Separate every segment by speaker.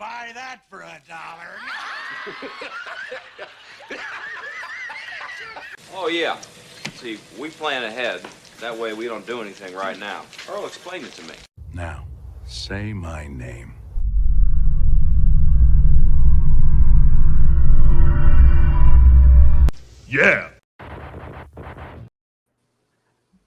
Speaker 1: buy that for $1.
Speaker 2: Oh, yeah. See, we plan ahead. That way we don't do anything right now. Earl, explain it to me.
Speaker 1: Now, say my name. Yeah.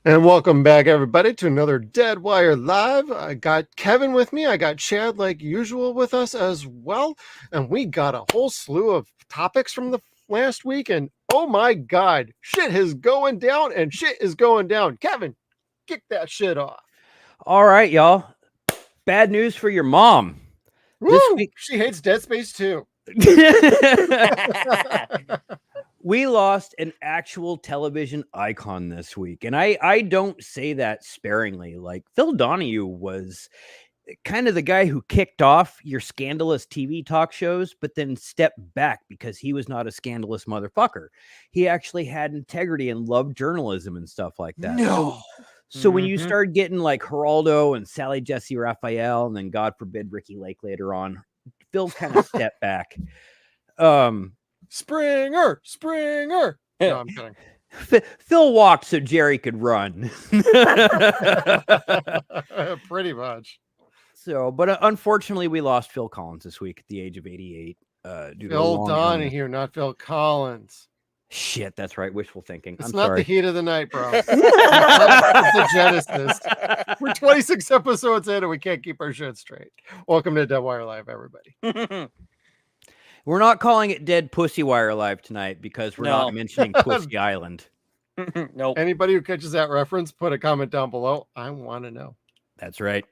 Speaker 3: And welcome back, everybody, to another Dead Wire Live. I got Kevin with me. I got Chad, like usual, with us as well. And we got a whole slew of topics from the last week. And oh my God, shit is going down and shit is going down. Kevin, kick that shit off.
Speaker 4: All right, y'all. Bad news for your mom.
Speaker 3: Woo!
Speaker 4: This week,
Speaker 3: She hates Dead Space too.
Speaker 4: we lost an actual television icon this week. And I don't say that sparingly. Like, Phil Donahue was kind of the guy who kicked off your scandalous TV talk shows, but then stepped back because he was not a scandalous motherfucker. He actually had integrity and loved journalism and stuff like that.
Speaker 3: No.
Speaker 4: So when you start getting like Geraldo and Sally Jesse Raphael, and then God forbid Ricky Lake later on, Phil kind of stepped back.
Speaker 3: Springer. No, I'm kidding.
Speaker 4: Phil walked so Jerry could run.
Speaker 3: Pretty much.
Speaker 4: So, but unfortunately, we lost Phil Collins this week at the age of 88. Due
Speaker 3: Phil
Speaker 4: to
Speaker 3: Donahue, not Phil Collins.
Speaker 4: Shit, that's right. Wishful thinking.
Speaker 3: It's
Speaker 4: I'm
Speaker 3: not
Speaker 4: sorry.
Speaker 3: the heat of the night, bro. It's the Genesis. We're 26 episodes in and we can't keep our shit straight. Welcome to Dead Wire Live, everybody.
Speaker 4: We're not calling it Dead Pussy Wire Live tonight because we're not mentioning Pussy Island.
Speaker 5: Nope.
Speaker 3: Anybody who catches that reference, put a comment down below. I want to know.
Speaker 4: That's right.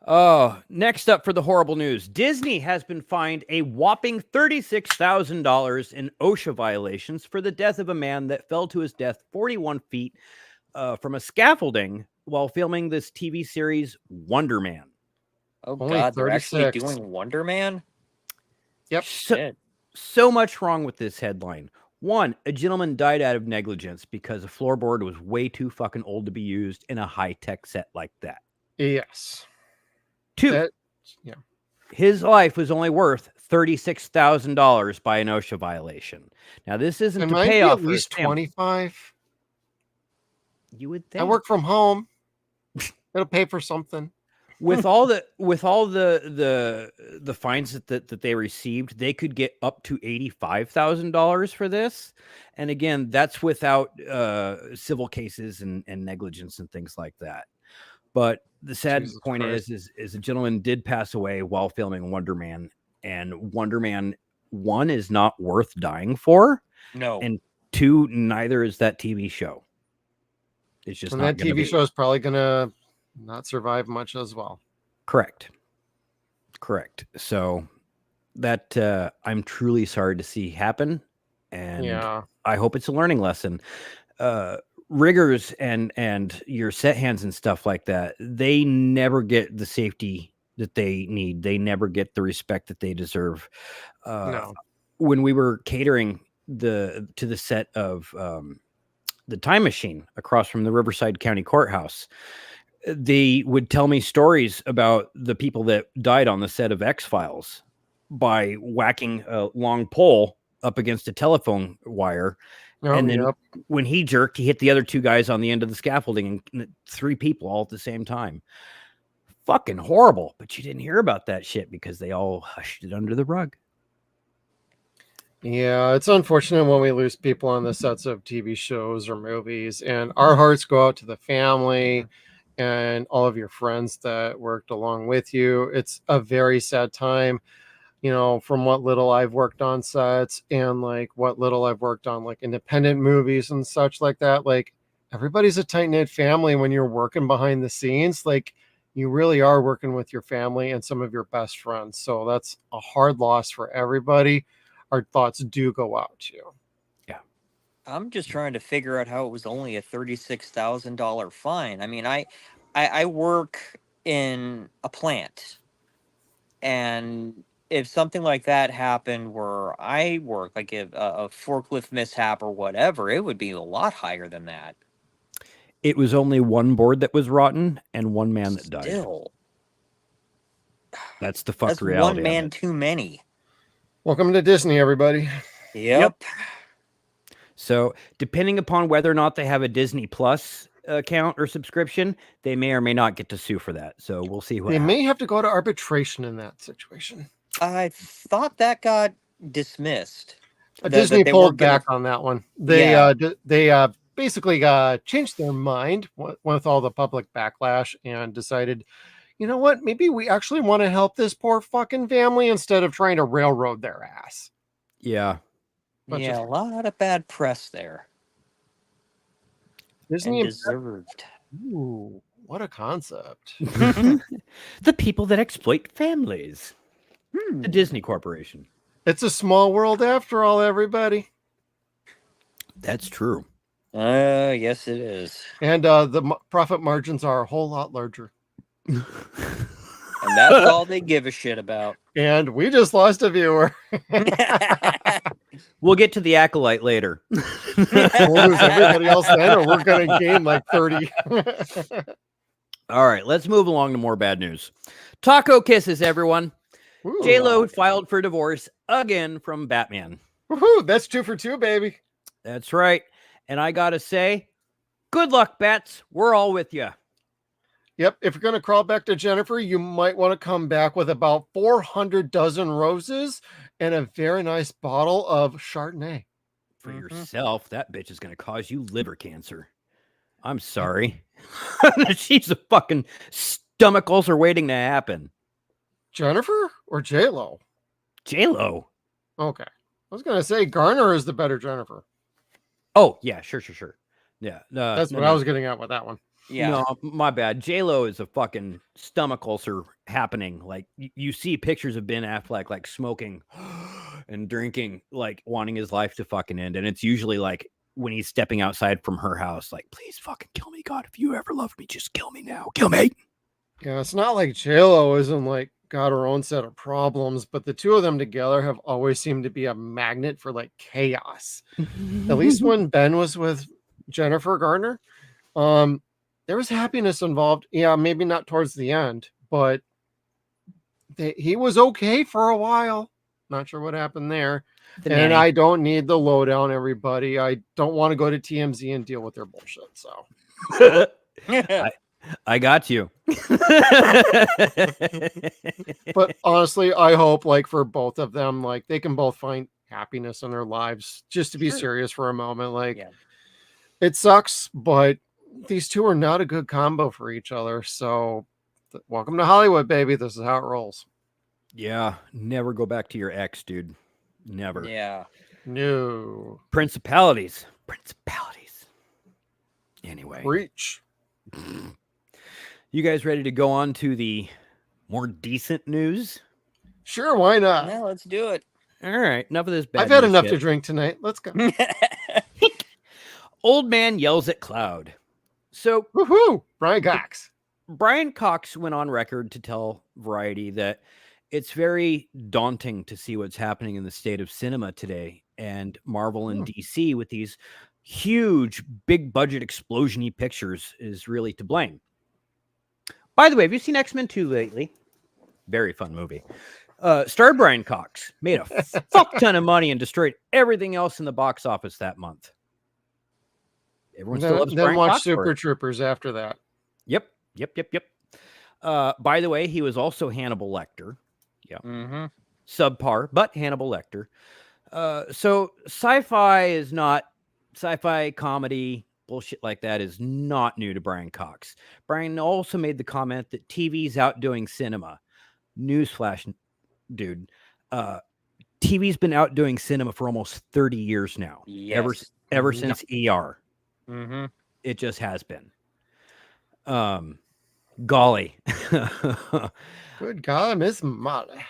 Speaker 4: Oh, next up for the horrible news. Disney has been fined a whopping $36,000 in OSHA violations for the death of a man that fell to his death 41 feet from a scaffolding while filming this TV series Wonder Man.
Speaker 5: Oh,
Speaker 3: Only
Speaker 5: God, they're actually
Speaker 3: 36.
Speaker 5: doing Wonder Man?
Speaker 3: Yep.
Speaker 4: So much wrong with this headline. One, a gentleman died out of negligence because a floorboard was way too fucking old to be used in a high-tech set like that.
Speaker 3: Yes.
Speaker 4: Two, his life was only worth $36,000 by an OSHA violation. Now, this isn't to pay off
Speaker 3: at least 25.
Speaker 4: You would think.
Speaker 3: I work from home. It'll pay for something.
Speaker 4: With all the fines that they received, they could get up to $85,000 for this. And again, that's without civil cases and negligence and things like that. But the sad point is a gentleman did pass away while filming Wonder Man, and Wonder Man 1 is not worth dying for.
Speaker 5: No.
Speaker 4: And 2, neither is that TV show. It's just
Speaker 3: and
Speaker 4: not
Speaker 3: that TV show is probably gonna not survive much as well.
Speaker 4: Correct. So that I'm truly sorry to see happen, and I hope it's a learning lesson. Riggers and your set hands and stuff like that, they never get the safety that they need. They never get the respect that they deserve.
Speaker 3: No.
Speaker 4: When we were catering to the set of the Time Machine across from the Riverside County Courthouse, they would tell me stories about the people that died on the set of X-Files by whacking a long pole up against a telephone wire. And then when he jerked, he hit the other 2 guys on the end of the scaffolding, and 3 people all at the same time. Fucking horrible. But you didn't hear about that shit because they all hushed it under the rug.
Speaker 3: Yeah, it's unfortunate when we lose people on the sets of TV shows or movies, and our hearts go out to the family and all of your friends that worked along with you. It's a very sad time. You know, from what little I've worked on sets and like what little I've worked on like independent movies and such like that, like everybody's a tight-knit family when you're working behind the scenes. Like you really are working with your family and some of your best friends. So that's a hard loss for everybody. Our thoughts do go out to you.
Speaker 4: Yeah.
Speaker 5: I'm just trying to figure out how it was only a $36,000 fine. I mean, I work in a plant, and if something like that happened where I work, like if a forklift mishap or whatever, it would be a lot higher than that.
Speaker 4: It was only one board that was rotten and one man that died.
Speaker 5: Still.
Speaker 4: That's the
Speaker 5: That's
Speaker 4: reality.
Speaker 5: one man too many.
Speaker 3: Welcome to Disney, everybody.
Speaker 5: Yep.
Speaker 4: So, depending upon whether or not they have a Disney Plus account or subscription, they may or may not get to sue for that. So, we'll see what
Speaker 3: They
Speaker 4: happens.
Speaker 3: may have to go to arbitration in that situation.
Speaker 5: I thought that got dismissed.
Speaker 3: Disney
Speaker 5: they
Speaker 3: pulled
Speaker 5: weren't gonna-
Speaker 3: back on that one. They
Speaker 5: Yeah.
Speaker 3: they basically changed their mind with all the public backlash and decided, you know what? Maybe we actually want to help this poor fucking family instead of trying to railroad their ass.
Speaker 4: Yeah.
Speaker 3: Bunch
Speaker 5: Yeah,
Speaker 3: of-
Speaker 5: a lot of bad press there.
Speaker 3: Disney
Speaker 5: And deserved.
Speaker 3: Ooh, what a concept.
Speaker 4: The people that exploit families. The Disney Corporation.
Speaker 3: It's a small world after all, everybody.
Speaker 4: That's true.
Speaker 5: Yes, it is.
Speaker 3: And the profit margins are a whole lot larger.
Speaker 5: And that's all they give a shit about.
Speaker 3: And we just lost a viewer.
Speaker 4: We'll get to the Acolyte later.
Speaker 3: We'll lose everybody else then, or we're going to gain like 30.
Speaker 4: All right, let's move along to more bad news. Taco kisses, everyone.
Speaker 3: Ooh.
Speaker 4: J-Lo filed for divorce again from Batman.
Speaker 3: Woohoo, that's 2 for 2, baby.
Speaker 4: That's right. And I got to say, good luck, Bats. We're all with you.
Speaker 3: Yep, if you're going to crawl back to Jennifer, you might want to come back with about 400 dozen roses and a very nice bottle of Chardonnay.
Speaker 4: For yourself, that bitch is going to cause you liver cancer. I'm sorry. She's a fucking stomach ulcer waiting to happen.
Speaker 3: Jennifer or J-Lo?
Speaker 4: J-Lo.
Speaker 3: Okay. I was going to say Garner is the better Jennifer.
Speaker 4: Oh, yeah, sure. Yeah.
Speaker 3: That's what I was getting at with that one.
Speaker 5: Yeah.
Speaker 4: No, my bad. J-Lo is a fucking stomach ulcer happening. Like, you see pictures of Ben Affleck, like, smoking and drinking, like, wanting his life to fucking end. And it's usually, like, when he's stepping outside from her house, like, please fucking kill me, God. If you ever loved me, just kill me now. Kill me.
Speaker 3: Yeah, it's not like J-Lo isn't, like, got her own set of problems, but the two of them together have always seemed to be a magnet for, like, chaos. At least when Ben was with Jennifer Garner, there was happiness involved. Yeah, maybe not towards the end, but he was okay for a while. Not sure what happened there. And I don't need the lowdown, everybody. I don't want to go to TMZ and deal with their bullshit. So
Speaker 4: I got you.
Speaker 3: but honestly, I hope, like, for both of them, like, they can both find happiness in their lives. Just to be serious for a moment, like, it sucks, but these two are not a good combo for each other. So welcome to Hollywood, baby. This is how it rolls.
Speaker 4: Yeah, never go back to your ex, dude. Never.
Speaker 5: Yeah.
Speaker 3: No.
Speaker 4: Principalities. Anyway.
Speaker 3: Reach.
Speaker 4: You guys ready to go on to the more decent news?
Speaker 3: Sure, why not?
Speaker 5: Yeah, let's do it.
Speaker 4: All right, enough of this bad
Speaker 3: I've had
Speaker 4: news
Speaker 3: enough
Speaker 4: shit.
Speaker 3: to drink tonight. Let's go.
Speaker 4: Old man yells at cloud. So
Speaker 3: Woohoo! Brian Cox.
Speaker 4: Brian Cox went on record to tell Variety that it's very daunting to see what's happening in the state of cinema today, and Marvel and DC with these huge, big budget explosion-y pictures is really to blame. By the way, have you seen X-Men 2 lately? Very fun movie. Starred Brian Cox, made a fuck ton of money and destroyed everything else in the box office that month. Everyone still loves
Speaker 3: Then
Speaker 4: Brian
Speaker 3: watch
Speaker 4: Cox for
Speaker 3: Super
Speaker 4: it.
Speaker 3: Troopers after that.
Speaker 4: Yep. By the way, he was also Hannibal Lecter. Yeah.
Speaker 5: Mm-hmm.
Speaker 4: Subpar, but Hannibal Lecter. So sci-fi comedy, bullshit like that is not new to Brian Cox. Brian also made the comment that TV's outdoing cinema. Newsflash, dude. TV's been outdoing cinema for almost 30 years now.
Speaker 5: Yes.
Speaker 4: Ever since ER.
Speaker 5: Mm-hmm.
Speaker 4: It just has been. Golly.
Speaker 3: Good God, Miss Molly.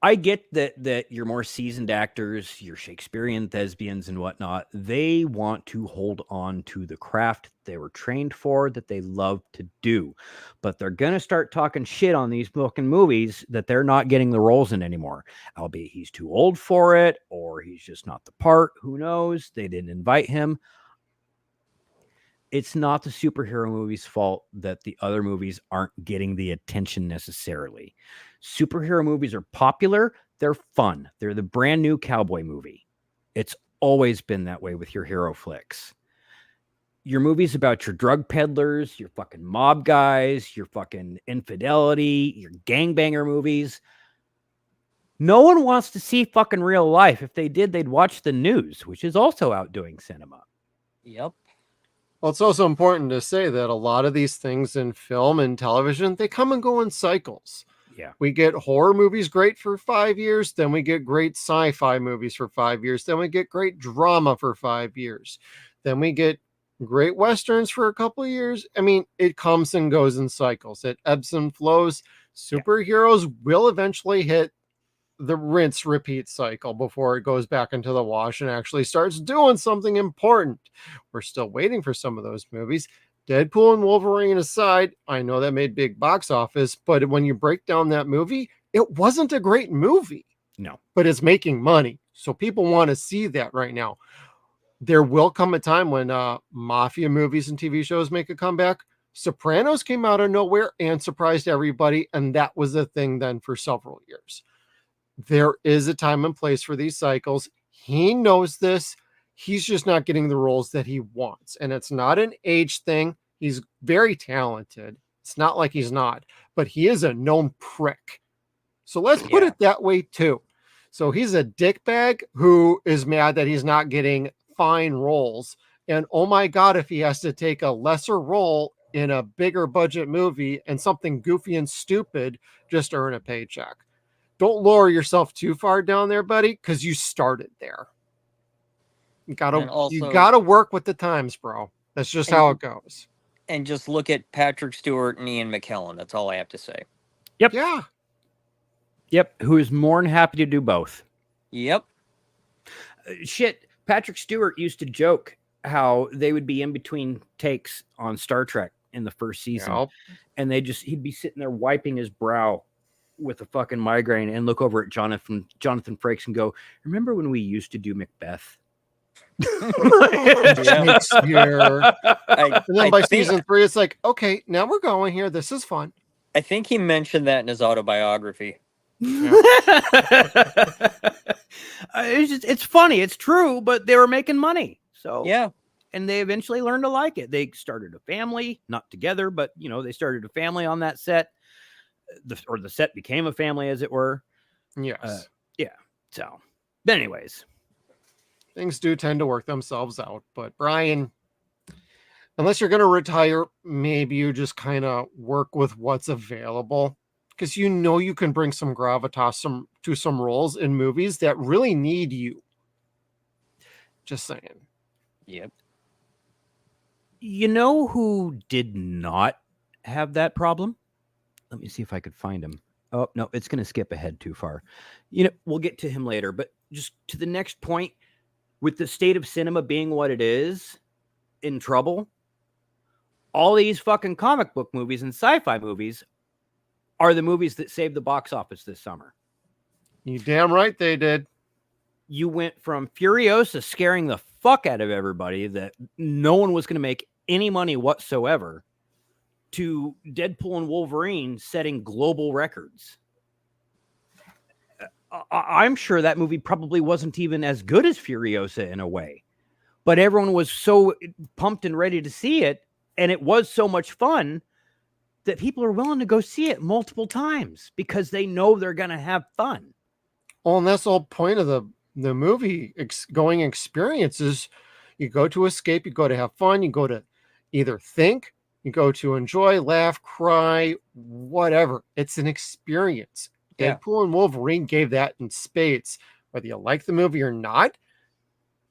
Speaker 4: I get that you're more seasoned actors, you're Shakespearean thespians and whatnot. They want to hold on to the craft they were trained for, that they love to do. But they're going to start talking shit on these fucking movies that they're not getting the roles in anymore. Albeit he's too old for it, or he's just not the part. Who knows? They didn't invite him. it's not the superhero movie's fault that the other movies aren't getting the attention necessarily. Superhero movies are popular. They're fun. They're the brand new cowboy movie. It's always been that way with your hero flicks. Your movies about your drug peddlers, your fucking mob guys, your fucking infidelity, your gangbanger movies. No one wants to see fucking real life. If they did, they'd watch the news, which is also outdoing cinema.
Speaker 5: Yep.
Speaker 3: Well, it's also important to say that a lot of these things in film and television, they come and go in cycles.
Speaker 4: Yeah.
Speaker 3: We get horror movies great for 5 years, then we get great sci-fi movies for 5 years, then we get great drama for 5 years, then we get great westerns for a couple of years. I mean, it comes and goes in cycles. It ebbs and flows. Superheroes will eventually hit the rinse repeat cycle before it goes back into the wash and actually starts doing something important. We're still waiting for some of those movies. Deadpool and Wolverine aside, I know that made big box office, but when you break down that movie, it wasn't a great movie.
Speaker 4: No.
Speaker 3: But it's making money. So people want to see that right now. There will come a time when mafia movies and TV shows make a comeback. Sopranos came out of nowhere and surprised everybody, and that was a thing then for several years. There is a time and place for these cycles. He knows this. He's just not getting the roles that he wants. And it's not an age thing. He's very talented. It's not like he's not, but he is a known prick. So let's put it that way too. So he's a dickbag who is mad that he's not getting fine roles. And oh my God, if he has to take a lesser role in a bigger budget movie and something goofy and stupid just to earn a paycheck. Don't lower yourself too far down there, buddy, because you started there. You gotta work with the times, bro. That's just how it goes.
Speaker 5: And just look at Patrick Stewart and Ian McKellen. That's all I have to say.
Speaker 4: Yep.
Speaker 3: Yeah.
Speaker 4: Yep. Who is more than happy to do both.
Speaker 5: Yep.
Speaker 4: Shit. Patrick Stewart used to joke how they would be in between takes on Star Trek in the first season.
Speaker 3: Yep.
Speaker 4: And he'd be sitting there wiping his brow with a fucking migraine and look over at Jonathan Frakes and go, remember when we used to do Macbeth?
Speaker 3: Shakespeare. And then by season 3, it's like, okay, now we're going here. This is fun.
Speaker 5: I think he mentioned that in his autobiography.
Speaker 3: Yeah.
Speaker 4: It's funny. It's true, but they were making money. So
Speaker 5: yeah.
Speaker 4: And they eventually learned to like it. They started a family, not together, but they started a family on that set. The set became a family, as it were.
Speaker 3: Yes.
Speaker 4: Yeah. So, but anyways,
Speaker 3: things do tend to work themselves out. But Brian, unless you're going to retire, maybe you just kind of work with what's available, because you can bring some gravitas to some roles in movies that really need you. Just saying.
Speaker 5: Yep.
Speaker 4: You know who did not have that problem? Let me see if I could find him. Oh, no, it's going to skip ahead too far. We'll get to him later, but just to the next point, with the state of cinema being what it is, in trouble, all these fucking comic book movies and sci-fi movies are the movies that saved the box office this summer.
Speaker 3: You damn right they did.
Speaker 4: You went from Furiosa scaring the fuck out of everybody that no one was going to make any money whatsoever, to Deadpool and Wolverine setting global records. I'm sure that movie probably wasn't even as good as Furiosa in a way, but everyone was so pumped and ready to see it, and it was so much fun that people are willing to go see it multiple times because they know they're going to have fun.
Speaker 3: Well, and that's the whole point of the movie going experiences. You go to escape, you go to have fun, you go to either think, you go to enjoy, laugh, cry, whatever. It's an experience.
Speaker 5: Yeah.
Speaker 3: Deadpool and Wolverine gave that in spades. Whether you like the movie or not,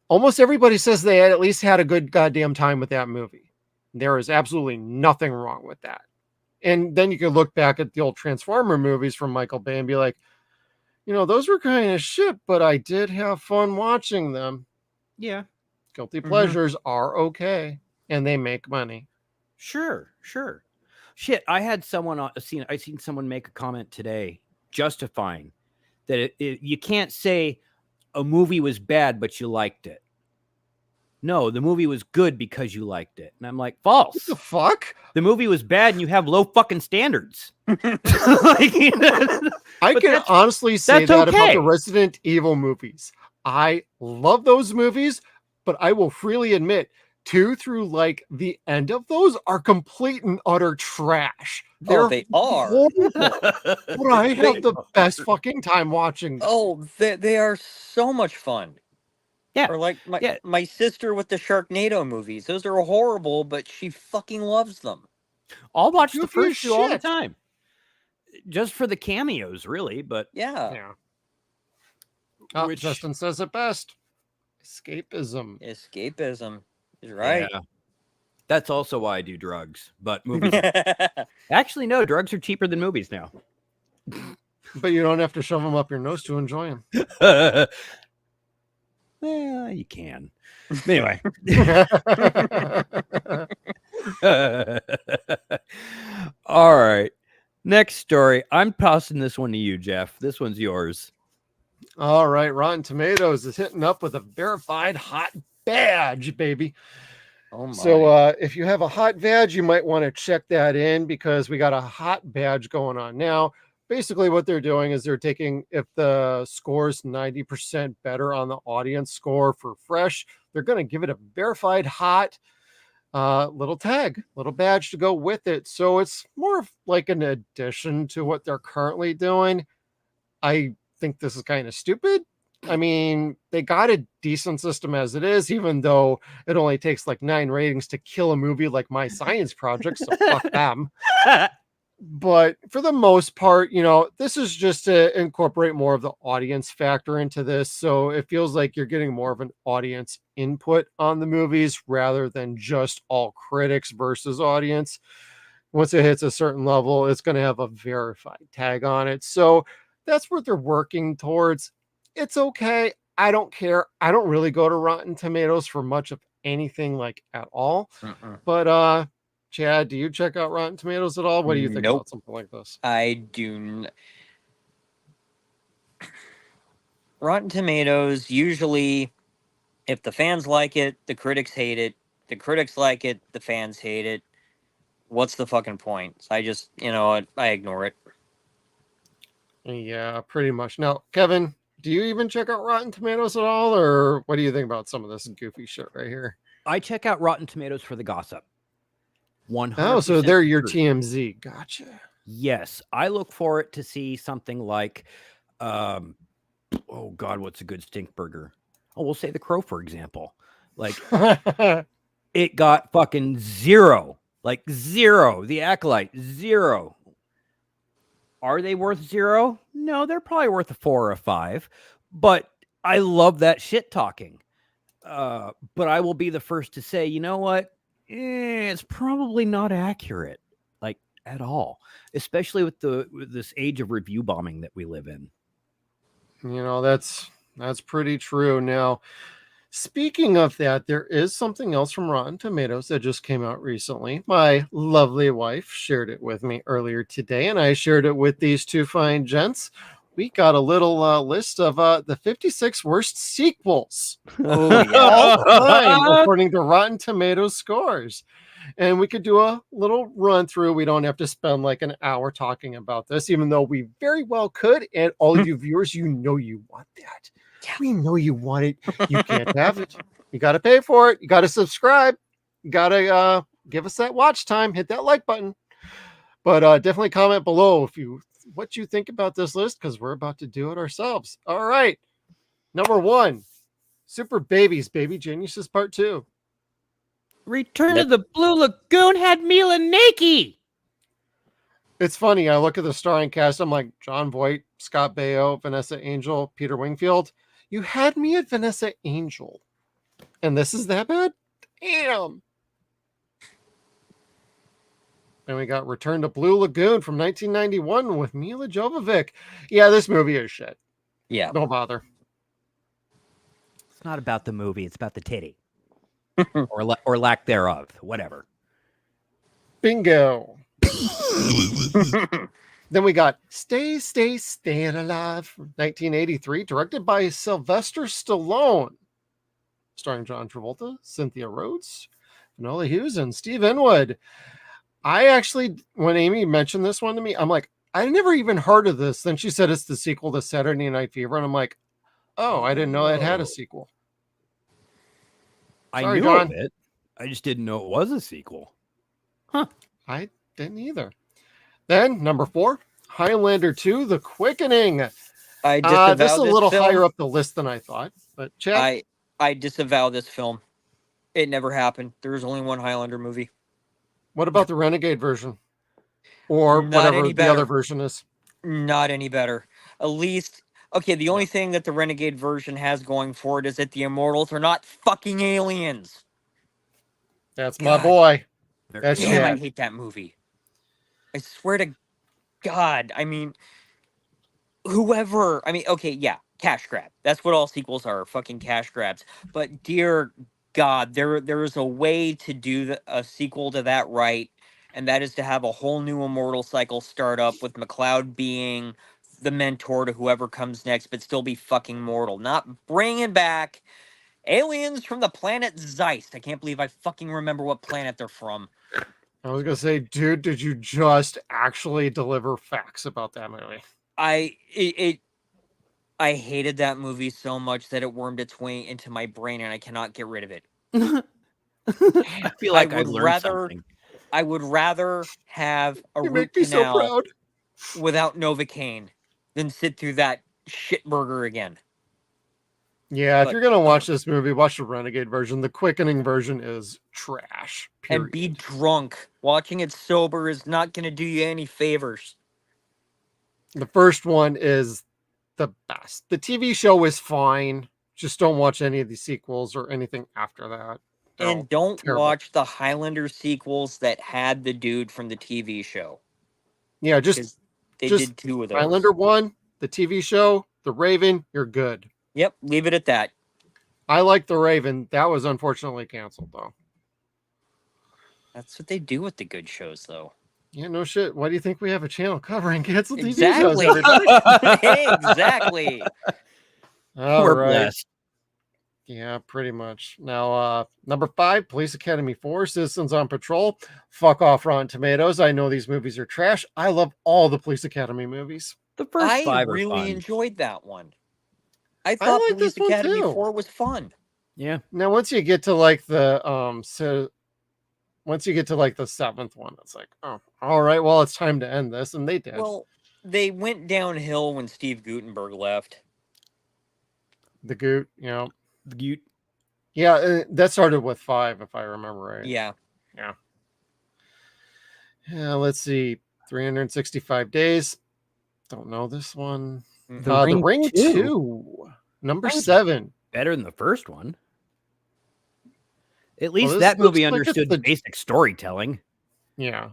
Speaker 3: almost everybody says they at least had a good goddamn time with that movie. There is absolutely nothing wrong with that. And then you can look back at the old Transformer movies from Michael Bay and be like, those were kind of shit, but I did have fun watching them.
Speaker 4: Yeah.
Speaker 3: Guilty pleasures are okay, and they make money.
Speaker 4: Sure. Shit, I seen someone make a comment today justifying that you can't say a movie was bad, but you liked it. no, the movie was good because you liked it. And I'm like,
Speaker 3: What
Speaker 4: false.
Speaker 3: the fuck?
Speaker 4: The movie was bad and you have low fucking standards. Like,
Speaker 3: I
Speaker 4: but
Speaker 3: can
Speaker 4: that's-
Speaker 3: honestly say
Speaker 4: that's
Speaker 3: that about the
Speaker 4: okay.
Speaker 3: Resident Evil movies. I love those movies, but I will freely admit 2 through like the end of those are complete and utter trash. They're
Speaker 5: they are.
Speaker 3: horrible, but I have the best fucking time watching them.
Speaker 5: Oh, they are so much fun.
Speaker 4: Yeah.
Speaker 5: Or like
Speaker 4: Yeah.
Speaker 5: my sister with the Sharknado movies. Those are horrible, but she fucking loves them.
Speaker 4: I'll watch the
Speaker 3: Goofy as
Speaker 4: first 2 all the
Speaker 3: shit.
Speaker 4: time. Just for the cameos, really, but
Speaker 5: Yeah.
Speaker 3: Yeah. Oh,
Speaker 4: Which-
Speaker 3: Justin says it best. Escapism.
Speaker 5: Escapism is right.
Speaker 4: yeah. That's also why I do drugs. But movies actually no, drugs are cheaper than movies now.
Speaker 3: But you don't have to shove them up your nose to enjoy them.
Speaker 4: Well, you can. Anyway. All right. Next story. I'm tossing this one to you, Jeff. This one's yours.
Speaker 3: All right, Rotten Tomatoes is hitting up with a verified hot badge, baby.
Speaker 5: Oh my.
Speaker 3: So if you have a hot badge, you might want to check that in because we got a hot badge going on now. Basically, what they're doing is they're taking, if the score's 90% better on the audience score for fresh, they're going to give it a verified hot little tag, little badge to go with it. So it's more of like an addition to what they're currently doing. I think this is kind of stupid. I mean, they got a decent system as it is, even though it only takes like 9 ratings to kill a movie like My Science Project. So fuck them. But for the most part, you know, this is just to incorporate more of the audience factor into this. So it feels like you're getting more of an audience input on the movies rather than just all critics versus audience. Once it hits a certain level, it's going to have a verified tag on it. So that's what they're working towards. It's okay. I don't care. I don't really go to Rotten Tomatoes for much of anything like at all. But Chad, do you check out Rotten Tomatoes at all? What do you think
Speaker 5: Nope.
Speaker 3: about something like this?
Speaker 5: I do. Rotten Tomatoes, usually, if the fans like it, the critics hate it. The critics like it, the fans hate it. What's the fucking point? So I just, I ignore it.
Speaker 3: Yeah, pretty much. Now, Kevin, do you even check out Rotten Tomatoes at all? Or what do you think about some of this goofy shit right here?
Speaker 4: I check out Rotten Tomatoes for the gossip. 100%.
Speaker 3: Oh, so they're your
Speaker 4: true.
Speaker 3: TMZ. Gotcha.
Speaker 4: Yes, I look for it to see something like, oh God, what's a good stink burger? Oh, we'll say The Crow, for example. Like, it got fucking 0. Like 0. The Acolyte, 0. Are they worth 0? No, they're probably worth a 4 or a 5. But I love that shit talking. But I will be the first to say, you know what? It's probably not accurate, like at all, especially with this age of review bombing that we live in.
Speaker 3: You know, that's pretty true. Now, speaking of that, there is something else from Rotten Tomatoes that just came out recently. My lovely wife shared it with me earlier today, and I shared it with these two fine gents. We got a little list of the 56 worst sequels
Speaker 5: Oh, yeah.
Speaker 3: all time, according to Rotten Tomatoes scores. And we could do a little run through. We don't have to spend like an hour talking about this, even though we very well could. And all of you viewers, you know you want that.
Speaker 5: Yeah.
Speaker 3: We know you want it. You can't have it. You got to pay for it. You got to subscribe. You got to give us that watch time. Hit that like button. But definitely comment below what you think about this list, because we're about to do it ourselves. All right. Number 1, Super Babies, Baby Geniuses Part 2.
Speaker 4: Return of the Blue Lagoon had Mila Nakey.
Speaker 3: It's funny. I look at the starring cast. I'm like, John Voight, Scott Baio, Vanessa Angel, Peter Wingfield. You had me at Vanessa Angel. And this is that bad? Damn. And we got Return to Blue Lagoon from 1991 with Mila Jovovich. Yeah, this movie is shit.
Speaker 5: Yeah.
Speaker 3: Don't bother.
Speaker 4: It's not about the movie. It's about the titty. or lack thereof. Whatever.
Speaker 3: Bingo. Then we got Stay, Staying Alive from 1983, directed by Sylvester Stallone. starring John Travolta, Cynthia Rhodes, Viola Hughes, and Steve Inwood. I actually, when Amy mentioned this one to me, I'm like, I never even heard of this. Then she said it's the sequel to Saturday Night Fever, and I'm like, oh, I didn't know it had a sequel.
Speaker 4: I
Speaker 3: Sorry,
Speaker 4: knew
Speaker 3: John.
Speaker 4: of it. I just didn't know it was a sequel. Huh.
Speaker 3: I didn't either. Then number 4, Highlander 2: The Quickening.
Speaker 5: I disavow
Speaker 3: This is a little
Speaker 5: film.
Speaker 3: higher up the list than I thought, but check.
Speaker 5: I disavow this film. It never happened. There was only one Highlander movie.
Speaker 3: What about the Renegade version? Or
Speaker 5: Not
Speaker 3: whatever
Speaker 5: any
Speaker 3: the
Speaker 5: better.
Speaker 3: other version is?
Speaker 5: Not any better. At least, okay, the only thing that the Renegade version has going for it is that the Immortals are not fucking aliens.
Speaker 3: That's my
Speaker 5: God.
Speaker 3: boy. That's
Speaker 5: Damn, I
Speaker 3: Shad.
Speaker 5: hate that movie. I swear to God. I mean, whoever. I mean, okay, yeah, cash grab. That's what all sequels are, fucking cash grabs. But dear God, there is a way to do a sequel to that right, and that is to have a whole new Immortal cycle start up with McLeod being the mentor to whoever comes next, but still be fucking mortal. Not bringing back aliens from the planet Zeist. I can't believe I fucking remember what planet they're from.
Speaker 3: I was gonna say, dude, did you just actually deliver facts about that movie?
Speaker 5: I hated that movie so much that it wormed its way into my brain, and I cannot get rid of it.
Speaker 4: I feel like I
Speaker 5: would
Speaker 4: learned
Speaker 5: rather
Speaker 4: something.
Speaker 5: I would rather have a
Speaker 3: You
Speaker 5: root
Speaker 3: make me so
Speaker 5: canal
Speaker 3: proud.
Speaker 5: without Novocaine than sit through that shit burger again.
Speaker 3: Yeah, if
Speaker 5: But-
Speaker 3: you're gonna watch this movie, watch the Renegade version. The Quickening version is trash. Period.
Speaker 5: And be drunk. Watching it sober is not going to do you any favors.
Speaker 3: The first one is the best. The TV show is fine. Just don't watch any of the sequels or anything after that. They're all
Speaker 5: And don't
Speaker 3: terrible.
Speaker 5: watch the Highlander sequels that had the dude from the TV show.
Speaker 3: Yeah, just
Speaker 5: 'Cause they
Speaker 3: just
Speaker 5: did 2 of those.
Speaker 3: Highlander 1, the TV show, The Raven, you're good.
Speaker 5: Yep, leave it at that.
Speaker 3: I like The Raven. That was unfortunately canceled though.
Speaker 5: That's what they do with the good shows, though.
Speaker 3: Yeah, no shit. Why do you think we have a channel covering canceled TV shows,
Speaker 5: Exactly.
Speaker 3: everybody?
Speaker 5: Exactly.
Speaker 3: All
Speaker 4: We're
Speaker 3: right.
Speaker 4: blessed.
Speaker 3: Yeah, pretty much. Now, number 5, Police Academy 4, Citizens on Patrol. Fuck off, Rotten Tomatoes. I know these movies are trash. I love all the Police Academy movies.
Speaker 4: The first
Speaker 5: I
Speaker 4: 5 are
Speaker 5: really
Speaker 4: fun.
Speaker 5: enjoyed that one. I thought
Speaker 3: like
Speaker 5: Police
Speaker 3: this one
Speaker 5: Academy
Speaker 3: too.
Speaker 5: 4 was fun.
Speaker 4: Yeah.
Speaker 3: Now, once you get to like the once you get to like the 7th one, it's like, oh, all right, well, it's time to end this, and they did.
Speaker 5: Well, they went downhill when Steve Guttenberg left.
Speaker 3: The Goot, you know,
Speaker 4: You
Speaker 3: yeah, that started with 5, if I remember right.
Speaker 5: Yeah.
Speaker 3: Yeah, let's see, 365 days. Don't know this one.
Speaker 4: The
Speaker 3: The
Speaker 4: Ring
Speaker 3: Ring
Speaker 4: 2.
Speaker 3: 2, number
Speaker 4: That was
Speaker 3: 7.
Speaker 4: better than the first one. At least
Speaker 3: this
Speaker 4: that movie
Speaker 3: looks like it's
Speaker 4: understood
Speaker 3: the-
Speaker 4: basic storytelling.
Speaker 3: Yeah.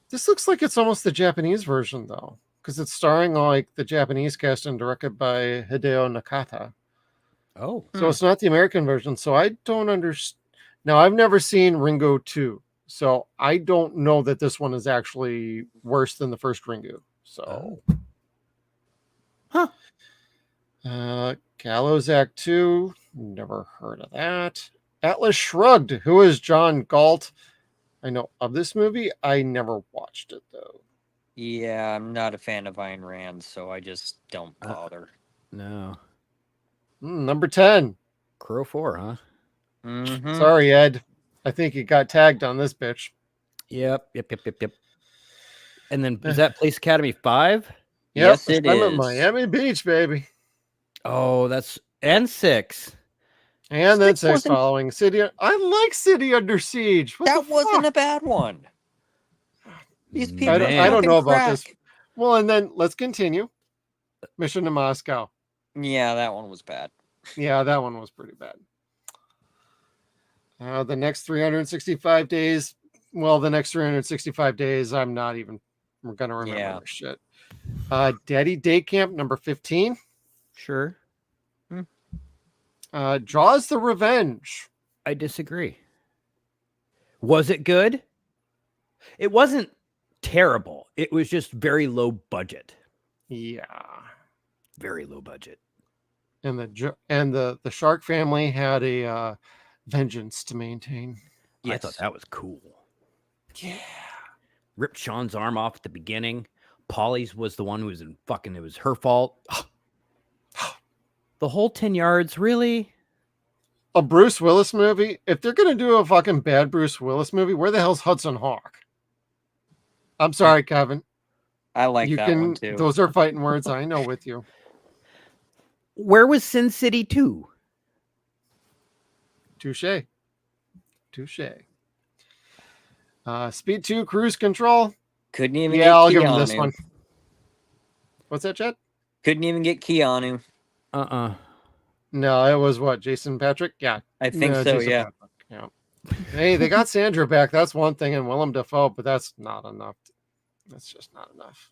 Speaker 3: This looks like it's almost the Japanese version, though, because it's starring like the Japanese cast and directed by Hideo Nakata.
Speaker 4: Oh.
Speaker 3: So it's not the American version. So I don't understand. Now, I've never seen Ringo 2, so I don't know that this one is actually worse than the first Ringo. So, Gallows Act 2, never heard of that. Atlas Shrugged, who is John Galt? I know of this movie. I never watched it, though.
Speaker 5: Yeah, I'm not a fan of Ayn Rand, so I just don't bother.
Speaker 4: No.
Speaker 3: Number 10.
Speaker 4: Crow 4, huh?
Speaker 5: Mhm.
Speaker 3: Sorry, Ed. I think you got tagged on this bitch.
Speaker 4: Yep. And then is that Police Academy 5?
Speaker 5: Yes, it
Speaker 3: I'm at
Speaker 5: is.
Speaker 3: Miami Beach, baby.
Speaker 4: Oh, that's and 6.
Speaker 3: And then
Speaker 5: 6
Speaker 3: 6
Speaker 5: wasn't-
Speaker 3: following City. I like City Under Siege. What
Speaker 5: That
Speaker 3: the
Speaker 5: wasn't
Speaker 3: fuck?
Speaker 5: a bad one. These people
Speaker 3: I
Speaker 4: Man.
Speaker 3: don't know about this.
Speaker 5: crack.
Speaker 3: Well, and then let's continue. Mission to Moscow.
Speaker 5: Yeah, that one was bad.
Speaker 3: Yeah, that one was pretty bad. The next 365 days. Well, the next 365 days, I'm not even going to remember
Speaker 5: Yeah.
Speaker 3: this shit. Daddy Day Camp, number 15.
Speaker 4: Sure.
Speaker 3: Jaws the Revenge.
Speaker 4: I disagree. Was it good? It wasn't terrible. It was just very low budget.
Speaker 3: Yeah.
Speaker 4: Very low budget.
Speaker 3: and the shark family had a vengeance to maintain.
Speaker 4: I thought that was cool.
Speaker 3: Yeah.
Speaker 4: Ripped Sean's arm off at the beginning. Polly's was the one who was it was her fault. The whole 10 yards, really?
Speaker 3: A Bruce Willis movie? If they're gonna do a fucking bad Bruce Willis movie, where the hell's Hudson Hawk? I'm sorry, Kevin.
Speaker 5: I like
Speaker 3: You
Speaker 5: that
Speaker 3: can.
Speaker 5: one too.
Speaker 3: Those are fighting words. I know with you.
Speaker 4: Where was Sin City 2?
Speaker 3: Touche. Speed 2 Cruise Control.
Speaker 5: Couldn't even
Speaker 3: Yeah,
Speaker 5: get
Speaker 3: I'll
Speaker 5: Keanu.
Speaker 3: give him this one. What's that, Chet?
Speaker 5: Couldn't even get Keanu.
Speaker 3: No, it was what? Jason Patrick? Yeah.
Speaker 5: I think so,
Speaker 3: Jason
Speaker 5: yeah.
Speaker 3: Patrick, yeah. Hey, they got Sandra back. That's one thing, and Willem Dafoe, but that's not enough. That's just not enough.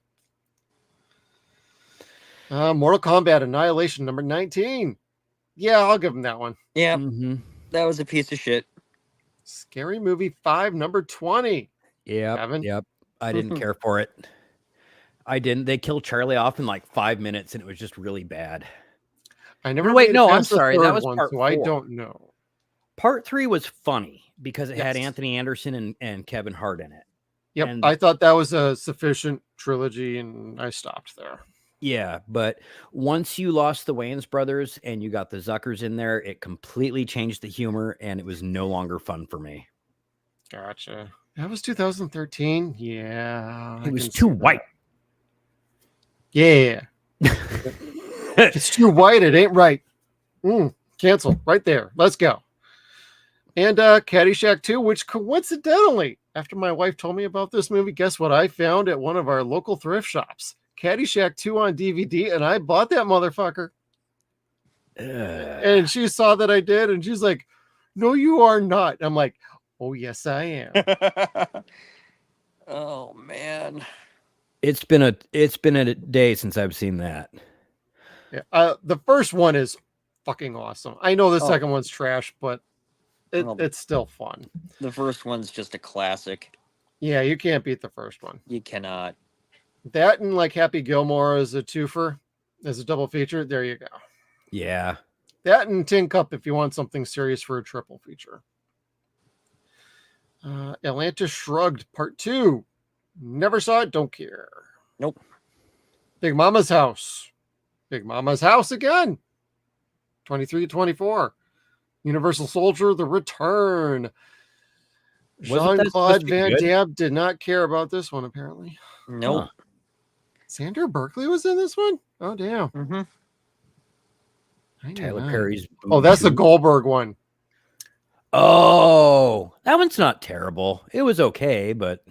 Speaker 3: Mortal Kombat Annihilation number 19. Yeah, I'll give him that one.
Speaker 5: Yeah,
Speaker 4: Mm-hmm.
Speaker 5: that was a piece of shit.
Speaker 3: Scary Movie 5 number 20.
Speaker 4: Yep. I didn't care for it. I didn't. They killed Charlie off in like 5 minutes, and it was just really bad.
Speaker 3: I never.
Speaker 4: Wait,
Speaker 3: made it
Speaker 4: no, I'm
Speaker 3: past the
Speaker 4: sorry. That
Speaker 3: third
Speaker 4: was
Speaker 3: one,
Speaker 4: part
Speaker 3: so
Speaker 4: 4.
Speaker 3: I don't know.
Speaker 4: Part 3 was funny because it had
Speaker 3: Yes.
Speaker 4: Anthony Anderson and Kevin Hart in it.
Speaker 3: Yep,
Speaker 4: And-
Speaker 3: I thought that was a sufficient trilogy, and I stopped there.
Speaker 4: Yeah, but once you lost the Wayans brothers and you got the Zuckers in there, it completely changed the humor, and it was no longer fun for me.
Speaker 3: Gotcha. That was 2013. Yeah,
Speaker 4: It was too white.
Speaker 3: Yeah, if it's too white, it ain't right. Cancel right there. Let's go. And Caddyshack 2, which coincidentally, after my wife told me about this movie, guess what I found at one of our local thrift shops? Caddyshack 2 on DVD, and I bought that motherfucker. And she saw that I did, and she's like, "No, you are not." I'm like, "Oh, yes, I am."
Speaker 5: Oh man.
Speaker 4: It's been a day since I've seen that.
Speaker 3: Yeah, the first one is fucking awesome. I know the
Speaker 5: Oh.
Speaker 3: second one's trash, but
Speaker 5: Well,
Speaker 3: it's still fun.
Speaker 5: The first one's just a classic.
Speaker 3: Yeah, you can't beat the first one.
Speaker 5: You cannot.
Speaker 3: That and like Happy Gilmore as a twofer, as a double feature. There you go.
Speaker 4: Yeah.
Speaker 3: That and Tin Cup if you want something serious for a triple feature. Atlantis Shrugged Part 2. Never saw it, don't care.
Speaker 5: Nope.
Speaker 3: Big Mama's House. Big Mama's House again. 23 to 24. Universal Soldier, The Return.
Speaker 4: Wasn't that supposed
Speaker 3: Jean-Claude
Speaker 4: to be
Speaker 3: Van
Speaker 4: good?
Speaker 3: Damme did not care about this one, apparently.
Speaker 5: Nope.
Speaker 4: Huh.
Speaker 3: Sandra Berkeley was in this one? Oh, damn.
Speaker 5: Mm-hmm.
Speaker 3: I knew
Speaker 4: Tyler
Speaker 3: that.
Speaker 4: Perry's.
Speaker 3: Oh, that's the
Speaker 4: Boo-Choo.
Speaker 3: Goldberg one.
Speaker 4: Oh, that one's not terrible. It was okay, but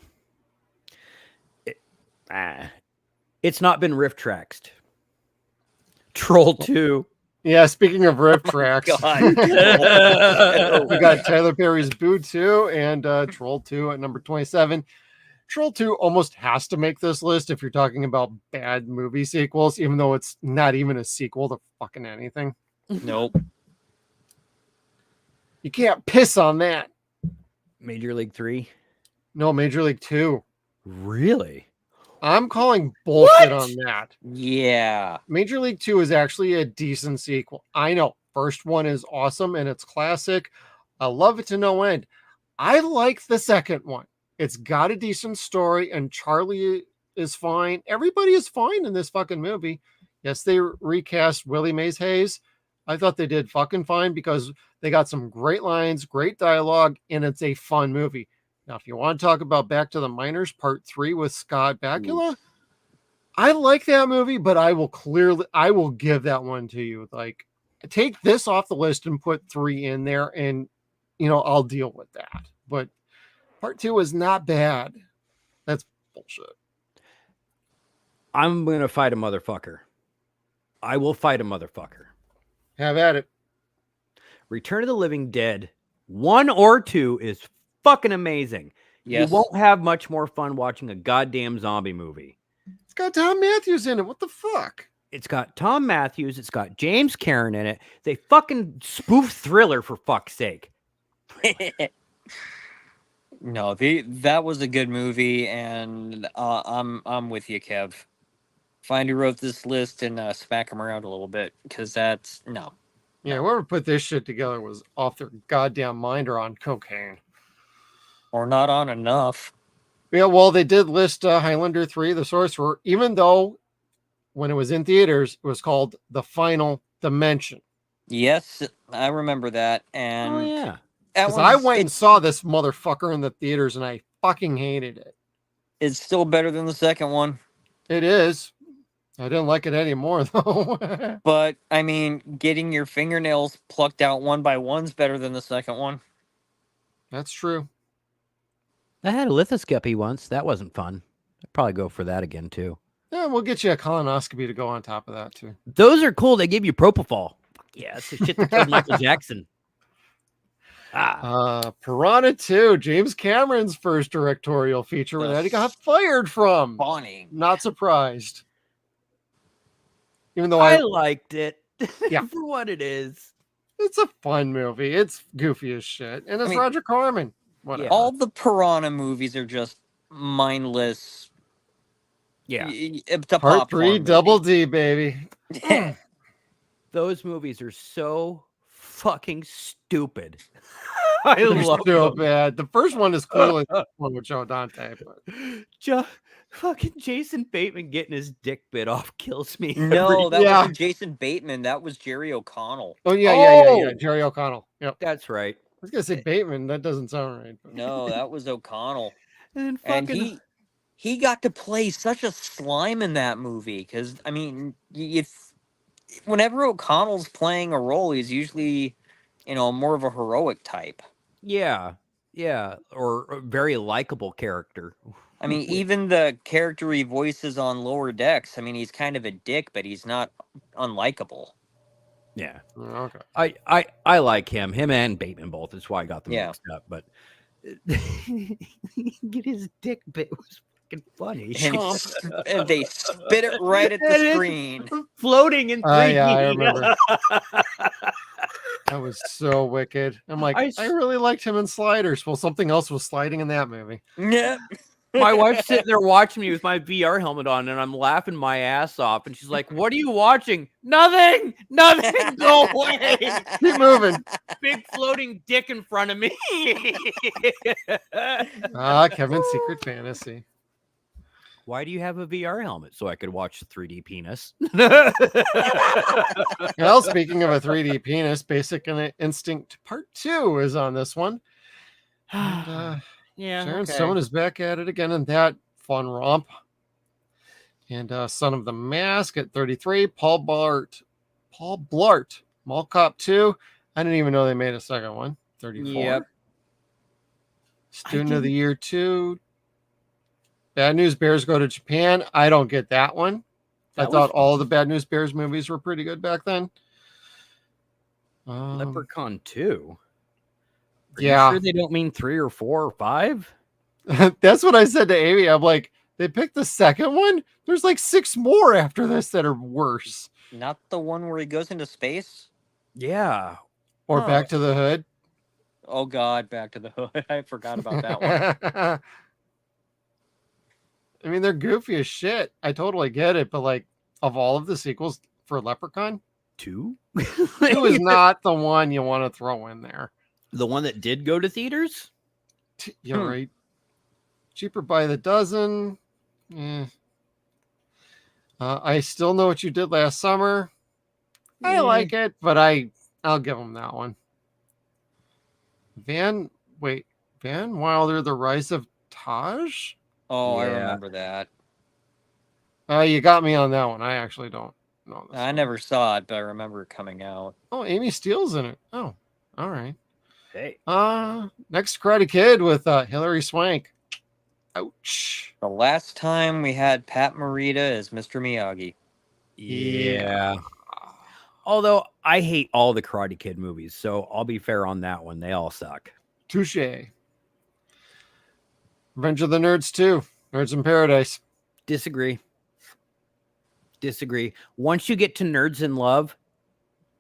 Speaker 4: it's not been riff traxed. Troll 2.
Speaker 3: Yeah, speaking of riff tracks,
Speaker 5: God.
Speaker 3: we got Tyler Perry's Boo 2 and Troll 2 at number 27. Troll 2 almost has to make this list if you're talking about bad movie sequels, even though it's not even a sequel to fucking anything.
Speaker 5: Nope.
Speaker 3: You can't piss on that.
Speaker 4: Major League 3.
Speaker 3: No, Major League 2.
Speaker 4: Really?
Speaker 3: I'm calling bullshit
Speaker 4: What?
Speaker 3: on that.
Speaker 5: Yeah.
Speaker 3: Major League 2 is actually a decent sequel. I know. First one is awesome and it's classic. I love it to no end. I like the second one. It's got a decent story and Charlie is fine. Everybody is fine in this fucking movie. Yes, they recast Willie Mays Hayes. I thought they did fucking fine because they got some great lines, great dialogue, and it's a fun movie. Now, if you want to talk about Back to the Minors Part 3 with Scott Bakula, I like that movie, but I will give that one to you. Like, take this off the list and put 3 in there, and I'll deal with that. But Part 2 is not bad. That's bullshit.
Speaker 4: I'm going to fight a motherfucker. I will fight a motherfucker.
Speaker 3: Have at it.
Speaker 4: Return of the Living Dead 1 or 2 is fucking amazing.
Speaker 5: Yes.
Speaker 4: You won't have much more fun watching a goddamn zombie movie.
Speaker 3: It's got Tom Matthews in it. What the fuck?
Speaker 4: It's got Tom Matthews. It's got James Cameron in it. They fucking spoof Thriller for fuck's sake.
Speaker 5: No, that was a good movie, and I'm with you, Kev. find who wrote this list and smack them around a little bit, because that's no.
Speaker 3: Yeah, whoever put this shit together was off their goddamn mind or on cocaine.
Speaker 5: Or not on enough.
Speaker 3: Yeah, well, they did list Highlander 3, The Sorcerer, even though when it was in theaters, it was called The Final Dimension.
Speaker 5: Yes, I remember that. And
Speaker 4: Oh yeah.
Speaker 3: Because I went and saw this motherfucker in the theaters and I fucking hated it.
Speaker 5: It's still better than the second one.
Speaker 3: It is. I didn't like it anymore, though.
Speaker 5: But, I mean, getting your fingernails plucked out one by one's better than the second one.
Speaker 3: That's true.
Speaker 4: I had a lithoscopy once. That wasn't fun. I'd probably go for that again too.
Speaker 3: Yeah, we'll get you a colonoscopy to go on top of that, too.
Speaker 4: Those are cool. They give you propofol. Yeah, that's the shit that killed Michael Jackson.
Speaker 3: Piranha 2, James Cameron's first directorial feature that he got fired from.
Speaker 5: Funny.
Speaker 3: Not surprised. Even though
Speaker 4: I liked it.
Speaker 3: Yeah.
Speaker 4: For what it is.
Speaker 3: It's a fun movie. It's goofy as shit. And it's Roger Corman. Whatever.
Speaker 5: All the Piranha movies are just mindless.
Speaker 4: Yeah.
Speaker 3: Part 3, Double D, baby.
Speaker 4: Those movies are so fucking stupid. I
Speaker 3: They're
Speaker 4: love
Speaker 3: so
Speaker 4: them.
Speaker 3: bad. The first one is cool. One with Joe Dante, but
Speaker 4: fucking Jason Bateman getting his dick bit off kills me.
Speaker 5: No, that wasn't Jason Bateman. That was Jerry O'Connell.
Speaker 3: Oh yeah. Jerry O'Connell. Yep.
Speaker 4: That's right.
Speaker 3: I was gonna say Bateman. That doesn't sound right. But...
Speaker 5: No, that was O'Connell.
Speaker 4: And
Speaker 5: he got to play such a slime in that movie. Because I mean, whenever O'Connell's playing a role, he's usually, more of a heroic type.
Speaker 4: Yeah, or a very likable character.
Speaker 5: I mean, even the character he voices on Lower Decks, I mean, he's kind of a dick, but he's not unlikable.
Speaker 4: Yeah.
Speaker 3: Okay.
Speaker 4: I like him. Him and Bateman both. That's why I got them mixed up. But get his dick bit was fucking funny.
Speaker 5: And they spit it right at the screen.
Speaker 4: Floating in 3D.
Speaker 3: Yeah, I remember. That was so wicked. I'm like, I really liked him in Sliders. Well, something else was sliding in that movie.
Speaker 5: Yeah.
Speaker 4: My wife's sitting there watching me with my VR helmet on, and I'm laughing my ass off. And she's like, "What are you watching?" Nothing. Go away.
Speaker 3: Keep moving.
Speaker 4: Big floating dick in front of me.
Speaker 3: Kevin's secret fantasy.
Speaker 4: Why do you have a VR helmet? So I could watch the 3D penis.
Speaker 3: Well, speaking of a 3D penis, Basic Instinct Part 2 is on this one. And,
Speaker 4: yeah,
Speaker 3: Sharon Stone is back at it again in that fun romp. And Son of the Mask at 33. Paul Blart, Mall Cop 2. I didn't even know they made a second one. 34.
Speaker 5: Yep.
Speaker 3: Student of the Year 2. Bad News Bears Go to Japan. I don't get that one. I thought all the Bad News Bears movies were pretty good back then.
Speaker 4: Leprechaun 2. Are
Speaker 3: Yeah.
Speaker 4: you sure they don't mean 3 or 4 or 5?
Speaker 3: That's what I said to Amy. I'm like, they picked the second one? There's like 6 more after this that are worse.
Speaker 5: Not the one where he goes into space?
Speaker 4: Yeah.
Speaker 3: Or Back to the Hood.
Speaker 5: Oh, God, Back to the Hood. I forgot about that one.
Speaker 3: I mean, they're goofy as shit. I totally get it. But like, of all of the sequels for Leprechaun,
Speaker 4: 2?
Speaker 3: 2 is not the one you want to throw in there.
Speaker 4: The one that did go to theaters?
Speaker 3: You're right. Cheaper by the dozen. I Still Know What You Did Last Summer. I like it, but I'll give them that one. Van Wilder, The Rise of Taj?
Speaker 5: Oh, I remember that.
Speaker 3: You got me on that one. I actually don't know this.
Speaker 5: I never saw it, but I remember it coming out.
Speaker 3: Oh, Amy Steele's in it. Oh, all right.
Speaker 4: Hey.
Speaker 3: Next, Karate Kid with Hilary Swank. Ouch.
Speaker 5: The last time we had Pat Morita as Mr. Miyagi.
Speaker 4: Yeah. Although I hate all the Karate Kid movies, so I'll be fair on that one. They all suck.
Speaker 3: Touche. Revenge of the Nerds 2. Nerds in Paradise.
Speaker 4: Disagree. Once you get to Nerds in Love,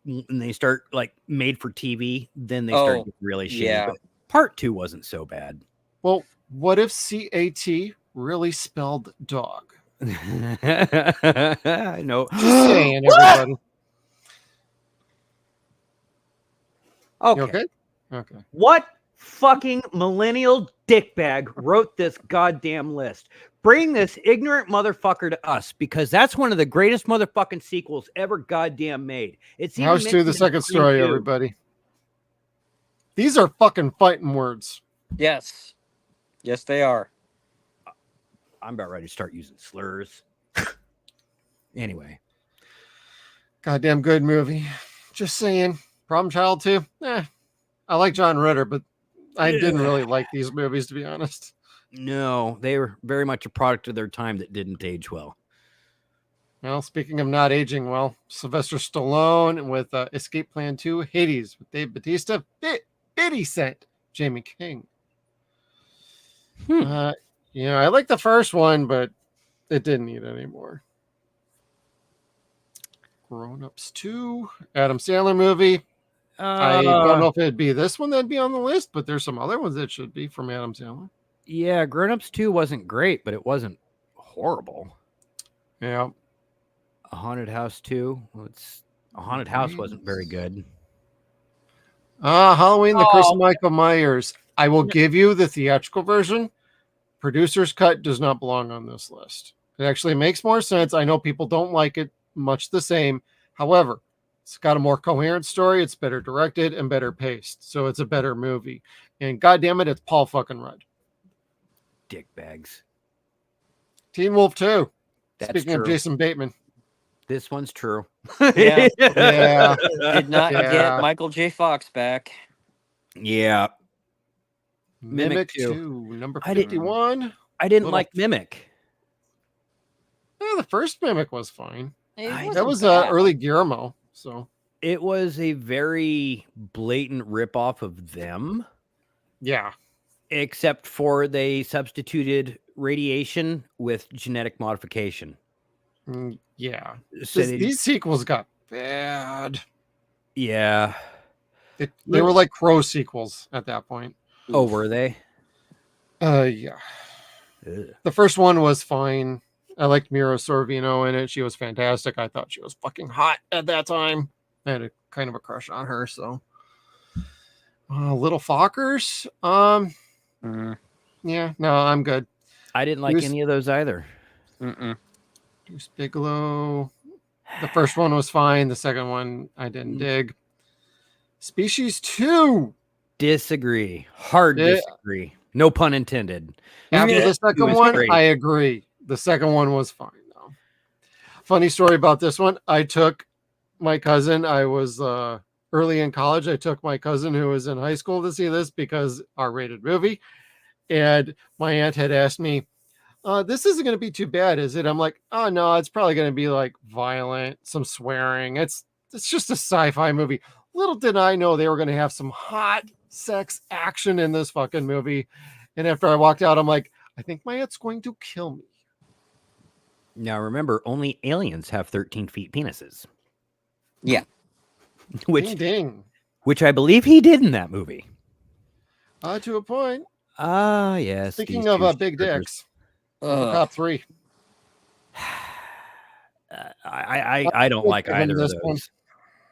Speaker 4: and they start like made for TV, then they start getting really shitty.
Speaker 5: Yeah.
Speaker 4: But part 2 wasn't so bad.
Speaker 3: Well, what if CAT really spelled dog?
Speaker 4: I know.
Speaker 3: Just saying, everybody. You
Speaker 4: Okay.
Speaker 3: okay? Okay.
Speaker 4: What fucking millennial dickbag wrote this goddamn list? Bring this ignorant motherfucker to us, because that's one of the greatest motherfucking sequels ever goddamn made. It's even
Speaker 3: House 2, the
Speaker 4: mentioned in
Speaker 3: second
Speaker 4: Scream
Speaker 3: story,
Speaker 4: 2.
Speaker 3: everybody. These are fucking fighting words.
Speaker 5: Yes. Yes, they are.
Speaker 4: I'm about ready to start using slurs. Anyway.
Speaker 3: Goddamn good movie. Just saying. Problem Child 2. I like John Ritter, but I didn't really like these movies, to be honest.
Speaker 4: No, they were very much a product of their time that didn't age well.
Speaker 3: Well, speaking of not aging well, Sylvester Stallone with Escape Plan 2, Hades with Dave Bautista, 50 Cent, Jamie King. I like the first one, but it didn't need any more. Grown Ups 2, Adam Sandler movie. I don't know if it'd be this one that'd be on the list, but there's some other ones that should be from Adam Sandler.
Speaker 4: Yeah, Grown Ups 2 wasn't great, but it wasn't horrible.
Speaker 3: Yeah.
Speaker 4: A Haunted House 2. A Haunted House wasn't very good.
Speaker 3: Halloween, the Curse of Michael Myers. I will give you the theatrical version. Producer's cut does not belong on this list. It actually makes more sense. I know people don't like it much the same. However, it's got a more coherent story. It's better directed and better paced. So it's a better movie. And goddamn it, it's Paul fucking Rudd.
Speaker 4: Dickbags.
Speaker 3: Teen Wolf 2.
Speaker 4: That's
Speaker 3: Speaking
Speaker 4: true.
Speaker 3: of Jason Bateman.
Speaker 4: This one's true.
Speaker 5: Yeah.
Speaker 3: Yeah.
Speaker 5: Did not
Speaker 3: Yeah.
Speaker 5: get Michael J. Fox back.
Speaker 4: Yeah.
Speaker 3: Mimic
Speaker 4: 2.
Speaker 3: 2, number
Speaker 4: I didn't-
Speaker 3: 51.
Speaker 4: I didn't
Speaker 3: Little-
Speaker 4: like Mimic.
Speaker 3: The first Mimic was fine.
Speaker 5: It
Speaker 4: That
Speaker 5: wasn't
Speaker 3: That was
Speaker 5: bad.
Speaker 3: early Guillermo. So,
Speaker 4: It was a very blatant ripoff of them,
Speaker 3: yeah.
Speaker 4: except for they substituted radiation with genetic modification.
Speaker 3: Yeah.
Speaker 4: So
Speaker 3: These sequels got bad.
Speaker 4: yeah.
Speaker 3: They were like Crow sequels at that point.
Speaker 4: Oh, were they?
Speaker 3: Yeah.
Speaker 4: Ugh.
Speaker 3: The first one was fine. I liked Mira Sorvino in it. She was fantastic. I thought she was fucking hot at that time. I had a kind of a crush on her. So, Little Fockers. Yeah, no, I'm good.
Speaker 4: I didn't like
Speaker 3: Bruce-
Speaker 4: any of those either.
Speaker 3: Deuce Bigelow. The first one was fine. The second one I didn't dig. Species 2.
Speaker 4: Disagree. Hard
Speaker 3: Yeah.
Speaker 4: disagree. No pun intended.
Speaker 3: After
Speaker 5: Yeah,
Speaker 3: the
Speaker 4: it
Speaker 3: second
Speaker 4: was
Speaker 3: one,
Speaker 4: great.
Speaker 3: I agree. The second one was fine, though. Funny story about this one. I took my cousin. I was early in college. I took my cousin who was in high school to see this because R-rated movie. And my aunt had asked me, this isn't going to be too bad, is it? I'm like, oh, no, it's probably going to be like violent, some swearing. It's just a sci-fi movie. Little did I know they were going to have some hot sex action in this fucking movie. And after I walked out, I'm like, I think my aunt's going to kill me.
Speaker 4: Now remember, only aliens have 13 feet penises.
Speaker 5: Yeah.
Speaker 3: Ding, ding.
Speaker 4: Which I believe he did in that movie.
Speaker 3: To a point.
Speaker 4: Yes.
Speaker 3: Speaking
Speaker 4: these
Speaker 3: of
Speaker 4: two
Speaker 3: big
Speaker 4: strippers.
Speaker 3: dicks, Cop 3.
Speaker 4: I don't like
Speaker 3: Given
Speaker 4: either of
Speaker 3: this
Speaker 4: those.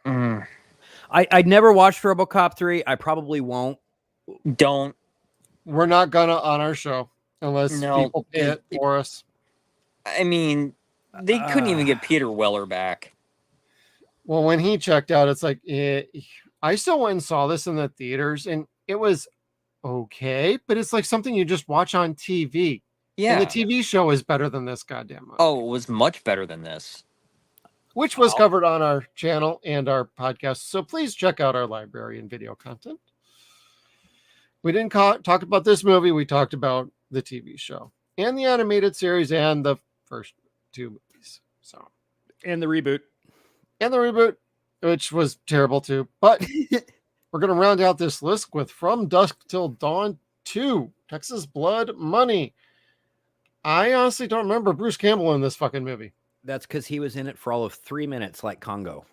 Speaker 5: Mm.
Speaker 4: I never watched RoboCop 3. I probably won't.
Speaker 5: Don't.
Speaker 3: We're not gonna on our show unless
Speaker 5: No,
Speaker 3: people pay it for us.
Speaker 5: I mean, they couldn't even get Peter Weller back.
Speaker 3: Well, when he checked out, it's like I still went and saw this in the theaters, and it was okay, but it's like something you just watch on TV.
Speaker 5: Yeah.
Speaker 3: And the TV show is better than this goddamn movie.
Speaker 5: Oh, it was much better than this.
Speaker 3: Which was covered on our channel and our podcast. So please check out our library and video content. We didn't talk about this movie. We talked about the TV show and the animated series and the first two movies. So,
Speaker 4: And the reboot.
Speaker 3: and the reboot, which was terrible too. But we're going to round out this list with From Dusk Till Dawn 2, Texas Blood Money. I honestly don't remember Bruce Campbell in this fucking movie.
Speaker 4: That's because he was in it for all of 3 minutes, like Congo.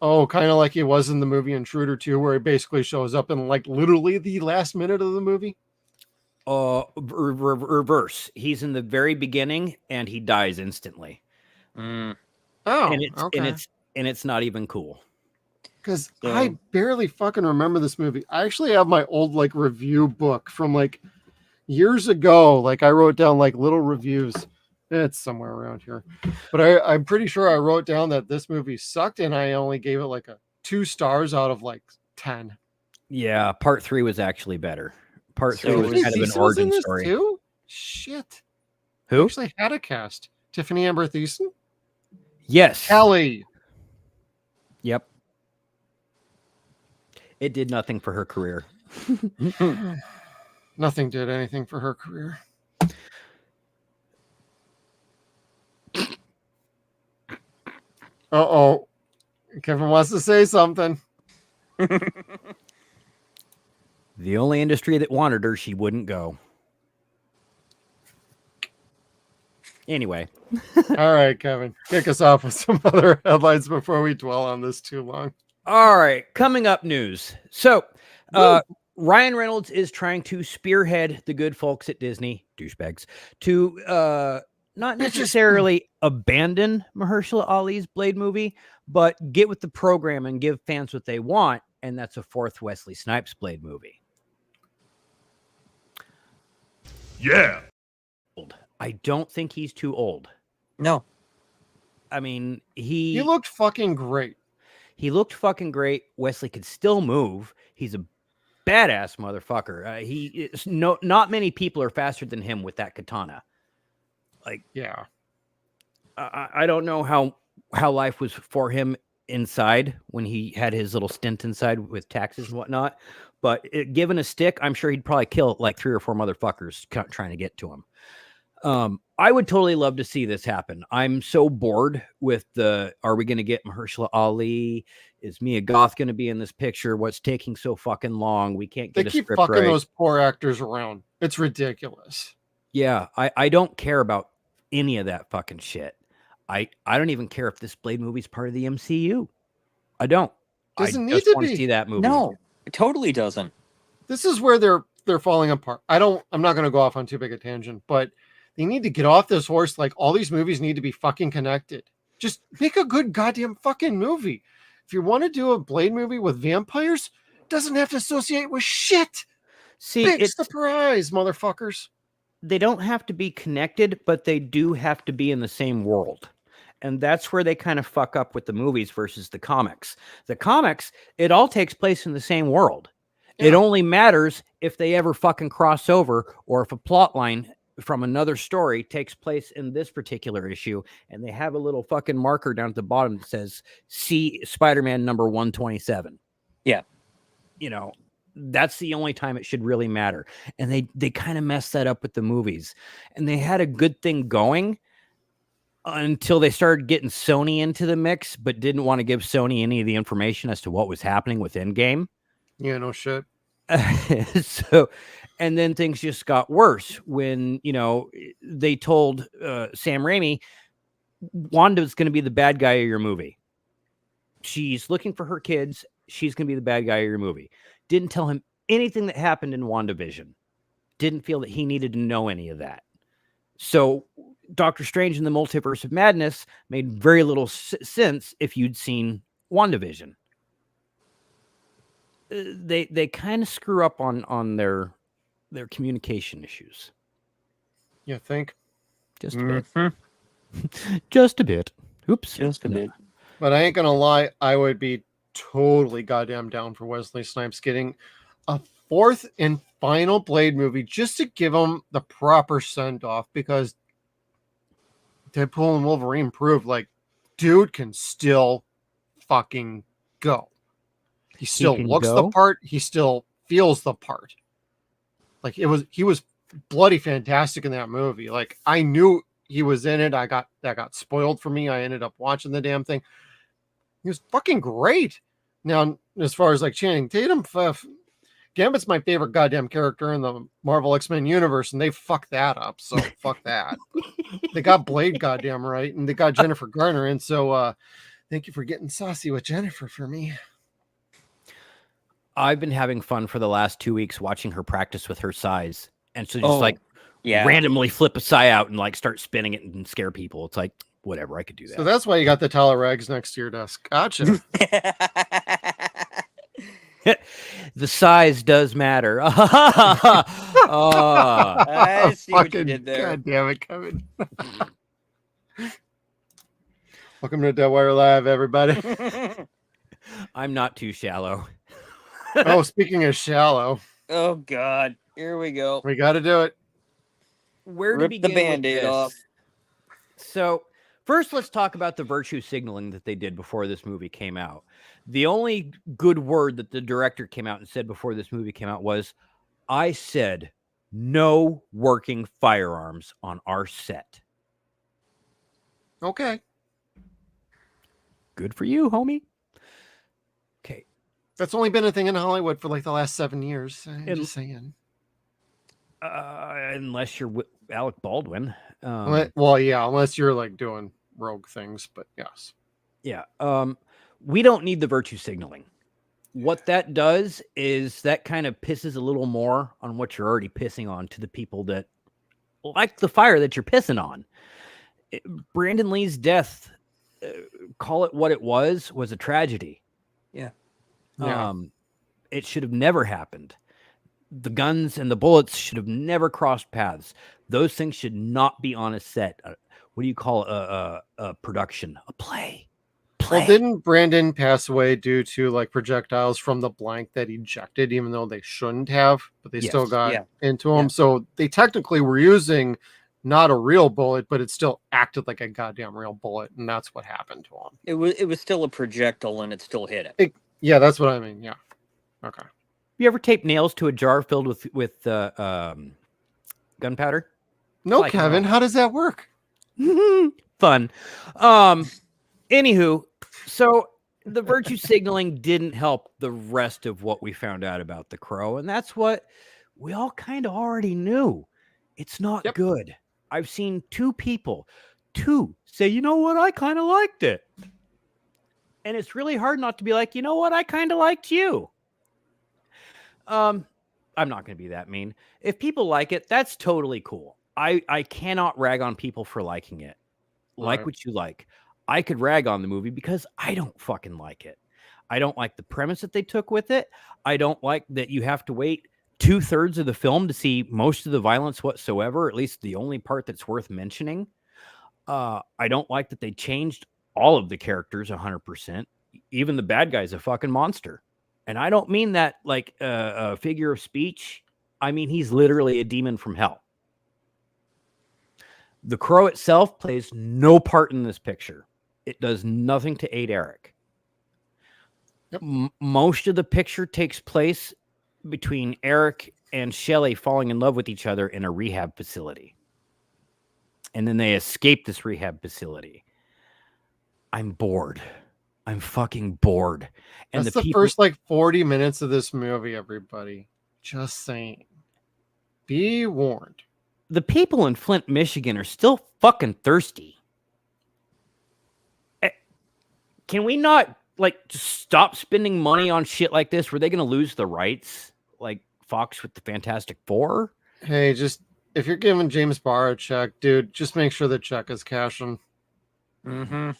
Speaker 3: Oh, kind of like he was in the movie Intruder 2, where he basically shows up in like literally the last minute of the movie.
Speaker 4: Reverse. He's in the very beginning and he dies instantly.
Speaker 5: Mm.
Speaker 3: Oh,
Speaker 4: and it's
Speaker 3: okay.
Speaker 4: and it's not even cool.
Speaker 3: Because
Speaker 5: So-
Speaker 3: I barely fucking remember this movie. I actually have my old like review book from like years ago. Like I wrote down like little reviews. It's somewhere around here, but I'm pretty sure I wrote down that this movie sucked, and I only gave it like a 2 stars out of like 10.
Speaker 4: Yeah, part 3 was actually better. Part 3
Speaker 5: So
Speaker 4: was
Speaker 5: was-
Speaker 4: kind of an
Speaker 3: Thiessen was in
Speaker 4: origin
Speaker 3: this
Speaker 4: story.
Speaker 3: too? Shit. I
Speaker 4: Who?
Speaker 3: actually had a cast. Tiffany Amber Thiessen?
Speaker 4: Yes.
Speaker 3: Kelly.
Speaker 4: Yep. It did nothing for her career.
Speaker 3: Nothing did anything for her career. Uh-oh. Kevin wants to say something.
Speaker 4: The only industry that wanted her, she wouldn't go. Anyway,
Speaker 3: All right, Kevin. Kick us off with some other headlines before we dwell on this too long.
Speaker 4: all right, coming up news. So, Ryan Reynolds is trying to spearhead the good folks at Disney, douchebags, to not necessarily abandon Mahershala Ali's Blade movie, but get with the program and give fans what they want, and that's a 4th Wesley Snipes Blade movie.
Speaker 1: Yeah.
Speaker 4: I don't think he's too old.
Speaker 5: No.
Speaker 4: I mean,
Speaker 3: He looked fucking great.
Speaker 4: He looked fucking great. Wesley could still move. He's a badass motherfucker. Not many people are faster than him with that katana. Like,
Speaker 3: Yeah.
Speaker 4: I don't know how life was for him inside when he had his little stint inside with taxes and whatnot. But given a stick, I'm sure he'd probably kill like 3 or 4 motherfuckers trying to get to him. I would totally love to see this happen. I'm so bored with are we going to get Mahershala Ali? Is Mia Goth going to be in this picture? What's taking so fucking long? We can't get
Speaker 3: They
Speaker 4: a
Speaker 3: keep
Speaker 4: script
Speaker 3: fucking
Speaker 4: right.
Speaker 3: those poor actors around. It's ridiculous.
Speaker 4: Yeah, I don't care about any of that fucking shit. I don't even care if this Blade movie's part of the MCU. I don't.
Speaker 3: Doesn't
Speaker 4: I
Speaker 3: need
Speaker 4: just
Speaker 3: to
Speaker 4: want to
Speaker 3: be.
Speaker 4: see that movie.
Speaker 5: No, it totally doesn't.
Speaker 3: This is where they're falling apart. I'm not going to go off on too big a tangent, but they need to get off this horse. Like all these movies need to be fucking connected. Just make a good goddamn fucking movie. If you want to do a Blade movie with vampires, it doesn't have to associate with shit.
Speaker 4: See,
Speaker 3: Big surprise, motherfuckers.
Speaker 4: they don't have to be connected, but they do have to be in the same world. And that's where they kind of fuck up with the movies versus the comics. The comics, it all takes place in the same world.
Speaker 3: Yeah.
Speaker 4: It only matters if they ever fucking cross over or if a plot line from another story takes place in this particular issue and they have a little fucking marker down at the bottom that says see Spider-Man number 127.
Speaker 5: Yeah.
Speaker 4: You know, that's the only time it should really matter. And they kind of messed that up with the movies. And they had a good thing going until they started getting Sony into the mix, but didn't want to give Sony any of the information as to what was happening with Endgame.
Speaker 3: Yeah, no shit.
Speaker 4: So, and then things just got worse when, they told Sam Raimi, Wanda's going to be the bad guy of your movie. She's looking for her kids. She's going to be the bad guy of your movie. Didn't tell him anything that happened in WandaVision. Didn't feel that he needed to know any of that. So Doctor Strange in the Multiverse of Madness made very little sense if you'd seen WandaVision. They kind of screw up on their communication issues.
Speaker 3: You think?
Speaker 4: Just a bit.
Speaker 5: Mhm.
Speaker 4: Just a bit. Oops.
Speaker 5: Just a
Speaker 4: No.
Speaker 5: bit.
Speaker 3: But I ain't gonna lie, I would be totally goddamn down for Wesley Snipes getting a 4th and final Blade movie just to give him the proper send off, because Deadpool and Wolverine proved like dude can still fucking go. He still
Speaker 4: can
Speaker 3: looks
Speaker 4: go?
Speaker 3: the part, he still feels the part. Like he was bloody fantastic in that movie. Like I knew he was in it. That got spoiled for me. I ended up watching the damn thing. He was fucking great. Now, as far as like Channing Tatum, Gambit's my favorite goddamn character in the Marvel X-Men universe, and they fucked that up. So fuck that. They got Blade goddamn right, and they got Jennifer Garner in. So thank you for getting saucy with Jennifer for me.
Speaker 4: I've been having fun for the last 2 weeks watching her practice with her size. And so just like
Speaker 5: yeah.
Speaker 4: randomly flip a psi out and like start spinning it and scare people. It's like, whatever, I could do that.
Speaker 3: So that's why you got the Teleregs next to your desk. Gotcha.
Speaker 4: The size does matter. Oh,
Speaker 5: I see what you
Speaker 3: Fucking
Speaker 5: did there.
Speaker 3: God damn it, Kevin. Welcome to Dead Wire Live, everybody.
Speaker 4: I'm not too shallow.
Speaker 3: Oh, speaking of shallow,
Speaker 5: Oh God, here we go.
Speaker 3: we got to do it.
Speaker 4: Where to
Speaker 5: Rip
Speaker 4: begin
Speaker 5: the
Speaker 4: with
Speaker 5: Band-Aid
Speaker 4: this?
Speaker 5: off.
Speaker 4: So first, let's talk about the virtue signaling that they did before this movie came out. The only good word that the director came out and said before this movie came out was, I said no working firearms on our set.
Speaker 3: Okay.
Speaker 4: Good for you, homie. Okay.
Speaker 3: That's only been a thing in Hollywood for like the last 7 years. I'm
Speaker 4: And-
Speaker 3: just saying.
Speaker 4: Unless you're Alec Baldwin.
Speaker 3: Well, yeah, unless you're like doing rogue things, but yes.
Speaker 4: Yeah. We don't need the virtue signaling. What that does is that kind of pisses a little more on what you're already pissing on to the people that like the fire that you're pissing on. Brandon Lee's death, call it what it was a tragedy.
Speaker 5: Yeah.
Speaker 3: Yeah.
Speaker 4: It should have never happened. The guns and the bullets should have never crossed paths. Those things should not be on a set. What do you call a production? A play.
Speaker 3: Well, didn't Brandon pass away due to like projectiles from the blank that ejected, even though they shouldn't have, but they still
Speaker 4: Yes.
Speaker 3: got into him?
Speaker 5: Yeah.
Speaker 3: So they technically were using not a real bullet, but it still acted like a goddamn real bullet, and that's what happened to him.
Speaker 5: It was still a projectile, and it still hit it.
Speaker 3: Yeah, that's what I mean. Yeah. Okay.
Speaker 4: You ever tape nails to a jar filled with gunpowder?
Speaker 3: No,
Speaker 4: like
Speaker 3: Kevin,
Speaker 4: no.
Speaker 3: how does that work?
Speaker 4: Fun. Anywho, so the virtue signaling didn't help the rest of what we found out about the Crow, and that's what we all kind of already knew. It's not
Speaker 3: Yep.
Speaker 4: good. I've seen two say, you know what, I kind of liked it. And it's really hard not to be like, you know what, I kind of liked you. I'm not going to be that mean. If people like it, that's totally cool. I cannot rag on people for liking it. Like
Speaker 3: Right.
Speaker 4: what you like. I could rag on the movie because I don't fucking like it. I don't like the premise that they took with it. I don't like that you have to wait 2/3 of the film to see most of the violence whatsoever, at least the only part that's worth mentioning. I don't like that they changed all of the characters 100%. Even the bad guy's a fucking monster. And I don't mean that like a figure of speech. I mean, he's literally a demon from hell. The Crow itself plays no part in this picture. It does nothing to aid Eric.
Speaker 3: Yep.
Speaker 4: Most of the picture takes place between Eric and Shelley falling in love with each other in a rehab facility. And then they escape this rehab facility. I'm bored. I'm fucking bored. And
Speaker 3: That's the
Speaker 4: people,
Speaker 3: first like 40 minutes of this movie, everybody. Just saying. Be warned.
Speaker 4: the people in Flint, Michigan are still fucking thirsty. Can we not like just stop spending money on shit like this? Were they going to lose the rights like Fox with the Fantastic Four?
Speaker 3: Hey, just if you're giving James Barr a check, dude, just make sure the check is cashing.
Speaker 5: Mm-hmm.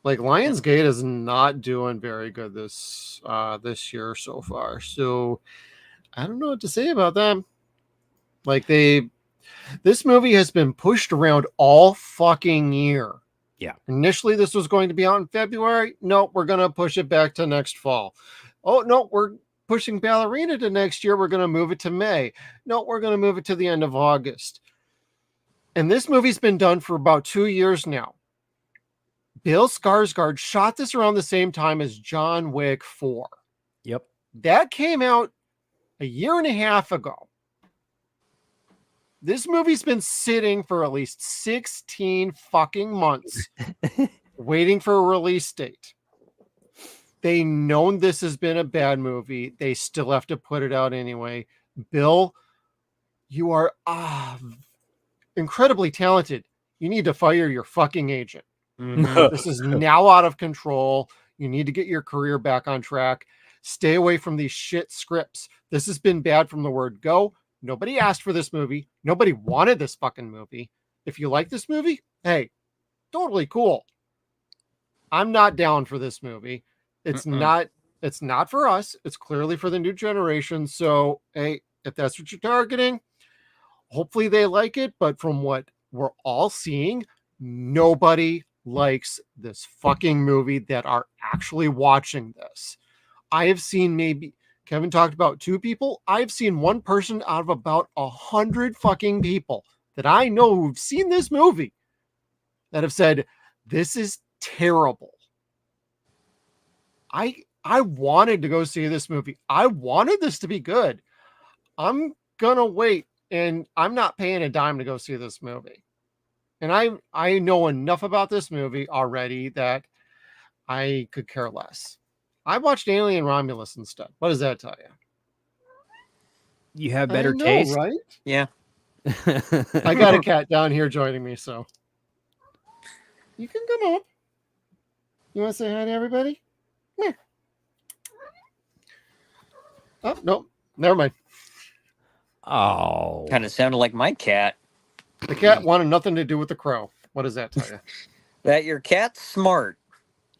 Speaker 3: Like Lionsgate is not doing very good this year so far. So I don't know what to say about them. Like this movie has been pushed around all fucking year.
Speaker 4: Yeah.
Speaker 3: Initially, this was going to be out in February. No, we're going to push it back to next fall. Oh, no, we're pushing Ballerina to next year. We're going to move it to May. No, we're going to move it to the end of August. And this movie's been done for about 2 years now. Bill Skarsgård shot this around the same time as John Wick 4.
Speaker 4: Yep.
Speaker 3: That came out a year and a half ago. This movie's been sitting for at least 16 fucking months waiting for a release date. They know this has been a bad movie. They still have to put it out anyway. Bill, you are incredibly talented. You need to fire your fucking agent. This is now out of control. You need to get your career back on track. Stay away from these shit scripts. This has been bad from the word go. Nobody asked for this movie. Nobody wanted this fucking movie. If you like this movie, hey, totally cool. I'm not down for this movie. It's not for us. It's clearly for the new generation. So, hey, if that's what you're targeting, hopefully they like it. But from what we're all seeing, nobody likes this fucking movie that are actually watching this. I have seen maybe Kevin talked about 2 people. I've seen 1 person out of about 100 fucking people that I know who've seen this movie that have said, this is terrible. I wanted to go see this movie. I wanted this to be good. I'm gonna wait, and I'm not paying a dime to go see this movie. And I know enough about this movie already that I could care less. I watched Alien Romulus instead. What does that tell you?
Speaker 4: You have better
Speaker 3: I know,
Speaker 4: taste,
Speaker 3: right?
Speaker 5: Yeah.
Speaker 3: I got a cat down here joining me, so you can come up. You want to say hi to everybody? Come here. Oh, no, never mind.
Speaker 4: Oh,
Speaker 5: Kind of sounded like my cat.
Speaker 3: The cat wanted nothing to do with the crow. What does that tell you?
Speaker 5: That your cat's smart.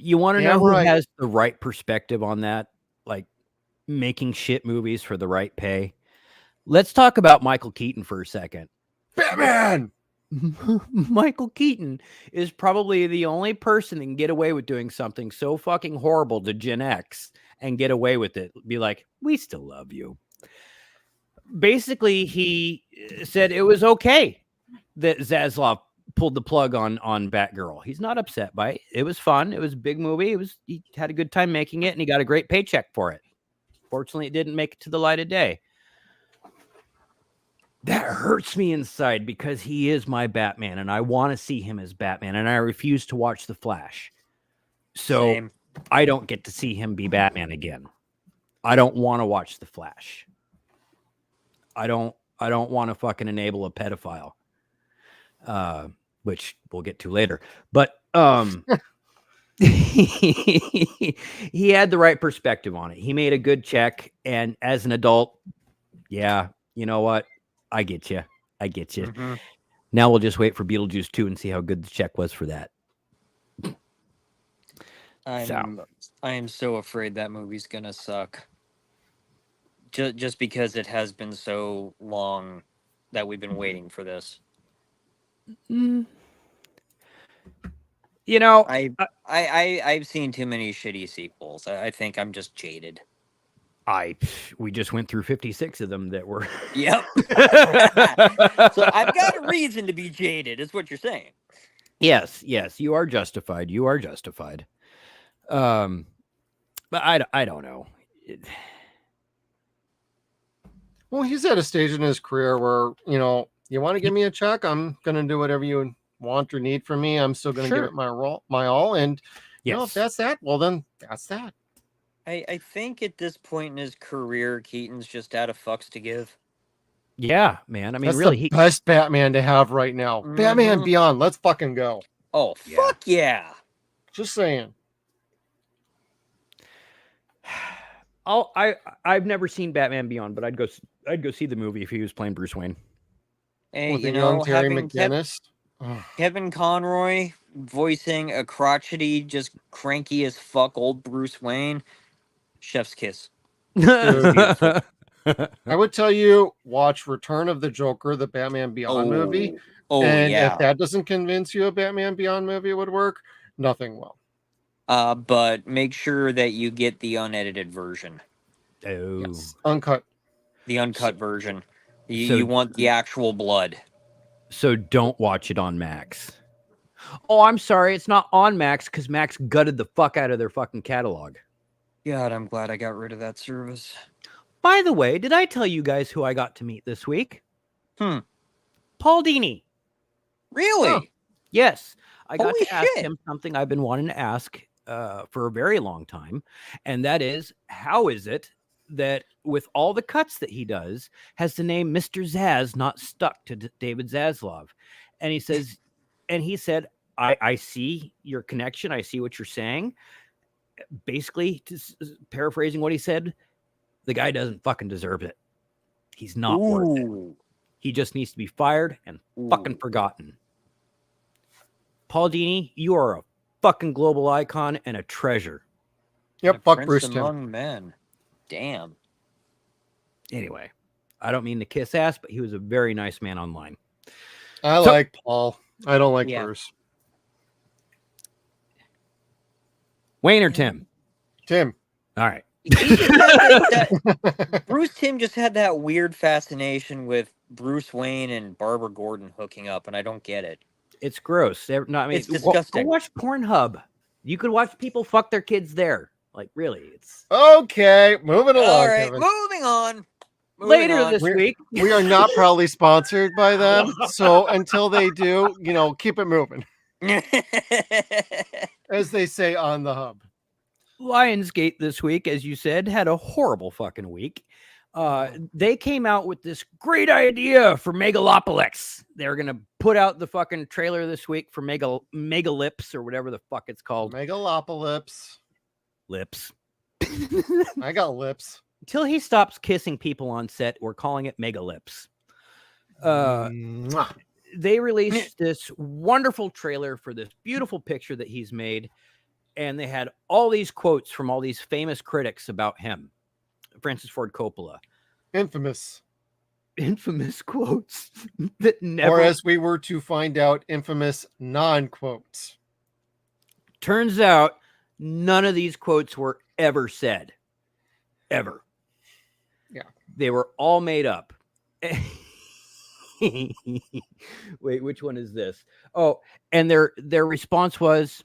Speaker 4: you want to
Speaker 3: Damn
Speaker 4: know who
Speaker 3: right.
Speaker 4: has the right perspective on that? Like making shit movies for the right pay. Let's talk about Michael Keaton for a second.
Speaker 3: Batman!
Speaker 4: Michael Keaton is probably the only person that can get away with doing something so fucking horrible to Gen X and get away with it. Be like, we still love you. Basically, he said it was okay that Zaslav pulled the plug on Batgirl. He's not upset by it. It was fun. It was a big movie. He had a good time making it, and he got a great paycheck for it. Fortunately, it didn't make it to the light of day. That hurts me inside because he is my Batman, and I want to see him as Batman, and I refuse to watch The Flash. So
Speaker 5: Same.
Speaker 4: I don't get to see him be Batman again. I don't want to watch The Flash. I don't want to fucking enable a pedophile. Which we'll get to later. But he had the right perspective on it. He made a good check, and as an adult, yeah, you know what? I get you.
Speaker 5: Mhm.
Speaker 4: Now we'll just wait for Beetlejuice 2 and see how good the check was for that.
Speaker 5: I am so afraid that movie's gonna suck. Just because it has been so long that we've been waiting for this.
Speaker 4: You know,
Speaker 5: I've seen too many shitty sequels. I think I'm just jaded.
Speaker 4: we just went through 56 of them that were.
Speaker 5: Yep. So I've got a reason to be jaded, is what you're saying.
Speaker 4: Yes, you are justified. But I don't know.
Speaker 3: Well, he's at a stage in his career where, you want to give me a check, I'm going to do whatever you want or need from me. I'm still going to give it my all. And, if that's that, well, then that's that.
Speaker 5: I think at this point in his career, Keaton's just out of fucks to give.
Speaker 4: Yeah, man. I mean,
Speaker 3: That's
Speaker 4: really,
Speaker 3: the best Batman to have right now.
Speaker 5: Mhm.
Speaker 3: Batman Beyond. Let's fucking go.
Speaker 5: Oh, fuck yeah.
Speaker 3: Just saying.
Speaker 4: I've never seen Batman Beyond, but I'd go see the movie if he was playing Bruce Wayne.
Speaker 5: Hey,
Speaker 3: With the young Terry McGinnis.
Speaker 5: Kevin Conroy voicing a crotchety, just cranky as fuck old Bruce Wayne. Chef's kiss. Beautiful.
Speaker 3: I would tell you, watch Return of the Joker, the Batman Beyond movie.
Speaker 5: Oh,
Speaker 3: and
Speaker 5: yeah.
Speaker 3: if that doesn't convince you a Batman Beyond movie would work, nothing will.
Speaker 5: But make sure that you get the unedited version.
Speaker 4: Oh,
Speaker 3: yes. Uncut.
Speaker 5: The uncut version. You want the actual blood.
Speaker 4: So don't watch it on Max. Oh, I'm sorry. It's not on Max because Max gutted the fuck out of their fucking catalog.
Speaker 5: God, I'm glad I got rid of that service.
Speaker 4: By the way, did I tell you guys who I got to meet this week? Paul Dini.
Speaker 5: Really?
Speaker 3: Oh.
Speaker 4: Yes. I got
Speaker 5: Holy
Speaker 4: to ask
Speaker 5: shit.
Speaker 4: him something I've been wanting to ask for a very long time. And that is, how is it that with all the cuts that he does, has the name Mr. Zaz not stuck to David Zaslav? And he said, I see your connection. I see what you're saying. Basically, paraphrasing what he said, the guy doesn't fucking deserve it. He's not worth it. He just needs to be fired and fucking forgotten. Paul Dini, you are a fucking global icon and a treasure.
Speaker 3: Yep, fuck Bruce Timm.
Speaker 5: Among men. Damn.
Speaker 4: Anyway, I don't mean to kiss ass, but he was a very nice man online.
Speaker 3: I like Paul. I don't like Bruce.
Speaker 4: Wayne or Tim?
Speaker 3: Tim.
Speaker 4: All right.
Speaker 5: Bruce Timm just had that weird fascination with Bruce Wayne and Barbara Gordon hooking up, and I don't get it.
Speaker 4: It's gross. It's
Speaker 5: disgusting.
Speaker 4: Go watch Pornhub. You could watch people fuck their kids there. Like, really, it's
Speaker 3: okay. Moving along.
Speaker 5: All right,
Speaker 3: Kevin.
Speaker 5: moving on.
Speaker 4: Later this week,
Speaker 3: we are not proudly sponsored by them. So until they do, keep it moving. As they say on the hub.
Speaker 4: Lionsgate this week, as you said, had a horrible fucking week. They came out with this great idea for Megalopolis. They're gonna put out the fucking trailer this week for Megalips or whatever the fuck it's called.
Speaker 3: Megalopolis.
Speaker 4: Lips.
Speaker 3: I got lips.
Speaker 4: Until he stops kissing people on set, we're calling it Megalips. They released this wonderful trailer for this beautiful picture that he's made, and they had all these quotes from all these famous critics about him. Francis Ford Coppola.
Speaker 3: Infamous
Speaker 4: quotes that never...
Speaker 3: Or as we were to find out, infamous non-quotes.
Speaker 4: Turns out none of these quotes were ever said. Ever.
Speaker 3: Yeah.
Speaker 4: They were all made up. Wait, which one is this? Oh, and their response was,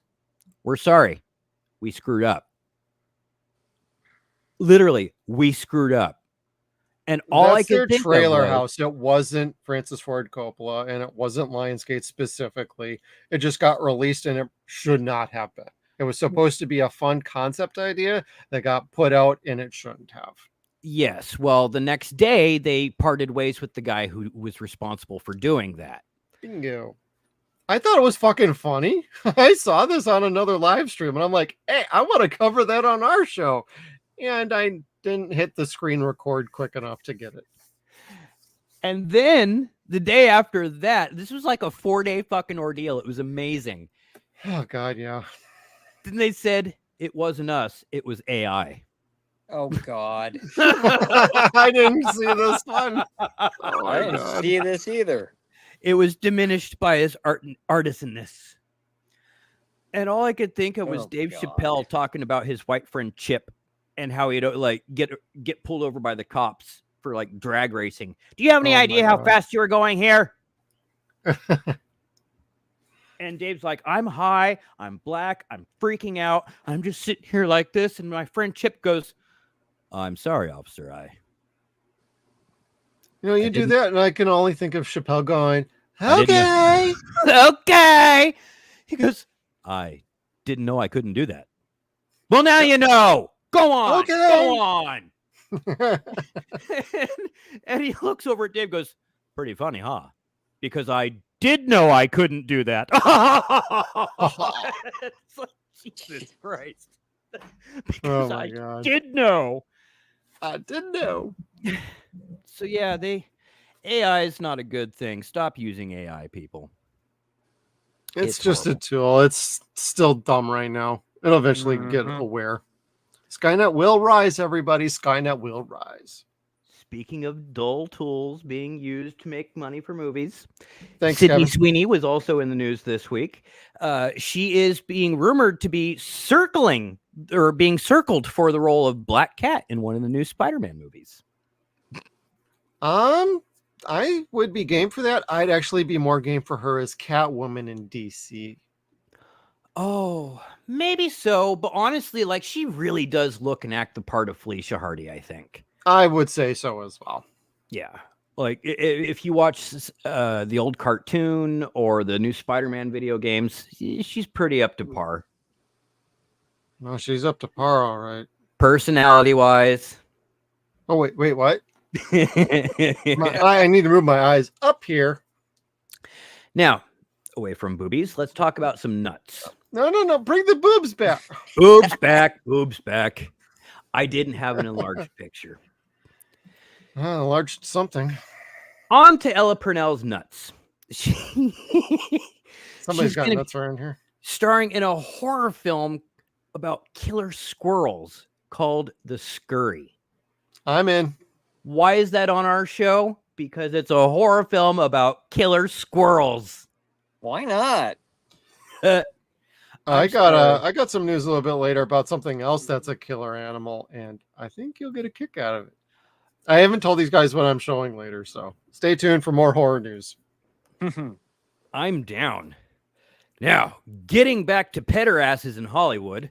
Speaker 4: "We're sorry. We screwed up." Literally, we screwed up. And all I could think
Speaker 3: trailer
Speaker 4: of was,
Speaker 3: house. It wasn't Francis Ford Coppola, and it wasn't Lionsgate specifically. It just got released, and it should not have been. It was supposed to be a fun concept idea that got put out, and it shouldn't have.
Speaker 4: Yes. Well, the next day, they parted ways with the guy who was responsible for doing that.
Speaker 3: Bingo. I thought it was fucking funny. I saw this on another live stream, and I'm like, hey, I want to cover that on our show. And I didn't hit the screen record quick enough to get it.
Speaker 4: And then the day after that, this was like a 4-day fucking ordeal. It was amazing.
Speaker 3: Oh, God, yeah.
Speaker 4: Then they said it wasn't us. It was AI.
Speaker 5: Oh, God.
Speaker 3: I didn't see this one. Oh,
Speaker 5: I didn't see this either.
Speaker 4: It was diminished by his artisanness. And all I could think of was Dave Chappelle talking about his white friend Chip and how he'd like get pulled over by the cops for like drag racing. Do you have any idea how fast you were going here? And Dave's like, I'm high, I'm black, I'm freaking out, I'm just sitting here like this. And my friend Chip goes, I'm sorry, officer.
Speaker 3: You do that, and I can only think of Chappelle going, okay.
Speaker 4: Okay. He goes, I didn't know I couldn't do that. Well, now you know. Go on. Okay. Go on. and he looks over at Dave, goes, pretty funny, huh? Because I did know I couldn't do that. It's like, Jesus Christ. Because I did know.
Speaker 3: I did know.
Speaker 4: So yeah, AI is not a good thing. Stop using AI, people.
Speaker 3: It's just horrible. A tool. It's still dumb right now. It'll eventually get aware. Skynet will rise, everybody. Skynet will rise.
Speaker 4: Speaking of dull tools being used to make money for movies,
Speaker 3: thanks,
Speaker 4: Sydney
Speaker 3: Kevin.
Speaker 4: Sweeney was also in the news this week. She is being rumored to be being circled for the role of Black Cat in one of the new Spider-Man movies.
Speaker 3: I would be game for that. I'd actually be more game for her as Catwoman in DC.
Speaker 4: Oh, maybe so. But honestly, like, she really does look and act the part of Felicia Hardy, I think.
Speaker 3: I would say so as well.
Speaker 4: Yeah. Like, if you watch the old cartoon or the new Spider-Man video games, she's pretty up to par.
Speaker 3: No, she's up to par, all right.
Speaker 4: Personality-wise.
Speaker 3: Oh, wait, what? I need to move my eyes up here.
Speaker 4: Now, away from boobies, let's talk about some nuts.
Speaker 3: No. Bring the boobs back.
Speaker 4: Boobs back. I didn't have an enlarged picture.
Speaker 3: Large something.
Speaker 4: On to Ella Purnell's nuts. She's
Speaker 3: Somebody's got
Speaker 4: gonna
Speaker 3: nuts around here.
Speaker 4: starring in a horror film about killer squirrels called The Scurry.
Speaker 3: I'm in.
Speaker 4: Why is that on our show? Because it's a horror film about killer squirrels.
Speaker 5: Why not?
Speaker 3: I got some news a little bit later about something else that's a killer animal, and I think you'll get a kick out of it. I haven't told these guys what I'm showing later, so stay tuned for more horror news.
Speaker 4: I'm down. Now, getting back to pederasses in Hollywood,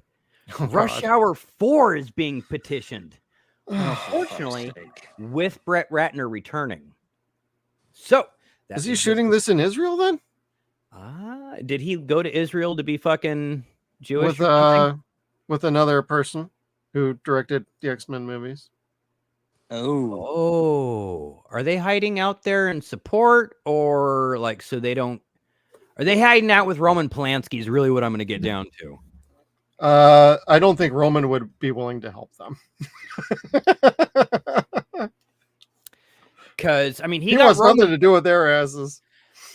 Speaker 3: Oh,
Speaker 4: Rush
Speaker 3: God.
Speaker 4: Hour 4 is being petitioned.
Speaker 5: Oh,
Speaker 4: Unfortunately, with Brett Ratner returning. So, that
Speaker 3: Is he
Speaker 4: means
Speaker 3: shooting this in Israel then?
Speaker 4: did he go to Israel to be fucking Jewish
Speaker 3: With
Speaker 4: or something?
Speaker 3: with another person who directed the X-Men movies.
Speaker 5: Oh,
Speaker 4: Oh, are they hiding out there in support, or like so they don't? Are they hiding out with Roman Polanski? Is really what I'm going to get down to.
Speaker 3: I don't think Roman would be willing to help them.
Speaker 4: Because I mean,
Speaker 3: He wants nothing to do with their asses.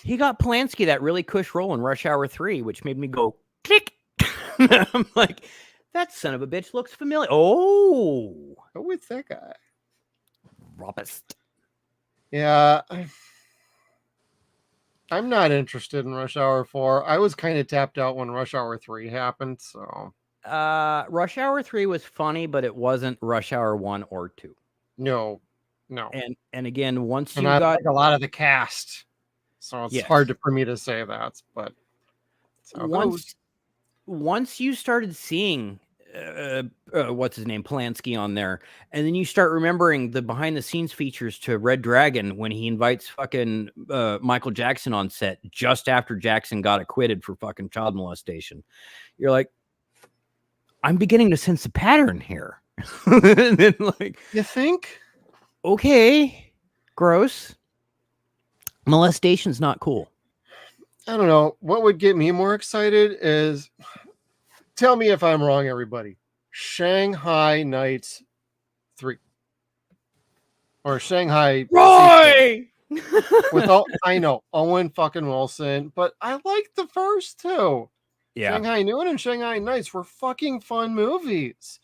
Speaker 4: He got Polanski that really cush role in Rush Hour 3, which made me go click. I'm like, that son of a bitch looks familiar. Oh,
Speaker 3: Go with that guy.
Speaker 4: Robust.
Speaker 3: Yeah. I'm not interested in Rush Hour 4. I was kind of tapped out when Rush Hour 3 happened, so
Speaker 4: Rush Hour 3 was funny, but it wasn't Rush Hour 1 or 2.
Speaker 3: no.
Speaker 4: And again, once
Speaker 3: And
Speaker 4: you
Speaker 3: I
Speaker 4: got
Speaker 3: like a lot of the cast. So it's
Speaker 4: Yes.
Speaker 3: hard for me to say that, but that's how it goes.
Speaker 4: once you started seeing what's his name, Polanski on there, and then you start remembering the behind the scenes features to Red Dragon when he invites fucking Michael Jackson on set just after Jackson got acquitted for fucking child molestation. You're like, I'm beginning to sense a pattern here. And then like,
Speaker 3: You think?
Speaker 4: okay, gross. Molestation's not cool.
Speaker 3: I don't know. What would get me more excited is, tell me if I'm wrong, everybody. Shanghai Nights 3. Or Shanghai.
Speaker 4: Roy!
Speaker 3: Without, I know, Owen fucking Wilson, but I like the first two.
Speaker 4: Yeah.
Speaker 3: Shanghai Noon and Shanghai Nights were fucking fun movies.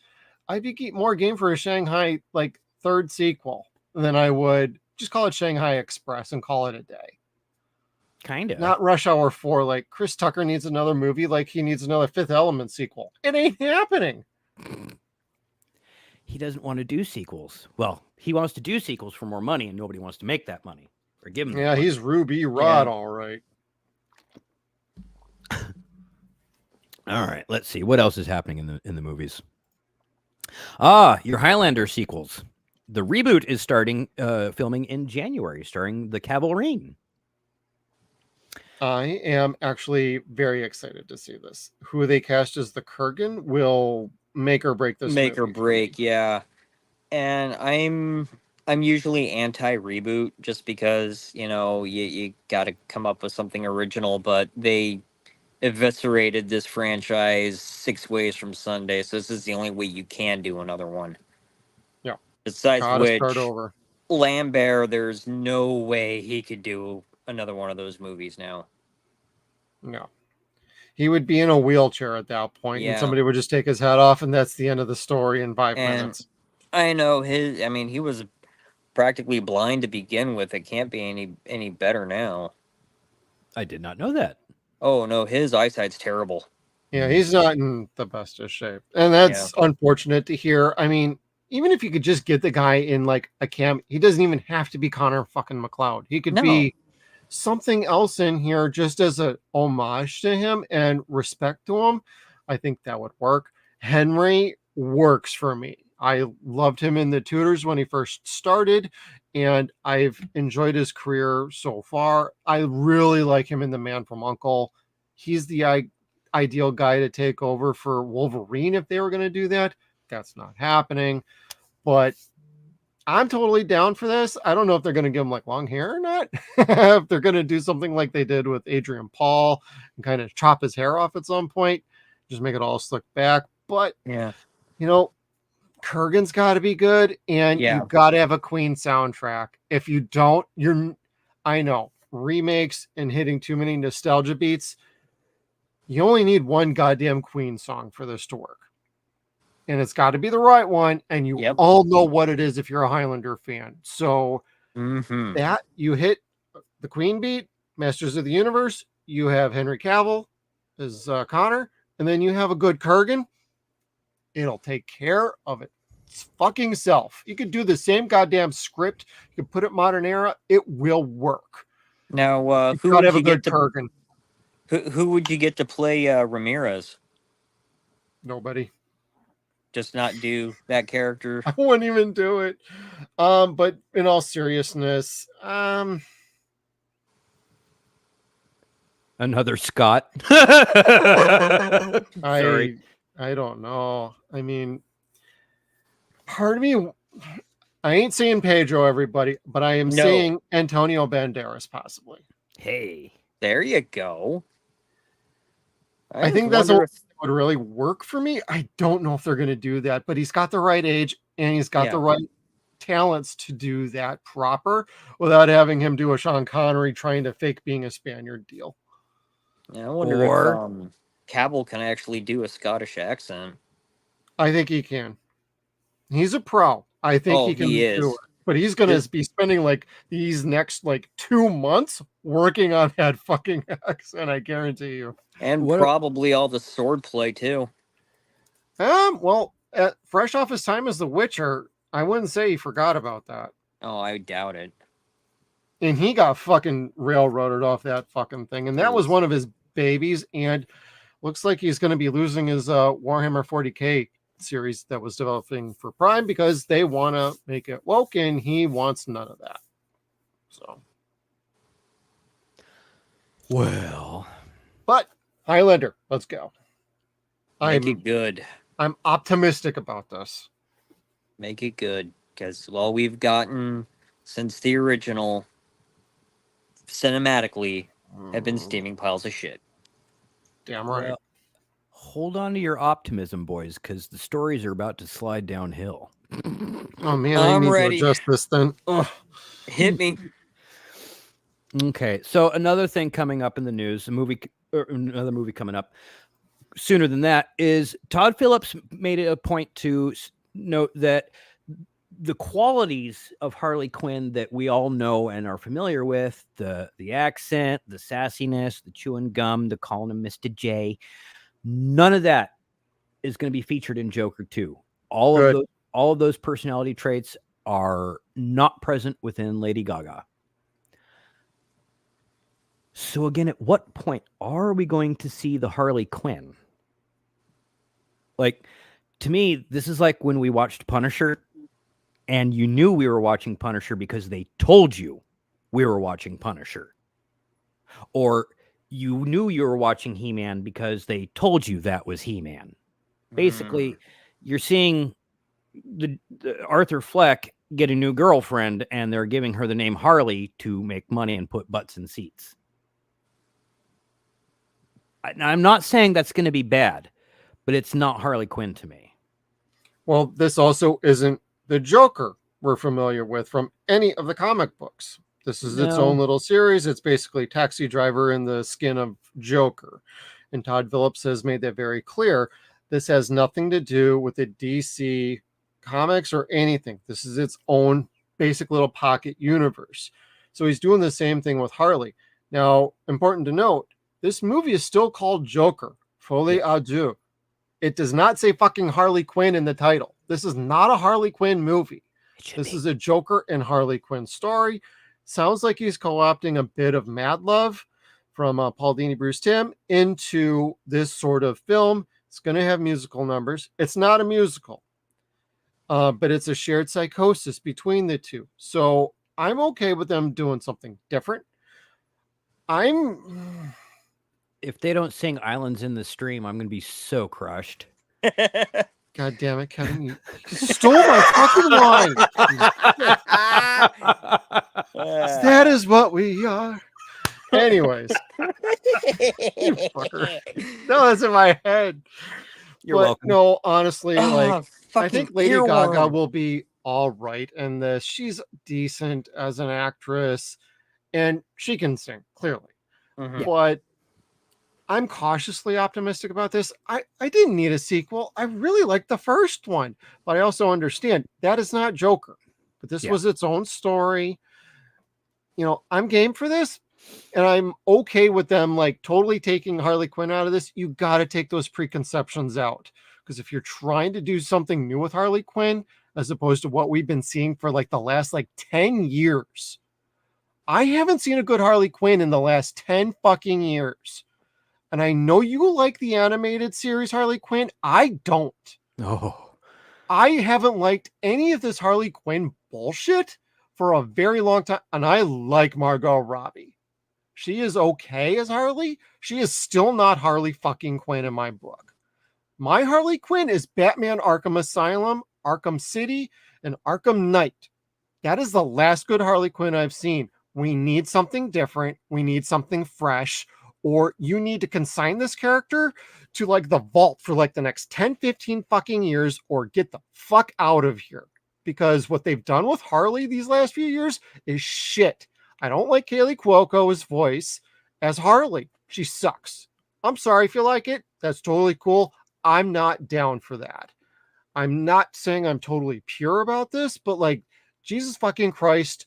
Speaker 3: I'd be more game for a Shanghai like third sequel than I would just call it Shanghai Express and call it a day.
Speaker 4: Kind of.
Speaker 3: Not Rush Hour 4. Like Chris Tucker needs another movie like he needs another Fifth Element sequel. It ain't happening.
Speaker 4: He doesn't want to do sequels. Well, he wants to do sequels for more money, and nobody wants to make that money or give him. that
Speaker 3: Yeah,
Speaker 4: money.
Speaker 3: he's Ruby Rod,
Speaker 5: Yeah.
Speaker 3: all right.
Speaker 4: All right. Let's see what else is happening in the movies. Your Highlander sequels. The reboot is starting filming in January, starring the Cavalrine.
Speaker 3: I am actually very excited to see this. Who they cast as the Kurgan will make or break this.
Speaker 5: make or
Speaker 3: movie for
Speaker 5: break,
Speaker 3: me.
Speaker 5: yeah. And I'm usually anti reboot just because you got to come up with something original, but they eviscerated this franchise 6 ways from Sunday, so this is the only way you can do another one.
Speaker 3: Yeah.
Speaker 5: Besides
Speaker 3: Gotta
Speaker 5: which,
Speaker 3: start over.
Speaker 5: Lambert, there's no way he could do another one of those movies now.
Speaker 3: No. He would be in a wheelchair at that point,
Speaker 5: Yeah.
Speaker 3: and somebody would just take his head off, and that's the end of the story in 5
Speaker 5: And-
Speaker 3: minutes.
Speaker 5: I know he was practically blind to begin with. It can't be any better now.
Speaker 4: I did not know that.
Speaker 5: Oh no, his eyesight's terrible.
Speaker 3: Yeah, he's not in the best of shape. And that's unfortunate to hear. I mean, even if you could just get the guy in like a cam, he doesn't even have to be Connor fucking McLeod. He could
Speaker 5: No.
Speaker 3: be something else in here just as a homage to him and respect to him. I think that would work. Henry works for me. I loved him in The Tudors when he first started, and I've enjoyed his career so far. I really like him in The Man from U.N.C.L.E. He's the ideal guy to take over for Wolverine if they were going to do that. That's not happening, but I'm totally down for this. I don't know if they're going to give him like long hair or not. If they're going to do something like they did with Adrian Paul and kind of chop his hair off at some point, just make it all slick back. But
Speaker 5: Yeah.
Speaker 3: Kurgan's got to be good, and
Speaker 5: Yeah.
Speaker 3: you got to have a Queen soundtrack. If you don't, I know, remakes and hitting too many nostalgia beats. You only need one goddamn Queen song for this to work. And it's got to be the right one, and you
Speaker 5: Yep.
Speaker 3: all know what it is if you're a Highlander fan. So that you hit the Queen beat, Masters of the Universe, you have Henry Cavill as Connor, and then you have a good Kurgan. It'll take care of its fucking self. You could do the same goddamn script. You could put it modern era. It will work.
Speaker 5: Now,
Speaker 3: You
Speaker 5: who
Speaker 3: gotta
Speaker 5: would
Speaker 3: have a
Speaker 5: you get
Speaker 3: good
Speaker 5: to
Speaker 3: Kurgan.
Speaker 5: who would you get to play Ramirez?
Speaker 3: Nobody.
Speaker 5: Just not do that character.
Speaker 3: I wouldn't even do it. But in all seriousness,
Speaker 4: Another Scott.
Speaker 3: I don't know. I mean, part of me, I ain't saying Pedro, everybody, but I am saying Antonio Banderas possibly.
Speaker 4: Hey,
Speaker 5: there you go.
Speaker 3: I think that's what would really work for me. I don't know if they're going to do that, but he's got the right age and he's got the right talents to do that proper without having him do a Sean Connery trying to fake being a Spaniard deal.
Speaker 5: Yeah, I wonder if Cavill can actually do a Scottish accent.
Speaker 3: I think he can. He's a pro. I think he can do it. But he's going to be spending like these next 2 months working on that fucking accent, I guarantee you.
Speaker 5: And probably all the swordplay too.
Speaker 3: Well, fresh off his time as the Witcher, I wouldn't say he forgot about that.
Speaker 5: Oh, I doubt it.
Speaker 3: And he got fucking railroaded off that fucking thing. And that was one of his babies. And looks like he's going to be losing his Warhammer 40K series that was developing for Prime because they want to make it woke and he wants none of that. So.
Speaker 4: Well.
Speaker 3: But Highlander, let's go.
Speaker 5: Make it good.
Speaker 3: I'm optimistic about this.
Speaker 5: Make it good. Because all we've gotten since the original cinematically have been steaming piles of shit.
Speaker 3: Damn right.
Speaker 4: Well, hold on to your optimism, boys, because the stories are about to slide downhill.
Speaker 3: Oh man, I need to adjust this then. Ugh.
Speaker 5: Hit me.
Speaker 4: Okay, so another thing coming up in the news, another movie coming up sooner than that is Todd Phillips made it a point to note that the qualities of Harley Quinn that we all know and are familiar with, the accent, the sassiness, the chewing gum, the calling him Mr. J, none of that is going to be featured in Joker 2. All of those personality traits are not present within Lady Gaga. So again, at what point are we going to see the Harley Quinn? Like, to me, this is like when we watched Punisher and you knew we were watching Punisher because they told you we were watching Punisher. Or you knew you were watching He-Man because they told you that was He-Man. Basically, you're seeing the Arthur Fleck get a new girlfriend and they're giving her the name Harley to make money and put butts in seats. I'm not saying that's going to be bad, but it's not Harley Quinn to me.
Speaker 3: Well, this also isn't the Joker we're familiar with from any of the comic books. This is its own little series. It's basically Taxi Driver in the skin of Joker. And Todd Phillips has made that very clear. This has nothing to do with the DC comics or anything. This is its own basic little pocket universe. So he's doing the same thing with Harley. Now, important to note, this movie is still called Joker. Folie à deux. It does not say fucking Harley Quinn in the title. This is not a Harley Quinn movie. This is a Joker and Harley Quinn story. Sounds like he's co-opting a bit of Mad Love from Paul Dini, Bruce Timm into this sort of film. It's going to have musical numbers. It's not a musical, but it's a shared psychosis between the two. So I'm okay with them doing something different.
Speaker 4: If they don't sing Islands in the Stream, I'm going to be so crushed.
Speaker 3: God damn it, Kevin. You stole my fucking line. That is what we are. Anyways. You fucker. No, that's in my head.
Speaker 4: You're
Speaker 3: but
Speaker 4: welcome.
Speaker 3: no, honestly, like I
Speaker 5: Fucking
Speaker 3: think Lady Gaga
Speaker 5: earworm.
Speaker 3: will be all right in this. She's decent as an actress, and she can sing clearly.
Speaker 5: Mhm.
Speaker 3: But I'm cautiously optimistic about this. I didn't need a sequel. I really liked the first one, but I also understand that is not Joker. But this
Speaker 4: Yeah.
Speaker 3: was its own story. I'm game for this, and I'm okay with them like totally taking Harley Quinn out of this. You got to take those preconceptions out, because if you're trying to do something new with Harley Quinn as opposed to what we've been seeing for like the last like 10 years, I haven't seen a good Harley Quinn in the last 10 fucking years. And I know you like the animated series Harley Quinn. I don't.
Speaker 4: Oh,
Speaker 3: I haven't liked any of this Harley Quinn bullshit for a very long time. And I like Margot Robbie. She is okay as Harley. She is still not Harley fucking Quinn in my book. My Harley Quinn is Batman Arkham Asylum, Arkham City, and Arkham Knight. That is the last good Harley Quinn I've seen. We need something different. We need something fresh. Or you need to consign this character to like the vault for like the next 10, 15 fucking years, or get the fuck out of here. Because what they've done with Harley these last few years is shit. I don't like Kaylee Cuoco's voice as Harley. She sucks. I'm sorry if you like it. That's totally cool. I'm not down for that. I'm not saying I'm totally pure about this, but like, Jesus fucking Christ,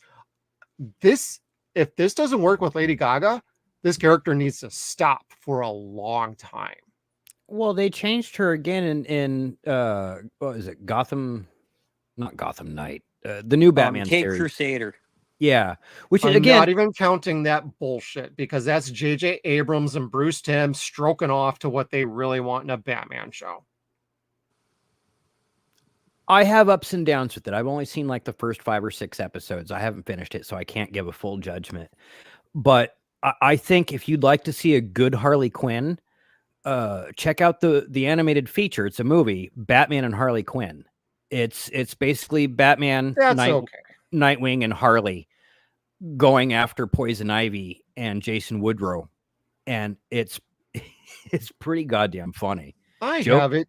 Speaker 3: if this doesn't work with Lady Gaga, this character needs to stop for a long time.
Speaker 4: well, they changed her again in what is it? Not Gotham Knight. The new Batman
Speaker 5: Cape
Speaker 4: series.
Speaker 5: Crusader.
Speaker 4: Yeah, which
Speaker 3: I'm
Speaker 4: again,
Speaker 3: not even counting that bullshit, because that's J.J. Abrams and Bruce Timm stroking off to what they really want in a Batman show.
Speaker 4: I have ups and downs with it. I've only seen like the first 5 or 6 episodes. I haven't finished it, so I can't give a full judgment. But I think if you'd like to see a good Harley Quinn, check out the animated feature. It's a movie, Batman and Harley Quinn. It's basically Batman,
Speaker 3: That's okay.
Speaker 4: Nightwing, and Harley going after Poison Ivy and Jason Woodrow, and it's pretty goddamn funny.
Speaker 3: I
Speaker 4: Joke-
Speaker 3: have it.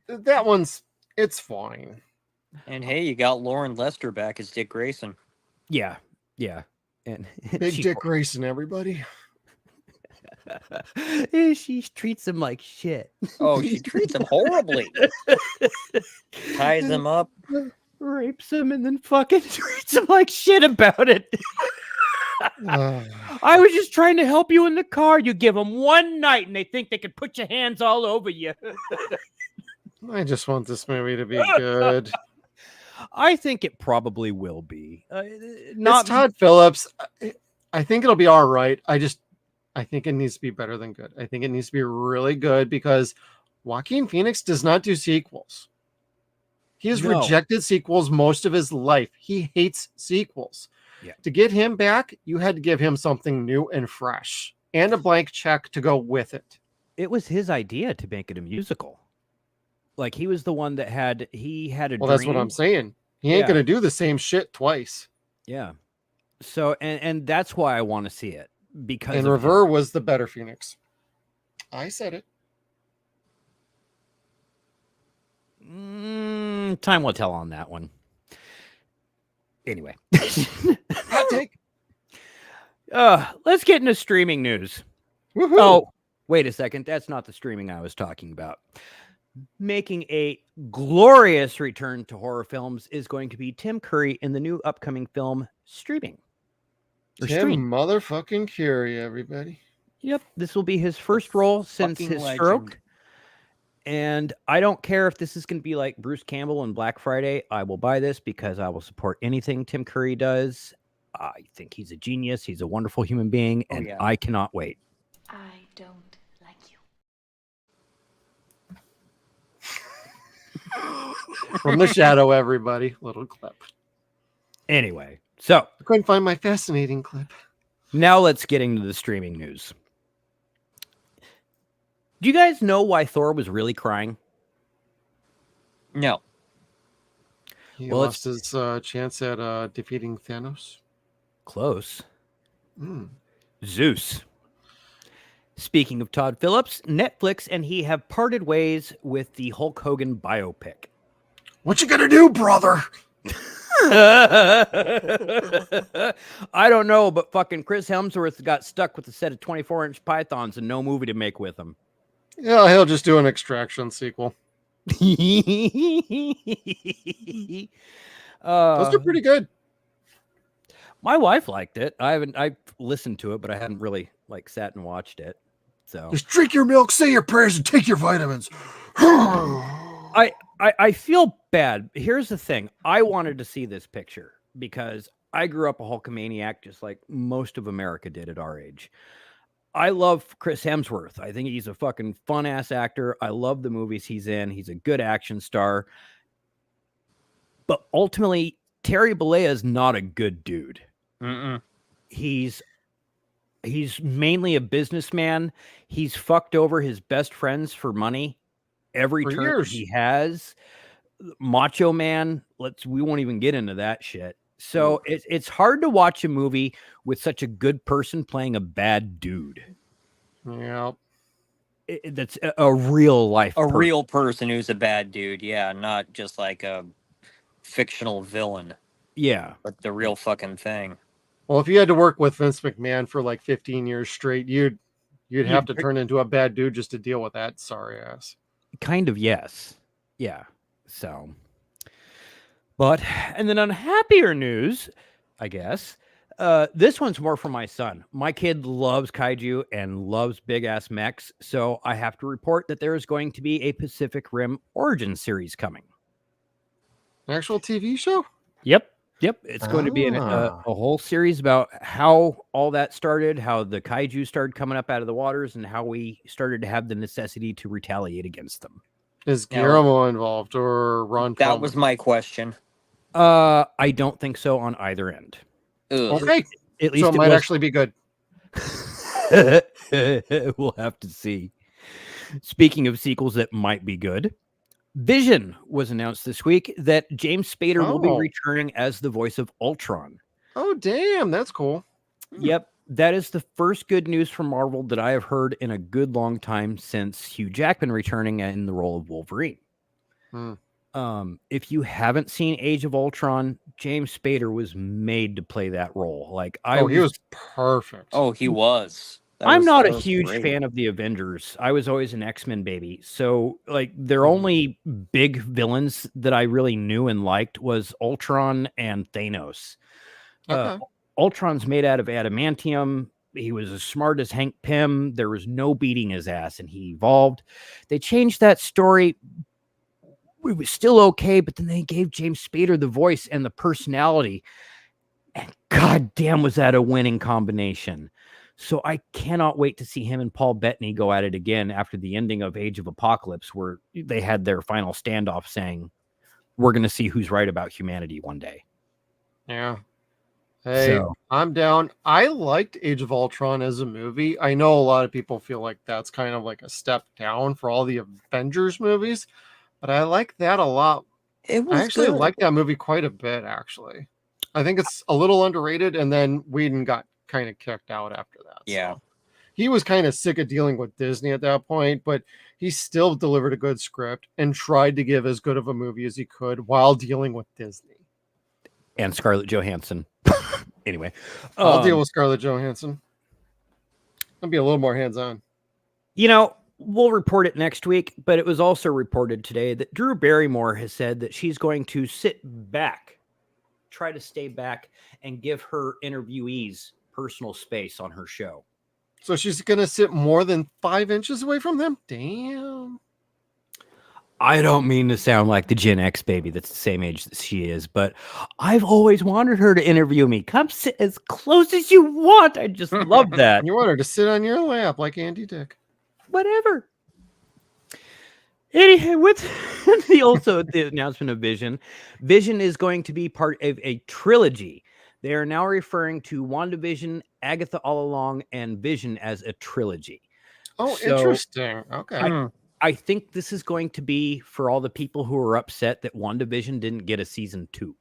Speaker 3: It's fine.
Speaker 5: And hey, you got Lauren Lester back as Dick Grayson.
Speaker 4: Yeah, and
Speaker 3: Big
Speaker 4: she-
Speaker 3: Dick Grayson, everybody.
Speaker 4: she treats him like shit.
Speaker 5: Oh, she treats him horribly. Ties him up.
Speaker 4: Rapes him and then fucking treats him like shit about it.
Speaker 3: Uh,
Speaker 4: I was just trying to help you in the car. You give them one night and they think they could put your hands all over you.
Speaker 3: I just want this movie to be good.
Speaker 4: I think it probably will be.
Speaker 3: It's Todd Phillips. I think it'll be all right. I think it needs to be better than good. I think it needs to be really good, because Joaquin Phoenix does not do sequels. He has rejected sequels most of his life. He hates sequels.
Speaker 4: Yeah.
Speaker 3: To get him back, you had to give him something new and fresh, and a blank check to go with it.
Speaker 4: It was his idea to make it a musical. Like, he was the one that had a
Speaker 3: Well, that's what I'm saying. He ain't
Speaker 4: Yeah.
Speaker 3: going to do the same shit twice.
Speaker 4: Yeah. So, and that's why I want to see it, because
Speaker 3: And
Speaker 4: of
Speaker 3: Revere was the better Phoenix. I said it.
Speaker 4: Time will tell on that one. Anyway.
Speaker 3: Hot take.
Speaker 4: Let's get into streaming news.
Speaker 3: Woohoo.
Speaker 4: Oh, wait a second. That's not the streaming I was talking about. Making a glorious return to horror films is going to be Tim Curry in the new upcoming film Streaming.
Speaker 3: Tim motherfucking Curry, everybody.
Speaker 4: Yep, this will be his first role since
Speaker 5: Fucking
Speaker 4: his
Speaker 5: legend.
Speaker 4: stroke. And I don't care if this is going to be like Bruce Campbell and Black Friday. I will buy this because I will support anything Tim Curry does. I think he's a genius. He's a wonderful human being, and
Speaker 5: yeah.
Speaker 4: I cannot wait.
Speaker 6: I don't like you.
Speaker 3: From the shadow, everybody. Little clip.
Speaker 4: Anyway, so
Speaker 3: I couldn't find my fascinating clip.
Speaker 4: now let's get into the streaming news. Do you guys know why Thor was really crying?
Speaker 5: No.
Speaker 3: He
Speaker 4: Well,
Speaker 3: lost his chance at defeating Thanos.
Speaker 4: Close.
Speaker 3: Mm.
Speaker 4: Zeus. Speaking of Todd Phillips, Netflix and he have parted ways with the Hulk Hogan biopic.
Speaker 3: What you gonna do, brother?
Speaker 4: I don't know, but fucking Chris Hemsworth got stuck with a set of 24-inch pythons and no movie to make with him.
Speaker 3: Yeah, he'll just do an Extraction sequel. Those are pretty good.
Speaker 4: My wife liked it. I listened to it, but I hadn't really like sat and watched it. So
Speaker 3: Just drink your milk, say your prayers, and take your vitamins.
Speaker 4: I feel bad. Here's the thing. I wanted to see this picture because I grew up a Hulkamaniac just like most of America did at our age. I love Chris Hemsworth. I think he's a fucking fun-ass actor. I love the movies he's in. He's a good action star. But ultimately, Terry Bollea is not a good dude.
Speaker 5: Mm-mm.
Speaker 4: He's mainly a businessman. He's fucked over his best friends for money every
Speaker 3: For
Speaker 4: turn
Speaker 3: years.
Speaker 4: he has. Macho Man, we won't even get into that shit. So it's hard to watch a movie with such a good person playing a bad dude.
Speaker 3: Yeah.
Speaker 4: That's a real life
Speaker 5: A
Speaker 4: person.
Speaker 5: real person who's a bad dude, yeah, not just like a fictional villain,
Speaker 4: Yeah.
Speaker 5: but the real fucking thing.
Speaker 3: Well, if you had to work with Vince McMahon for like 15 years straight, you'd have to turn into a bad dude just to deal with that sorry ass.
Speaker 4: Kind of, yes. Yeah. So, but, and then on happier news, I guess, this one's more for my son. My kid loves kaiju and loves big ass mechs. So I have to report that there is going to be a Pacific Rim Origin series coming.
Speaker 3: An actual TV show?
Speaker 4: Yep. It's going to be a whole series about how all that started, how the kaiju started coming up out of the waters, and how we started to have the necessity to retaliate against them.
Speaker 3: Is Guillermo involved or Ron Perlman?
Speaker 5: That was my question.
Speaker 4: I don't think so on either end.
Speaker 5: Ugh.
Speaker 3: Okay.
Speaker 4: At least
Speaker 3: So it might actually be good.
Speaker 4: We'll have to see. Speaking of sequels that might be good, Vision was announced this week that James Spader will be returning as the voice of Ultron.
Speaker 3: Oh, damn. That's cool.
Speaker 4: Yep. That is the first good news from Marvel that I have heard in a good long time since Hugh Jackman returning in the role of Wolverine. If you haven't seen Age of Ultron, James Spader was made to play that role. He
Speaker 3: was perfect.
Speaker 5: Oh, he was.
Speaker 4: I'm not a huge fan of the Avengers. I was always an X-Men baby. So their only big villains that I really knew and liked was Ultron and Thanos. Ultron's made out of adamantium. He was as smart as Hank Pym. There was no beating his ass, and he evolved. They changed that story. It was still okay, but then they gave James Spader the voice and the personality. And goddamn, was that a winning combination. So I cannot wait to see him and Paul Bettany go at it again after the ending of Age of Apocalypse, where they had their final standoff saying, we're going to see who's right about humanity one day.
Speaker 3: Yeah. Hey, I'm down. I liked Age of Ultron as a movie. I know a lot of people feel like that's kind of like a step down for all the Avengers movies, but I like that a lot.
Speaker 5: I
Speaker 3: actually like that movie quite a bit, actually. I think it's a little underrated, and then Whedon got kind of kicked out after that.
Speaker 5: Yeah.
Speaker 3: So. He was kind of sick of dealing with Disney at that point, but he still delivered a good script and tried to give as good of a movie as he could while dealing with Disney.
Speaker 4: And Scarlett Johansson. Anyway.
Speaker 3: I'll deal with Scarlett Johansson. I'll be a little more hands-on.
Speaker 4: We'll report it next week, but it was also reported today that Drew Barrymore has said that she's going to sit back, try to stay back, and give her interviewees personal space on her show.
Speaker 3: So she's going to sit more than 5 inches away from them? Damn.
Speaker 4: I don't mean to sound like the Gen X baby that's the same age that she is, but I've always wanted her to interview me. Come sit as close as you want. I just love that.
Speaker 3: You want her to sit on your lap like Andy Dick.
Speaker 4: Whatever. Anyway, with the announcement of Vision is going to be part of a trilogy. They are now referring to WandaVision, Agatha All Along, and Vision as a trilogy.
Speaker 3: Oh, interesting. Okay.
Speaker 4: I think this is going to be for all the people who are upset that WandaVision didn't get a season 2.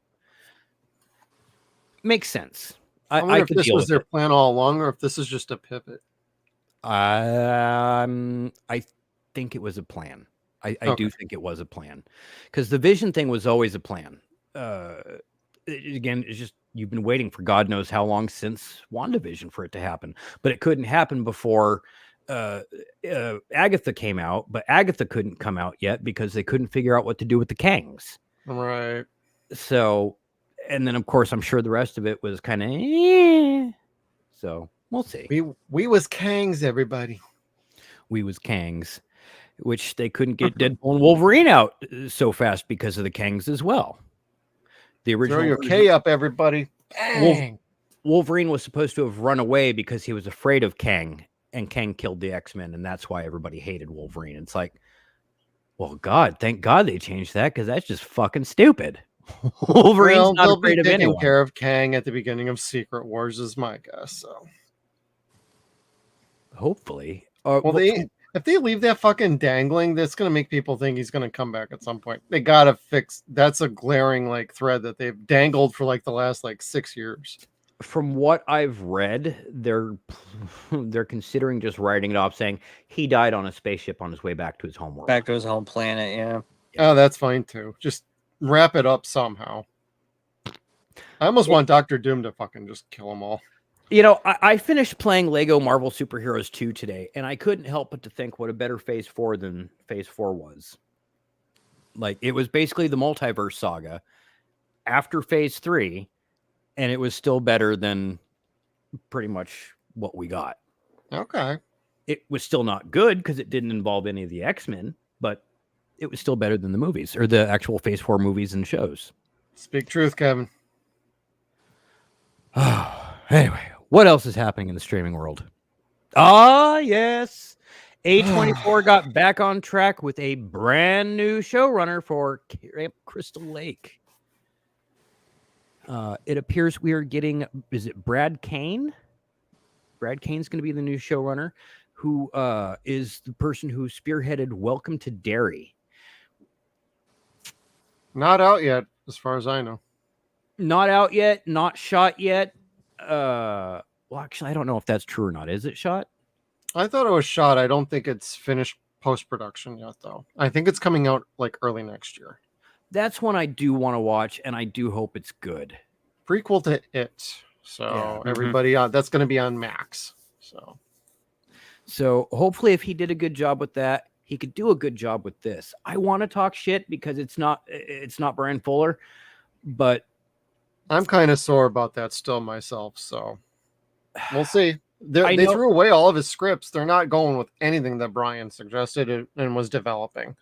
Speaker 4: Makes sense.
Speaker 3: I wonder if this was their plan all along, or if this is just a pivot.
Speaker 4: I think it was a plan. I do think it was a plan, because the Vision thing was always a plan. Again, it's just you've been waiting for God knows how long since WandaVision for it to happen, but it couldn't happen before Agatha came out. But Agatha couldn't come out yet because they couldn't figure out what to do with the Kangs.
Speaker 3: Right.
Speaker 4: So, and then of course, I'm sure the rest of it was kind of. So we'll see.
Speaker 3: We was Kangs, everybody.
Speaker 4: We was Kangs, which they couldn't get Deadpool and Wolverine out so fast because of the Kangs as well. The original
Speaker 3: Throw your K up, everybody. Bang.
Speaker 4: Wolverine was supposed to have run away because he was afraid of Kang, and Kang killed the X-Men, and that's why everybody hated Wolverine. It's like, well, God, thank God they changed that, because that's just fucking stupid. Wolverine's not afraid of anyone.
Speaker 3: Taking care of Kang at the beginning of Secret Wars is my guess. So
Speaker 4: hopefully,
Speaker 3: if they leave that fucking dangling, that's gonna make people think he's gonna come back at some point. They gotta fix. That's a glaring like thread that they've dangled for like the last like 6 years.
Speaker 4: From what I've read, they're considering just writing it off, saying he died on a spaceship on his way back to his home world.
Speaker 5: Back to his home planet, yeah.
Speaker 3: Oh, that's fine too. Just wrap it up somehow. I almost want Doctor Doom to fucking just kill them all.
Speaker 4: You know, I finished playing Lego Marvel Superheroes 2 today, and I couldn't help but to think what a better Phase 4 than Phase 4 was. Like, it was basically the multiverse saga after Phase 3, and it was still better than pretty much what we got.
Speaker 3: Okay.
Speaker 4: It was still not good because it didn't involve any of the X-Men, but it was still better than the movies, or the actual Phase 4 movies and shows.
Speaker 3: Speak truth, Kevin.
Speaker 4: Anyway, what else is happening in the streaming world? Ah, yes. A24 got back on track with a brand new showrunner for Camp Crystal Lake. It appears we are getting, is it Brad Kane? Brad Kane's going to be the new showrunner, who is the person who spearheaded Welcome to Derry.
Speaker 3: Not out yet, as far as I know.
Speaker 4: Not out yet, not shot yet. Well, actually, I don't know if that's true or not. Is it shot?
Speaker 3: I thought it was shot. I don't think it's finished post-production yet, though. I think it's coming out like early next year.
Speaker 4: That's one I do want to watch, and I do hope it's good.
Speaker 3: Prequel to It. So everybody on that's going to be on Max. So
Speaker 4: hopefully, if he did a good job with that, he could do a good job with this. I want to talk shit because it's not Brian Fuller, but
Speaker 3: I'm kind of sore about that still myself. So we'll see. They threw away all of his scripts. They're not going with anything that Brian suggested and was developing.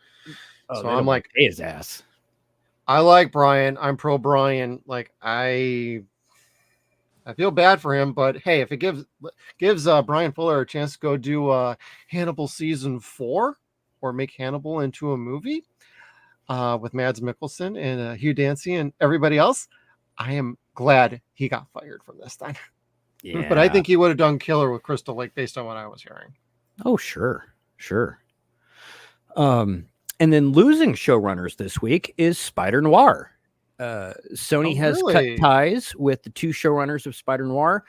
Speaker 3: So I'm like,
Speaker 4: pay his ass.
Speaker 3: I like Brian. I'm pro Brian. Like I feel bad for him, but hey, if it gives Brian Fuller a chance to go do Hannibal season 4 or make Hannibal into a movie with Mads Mikkelsen and Hugh Dancy and everybody else, I am glad he got fired from this then. Yeah. But I think he would have done killer with Crystal Lake based on what I was hearing.
Speaker 4: Oh, sure. And then losing showrunners this week is Spider Noir. Sony has cut ties with the 2 showrunners of Spider Noir.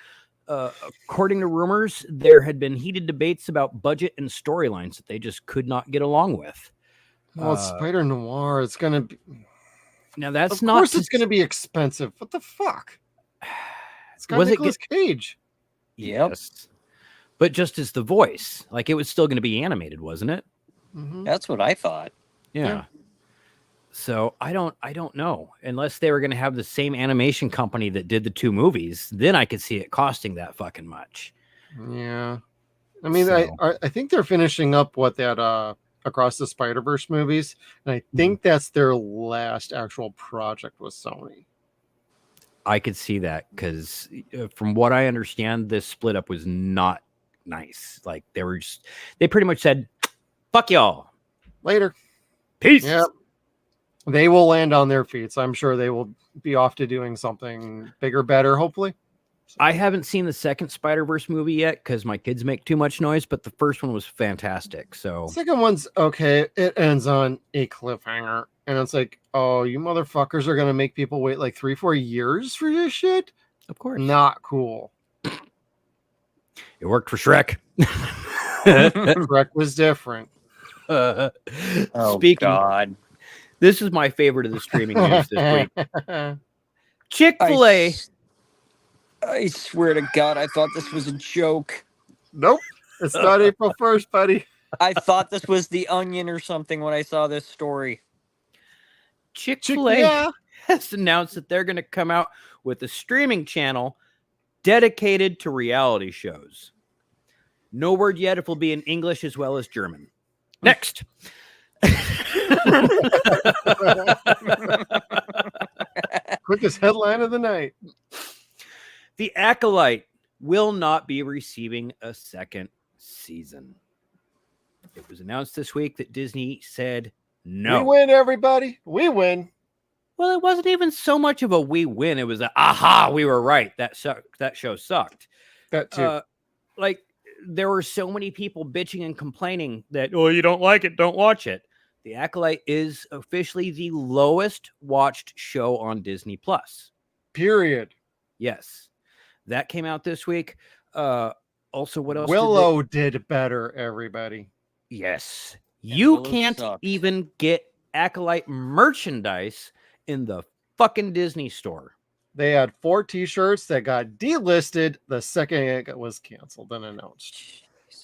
Speaker 4: According to rumors, there had been heated debates about budget and storylines that they just could not get along with.
Speaker 3: Well, Spider Noir, it's going to be...
Speaker 4: Now, that's
Speaker 3: of
Speaker 4: not...
Speaker 3: Of course it's going to be expensive. What the fuck? It's got Nicolas Cage.
Speaker 4: Yes. But just as the voice. Like, it was still going to be animated, wasn't it?
Speaker 5: Mm-hmm. That's what I thought.
Speaker 4: Yeah. So I don't know. Unless they were going to have the same animation company that did the 2 movies, then I could see it costing that fucking much.
Speaker 3: Yeah. I mean, I think they're finishing up that Across the Spider-Verse movies, and I think that's their last actual project with Sony.
Speaker 4: I could see that because from what I understand, this split up was not nice. Like they pretty much said, fuck y'all.
Speaker 3: Later.
Speaker 4: Peace.
Speaker 3: Yep. They will land on their feet. So I'm sure they will be off to doing something bigger, better, hopefully.
Speaker 4: I haven't seen the second Spider-Verse movie yet because my kids make too much noise, but the first one was fantastic. So
Speaker 3: second one's okay. It ends on a cliffhanger. And it's like, oh, you motherfuckers are going to make people wait like 3-4 years for this shit?
Speaker 4: Of course.
Speaker 3: Not cool.
Speaker 4: It worked for Shrek.
Speaker 3: Shrek was different.
Speaker 5: Oh,
Speaker 4: Speaking,
Speaker 5: God.
Speaker 4: this is my favorite of the streaming news this week.
Speaker 5: I,
Speaker 4: Chick-fil-A.
Speaker 5: I swear to God, I thought this was a joke.
Speaker 3: Nope. It's not April 1st, buddy.
Speaker 5: I thought this was The Onion or something when I saw this story.
Speaker 4: Chick-fil-A
Speaker 3: Yeah.
Speaker 4: has announced that they're going to come out with a streaming channel dedicated to reality shows. No word yet if it'll be in English as well as German. Next.
Speaker 3: Quickest headline of the night.
Speaker 4: The Acolyte will not be receiving a second season. It was announced this week that Disney said no.
Speaker 3: We win, everybody. We win.
Speaker 4: Well, it wasn't even so much of a we win. It was a aha, we were right. That show sucked.
Speaker 3: That too.
Speaker 4: Like there were so many people bitching and complaining that, oh, you don't like it, don't watch it. The Acolyte is officially the lowest watched show on Disney Plus.
Speaker 3: Period.
Speaker 4: Yes. That came out this week. Also, what else?
Speaker 3: Willow did better, everybody.
Speaker 4: Yes.
Speaker 5: Yeah,
Speaker 4: You
Speaker 5: Willow
Speaker 4: can't
Speaker 5: sucked.
Speaker 4: even get Acolyte merchandise in the fucking Disney store.
Speaker 3: They had 4 t-shirts that got delisted the second it was canceled and announced.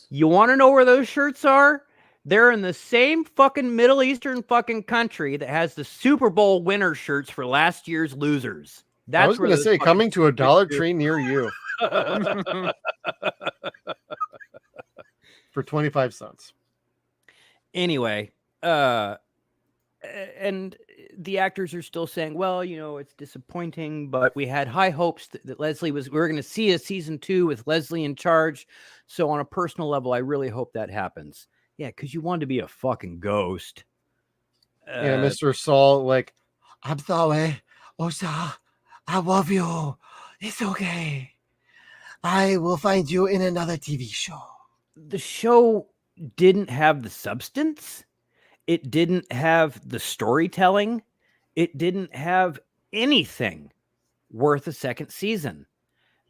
Speaker 4: You want to know where those shirts are? They're in the same fucking Middle Eastern fucking country that has the Super Bowl winner shirts for last year's losers. That's
Speaker 3: I was going to say, coming to a Dollar Tree near you for 25 cents.
Speaker 4: Anyway, and the actors are still saying, well, you know, it's disappointing, but we had high hopes that we were going to see a season 2 with Leslie in charge. So on a personal level, I really hope that happens. Yeah, because you wanted to be a fucking ghost.
Speaker 3: Yeah, Mr. Saul, like, I'm sorry. Osa, I love you. It's okay. I will find you in another TV show.
Speaker 4: The show didn't have the substance. It didn't have the storytelling. It didn't have anything worth a second season.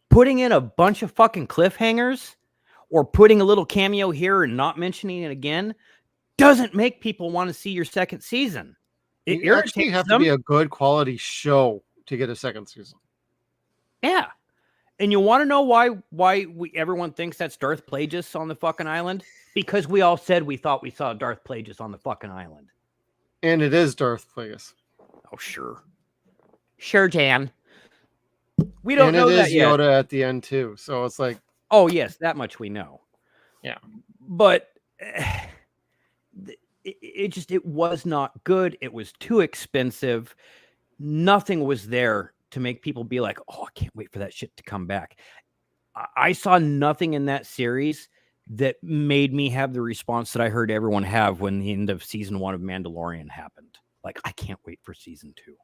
Speaker 4: Putting in a bunch of fucking cliffhangers or putting a little cameo here and not mentioning it again doesn't make people want to see your second season. It
Speaker 3: You actually
Speaker 4: irritates
Speaker 3: have
Speaker 4: them.
Speaker 3: to be a good quality show to get a second season.
Speaker 4: Yeah. And you want to know why everyone thinks that's Darth Plagueis on the fucking island? Because we all said we thought we saw Darth Plagueis on the fucking island.
Speaker 3: And it is Darth Plagueis.
Speaker 4: Oh, sure. Sure, Jan. We don't know
Speaker 3: it
Speaker 4: that
Speaker 3: is
Speaker 4: yet.
Speaker 3: Yoda at the end too. So it's like,
Speaker 4: Oh, yes, that much we know.
Speaker 3: Yeah.
Speaker 4: But it was not good. It was too expensive. Nothing was there to make people be like, oh, I can't wait for that shit to come back. I saw nothing in that series that made me have the response that I heard everyone have when the end of season 1 of Mandalorian happened. Like, I can't wait for season 2.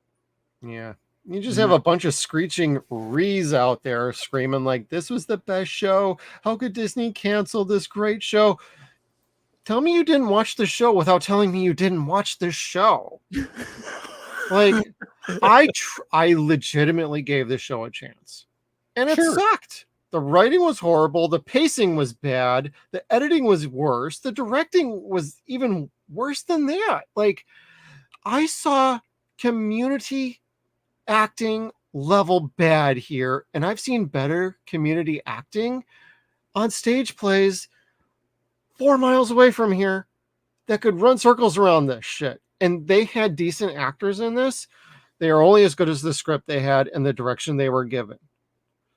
Speaker 3: yeah. You just have a bunch of screeching rees out there screaming like, this was the best show. How could Disney cancel this great show? Tell me you didn't watch the show without telling me you didn't watch the show. Like, I legitimately gave this show a chance. And it sucked. The writing was horrible. The pacing was bad. The editing was worse. The directing was even worse than that. Like, I saw Community acting level bad here, and I've seen better Community acting on stage plays 4 miles away from here that could run circles around this shit. And they had decent actors in this. They are only as good as the script they had and the direction they were given.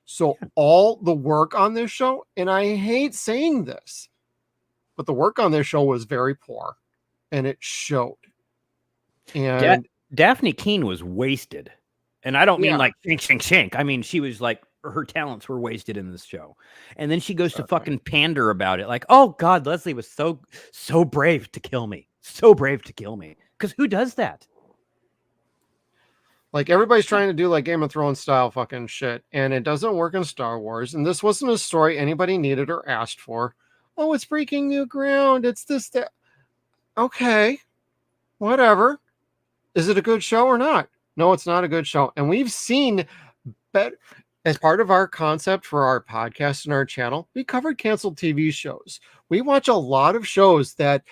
Speaker 3: So all the work on this show, and I hate saying this, but the work on this show was very poor, and it showed. And
Speaker 4: Daphne Keane was wasted. And I don't mean
Speaker 3: Yeah.
Speaker 4: like shink. I mean, she was like, her talents were wasted in this show. And then she goes to fucking pander about it. Like, oh God, Leslie was so brave to kill me. So brave to kill me. Because who does that?
Speaker 3: like, everybody's trying to do like Game of Thrones style fucking shit, and it doesn't work in Star Wars. And this wasn't a story anybody needed or asked for. Oh, it's breaking new ground. It's this, that. Okay, whatever. Is it a good show or not? No, it's not a good show. And we've seen better. As part of our concept for our podcast and our channel, we covered canceled TV shows. We watch a lot of shows that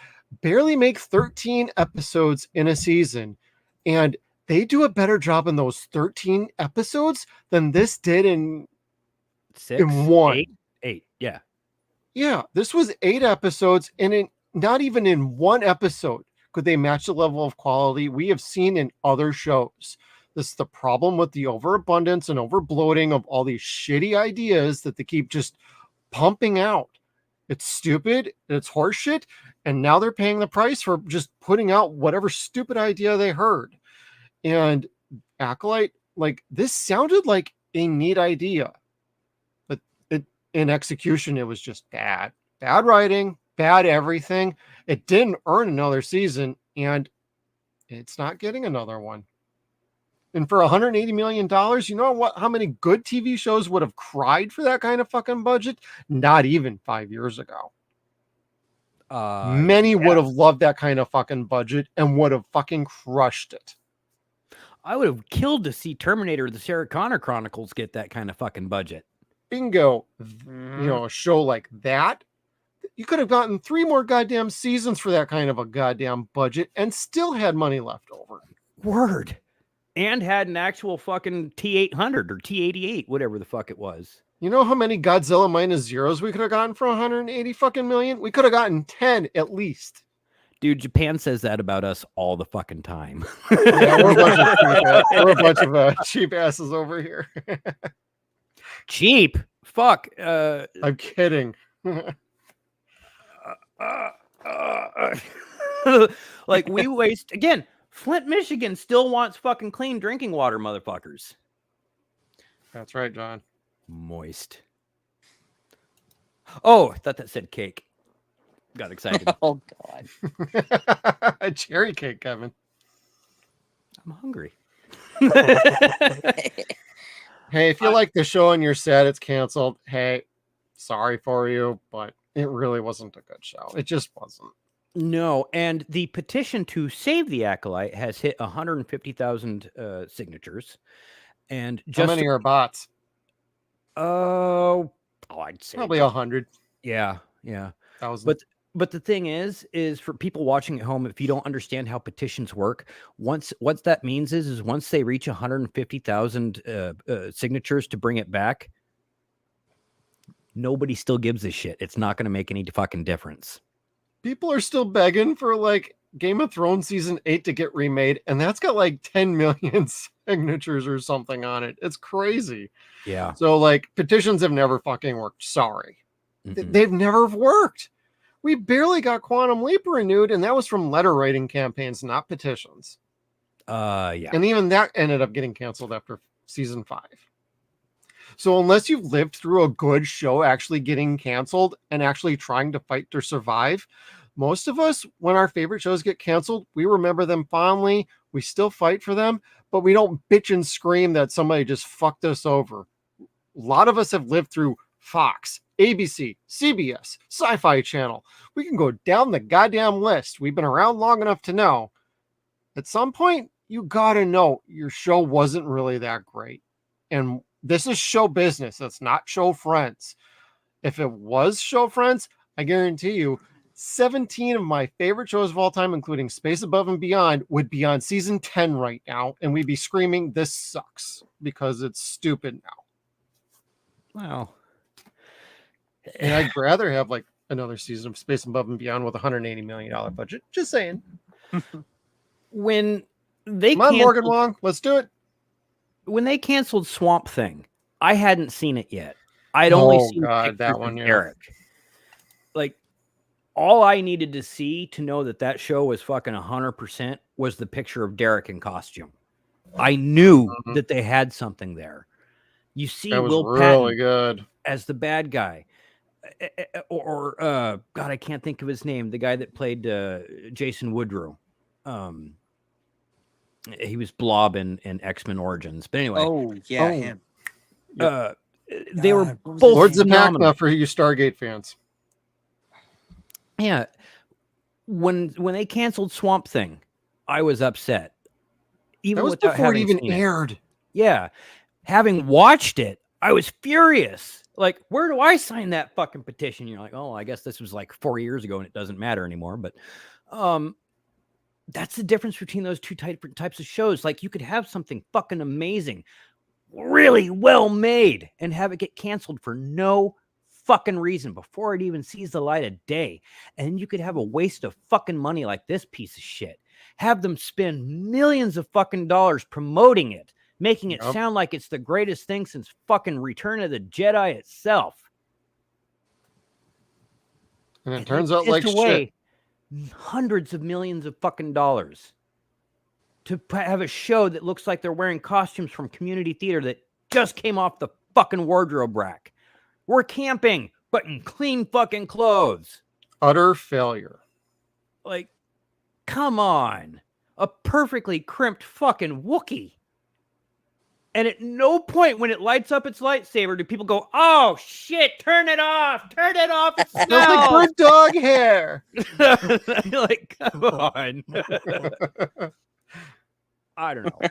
Speaker 3: barely make 13 episodes in a season, and they do a better job in those 13 episodes than this did in
Speaker 4: 6,
Speaker 3: one.
Speaker 4: 8. Yeah.
Speaker 3: Yeah, this was 8 episodes, and not even in one episode could they match the level of quality we have seen in other shows. This is the problem with the overabundance and overbloating of all these shitty ideas that they keep just pumping out. It's stupid, it's horseshit, and now they're paying the price for just putting out whatever stupid idea they heard. And Acolyte, like, this sounded like a neat idea, but in execution, it was just bad. Bad writing, bad everything. It didn't earn another season, and it's not getting another one. And for $180 million, you know what? How many good TV shows would have cried for that kind of fucking budget? Not even 5 years ago. Many would have loved that kind of fucking budget and would have fucking crushed it.
Speaker 4: I would have killed to see Terminator: The Sarah Connor Chronicles get that kind of fucking budget.
Speaker 3: Bingo. You know, a show like that, you could have gotten 3 more goddamn seasons for that kind of a goddamn budget and still had money left over.
Speaker 4: Word. And had an actual fucking T-800 or T-88, whatever the fuck it was.
Speaker 3: You know how many Godzilla minus zeros we could have gotten for 180 fucking million? We could have gotten 10 at least.
Speaker 4: Dude, Japan says that about us all the fucking time.
Speaker 3: Yeah, we're a bunch of cheap asses over here.
Speaker 4: Cheap? Fuck.
Speaker 3: I'm kidding.
Speaker 4: Like, we waste again. Flint, Michigan still wants fucking clean drinking water, motherfuckers.
Speaker 3: That's right, John.
Speaker 4: Moist. Oh, I thought that said cake. Got excited.
Speaker 5: Oh God.
Speaker 3: A cherry cake, Kevin.
Speaker 4: I'm hungry.
Speaker 3: Hey, if you like the show and you're sad it's canceled, hey, sorry for you, but it really wasn't a good show. It just wasn't.
Speaker 4: No, and the petition to save the Acolyte has hit 150,000 signatures, and just
Speaker 3: how many are bots?
Speaker 4: I'd say
Speaker 3: Probably 100.
Speaker 4: Yeah.
Speaker 3: 1,000.
Speaker 4: But the thing is for people watching at home, if you don't understand how petitions work, what that means is once they reach 150,000 signatures to bring it back, nobody still gives a shit. It's not going to make any fucking difference.
Speaker 3: People are still begging for like Game of Thrones season 8 to get remade, and that's got like 10 million signatures or something on it. It's crazy.
Speaker 4: Yeah.
Speaker 3: So like petitions have never fucking worked. Sorry.
Speaker 4: Mhm.
Speaker 3: They've never worked. We barely got Quantum Leap renewed, and that was from letter writing campaigns, not petitions.
Speaker 4: Yeah.
Speaker 3: And even that ended up getting canceled after season 5. So unless you've lived through a good show actually getting canceled and actually trying to fight to survive, most of us, when our favorite shows get canceled, we remember them fondly. We still fight for them, but we don't bitch and scream that somebody just fucked us over. A lot of us have lived through Fox, ABC, CBS, Sci-Fi Channel. We can go down the goddamn list. We've been around long enough to know. At some point, you gotta know your show wasn't really that great. And this is show business. That's not show friends. If it was show friends, I guarantee you 17 of my favorite shows of all time, including Space Above and Beyond, would be on season 10 right now. And we'd be screaming, this sucks, because it's stupid now.
Speaker 4: Wow.
Speaker 3: And I'd rather have like another season of Space Above and Beyond with $180 million budget. Just saying.
Speaker 4: When they
Speaker 3: Come on, Morgan Wong, let's do it.
Speaker 4: When they canceled Swamp Thing, I hadn't seen it yet. I'd only seen
Speaker 3: God, that
Speaker 4: pictures
Speaker 3: one,
Speaker 4: of
Speaker 3: yeah.
Speaker 4: Eric. Like, all I needed to see to know that show was fucking 100% was the picture of Derek in costume. I knew that they had something there. You see
Speaker 3: That was
Speaker 4: Will
Speaker 3: really
Speaker 4: Patton
Speaker 3: good
Speaker 4: as the bad guy. Or God, I can't think of his name. The guy that played Jason Woodrue. He was Blob in X-Men Origins. But anyway.
Speaker 5: Oh, yeah, him.
Speaker 4: They were
Speaker 5: God,
Speaker 4: both
Speaker 3: Lords of
Speaker 4: phenomenal.
Speaker 3: Pacna for you Stargate fans.
Speaker 4: Yeah. When they canceled Swamp Thing, I was upset. Even
Speaker 3: That was
Speaker 4: without
Speaker 3: before it
Speaker 4: having
Speaker 3: even
Speaker 4: seen it.
Speaker 3: aired.
Speaker 4: Yeah. Having watched it, I was furious. Like, where do I sign that fucking petition? You're like, oh, I guess this was like 4 years ago and it doesn't matter anymore. But that's the difference between those two different types of shows. Like, you could have something fucking amazing, really well made, and have it get canceled for no fucking reason before it even sees the light of day. And you could have a waste of fucking money like this piece of shit. Have them spend millions of fucking dollars promoting it, making it sound like it's the greatest thing since fucking Return of the Jedi itself.
Speaker 3: And it turns out like
Speaker 4: shit. Hundreds of millions of fucking dollars to have a show that looks like they're wearing costumes from community theater that just came off the fucking wardrobe rack. We're camping, but in clean fucking clothes.
Speaker 3: Utter failure.
Speaker 4: Like, come on. A perfectly crimped fucking Wookiee. And at no point when it lights up its lightsaber do people go, oh shit, turn it off, it smells
Speaker 3: like good dog hair.
Speaker 4: Like, come on. I don't know.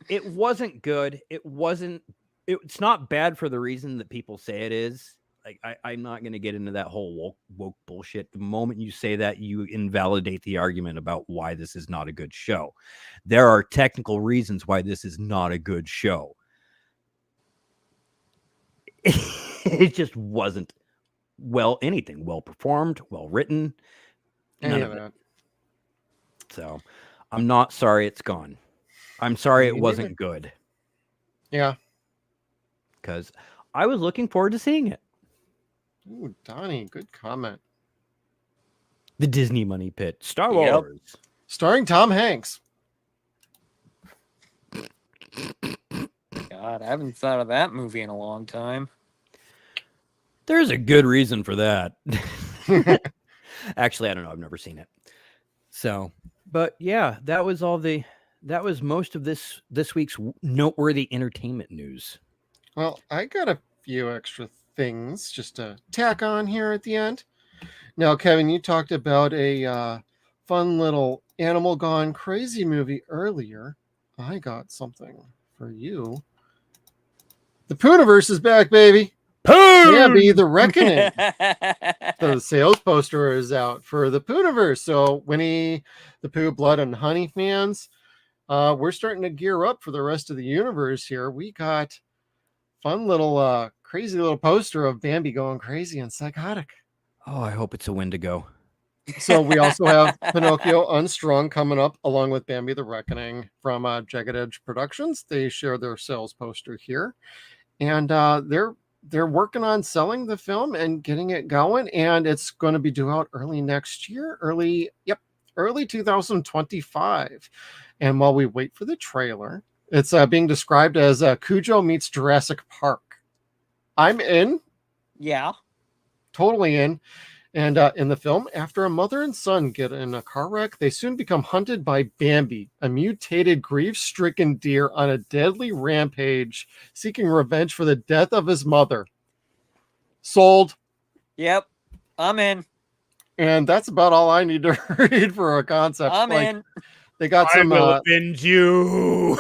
Speaker 4: It wasn't good. It's not bad for the reason that people say it is. Like, I'm not going to get into that whole woke bullshit. The moment you say that, you invalidate the argument about why this is not a good show. There are technical reasons why this is not a good show. It just wasn't well performed, well written. None of it. So I'm not sorry it's gone. I'm sorry it wasn't good.
Speaker 3: Yeah.
Speaker 4: Because I was looking forward to seeing it.
Speaker 3: Ooh, Donnie, good comment.
Speaker 4: The Disney Money Pit. Star Wars.
Speaker 3: Starring Tom Hanks.
Speaker 5: God, I haven't thought of that movie in a long time.
Speaker 4: There's a good reason for that. Actually, I don't know. I've never seen it. So, but yeah, that was most of this week's noteworthy entertainment news.
Speaker 3: Well, I got a few extra things just to tack on here at the end. Now, Kevin, you talked about a fun little Animal Gone Crazy movie earlier. I got something for you. The Pooniverse is back, baby. Bambi the Reckoning. The sales poster is out for the Pooniverse. So Winnie the Pooh, Blood and Honey fans, we're starting to gear up for the rest of the universe here. We got fun little crazy little poster of Bambi going crazy and psychotic.
Speaker 4: Oh, I hope it's a Wendigo.
Speaker 3: So we also have Pinocchio Unstrung coming up along with Bambi the Reckoning from Jagged Edge Productions. They share their sales poster here, and they're working on selling the film and getting it going, and it's going to be due out early next year, early 2025. And while we wait for the trailer, it's being described as Cujo meets Jurassic Park. I'm in.
Speaker 5: Yeah.
Speaker 3: Totally in. And in the film, after a mother and son get in a car wreck, they soon become hunted by Bambi, a mutated, grief-stricken deer on a deadly rampage, seeking revenge for the death of his mother. Sold.
Speaker 5: Yep. I'm in.
Speaker 3: And that's about all I need to read for a concept.
Speaker 5: I'm in.
Speaker 3: They got some...
Speaker 1: I will avenge you.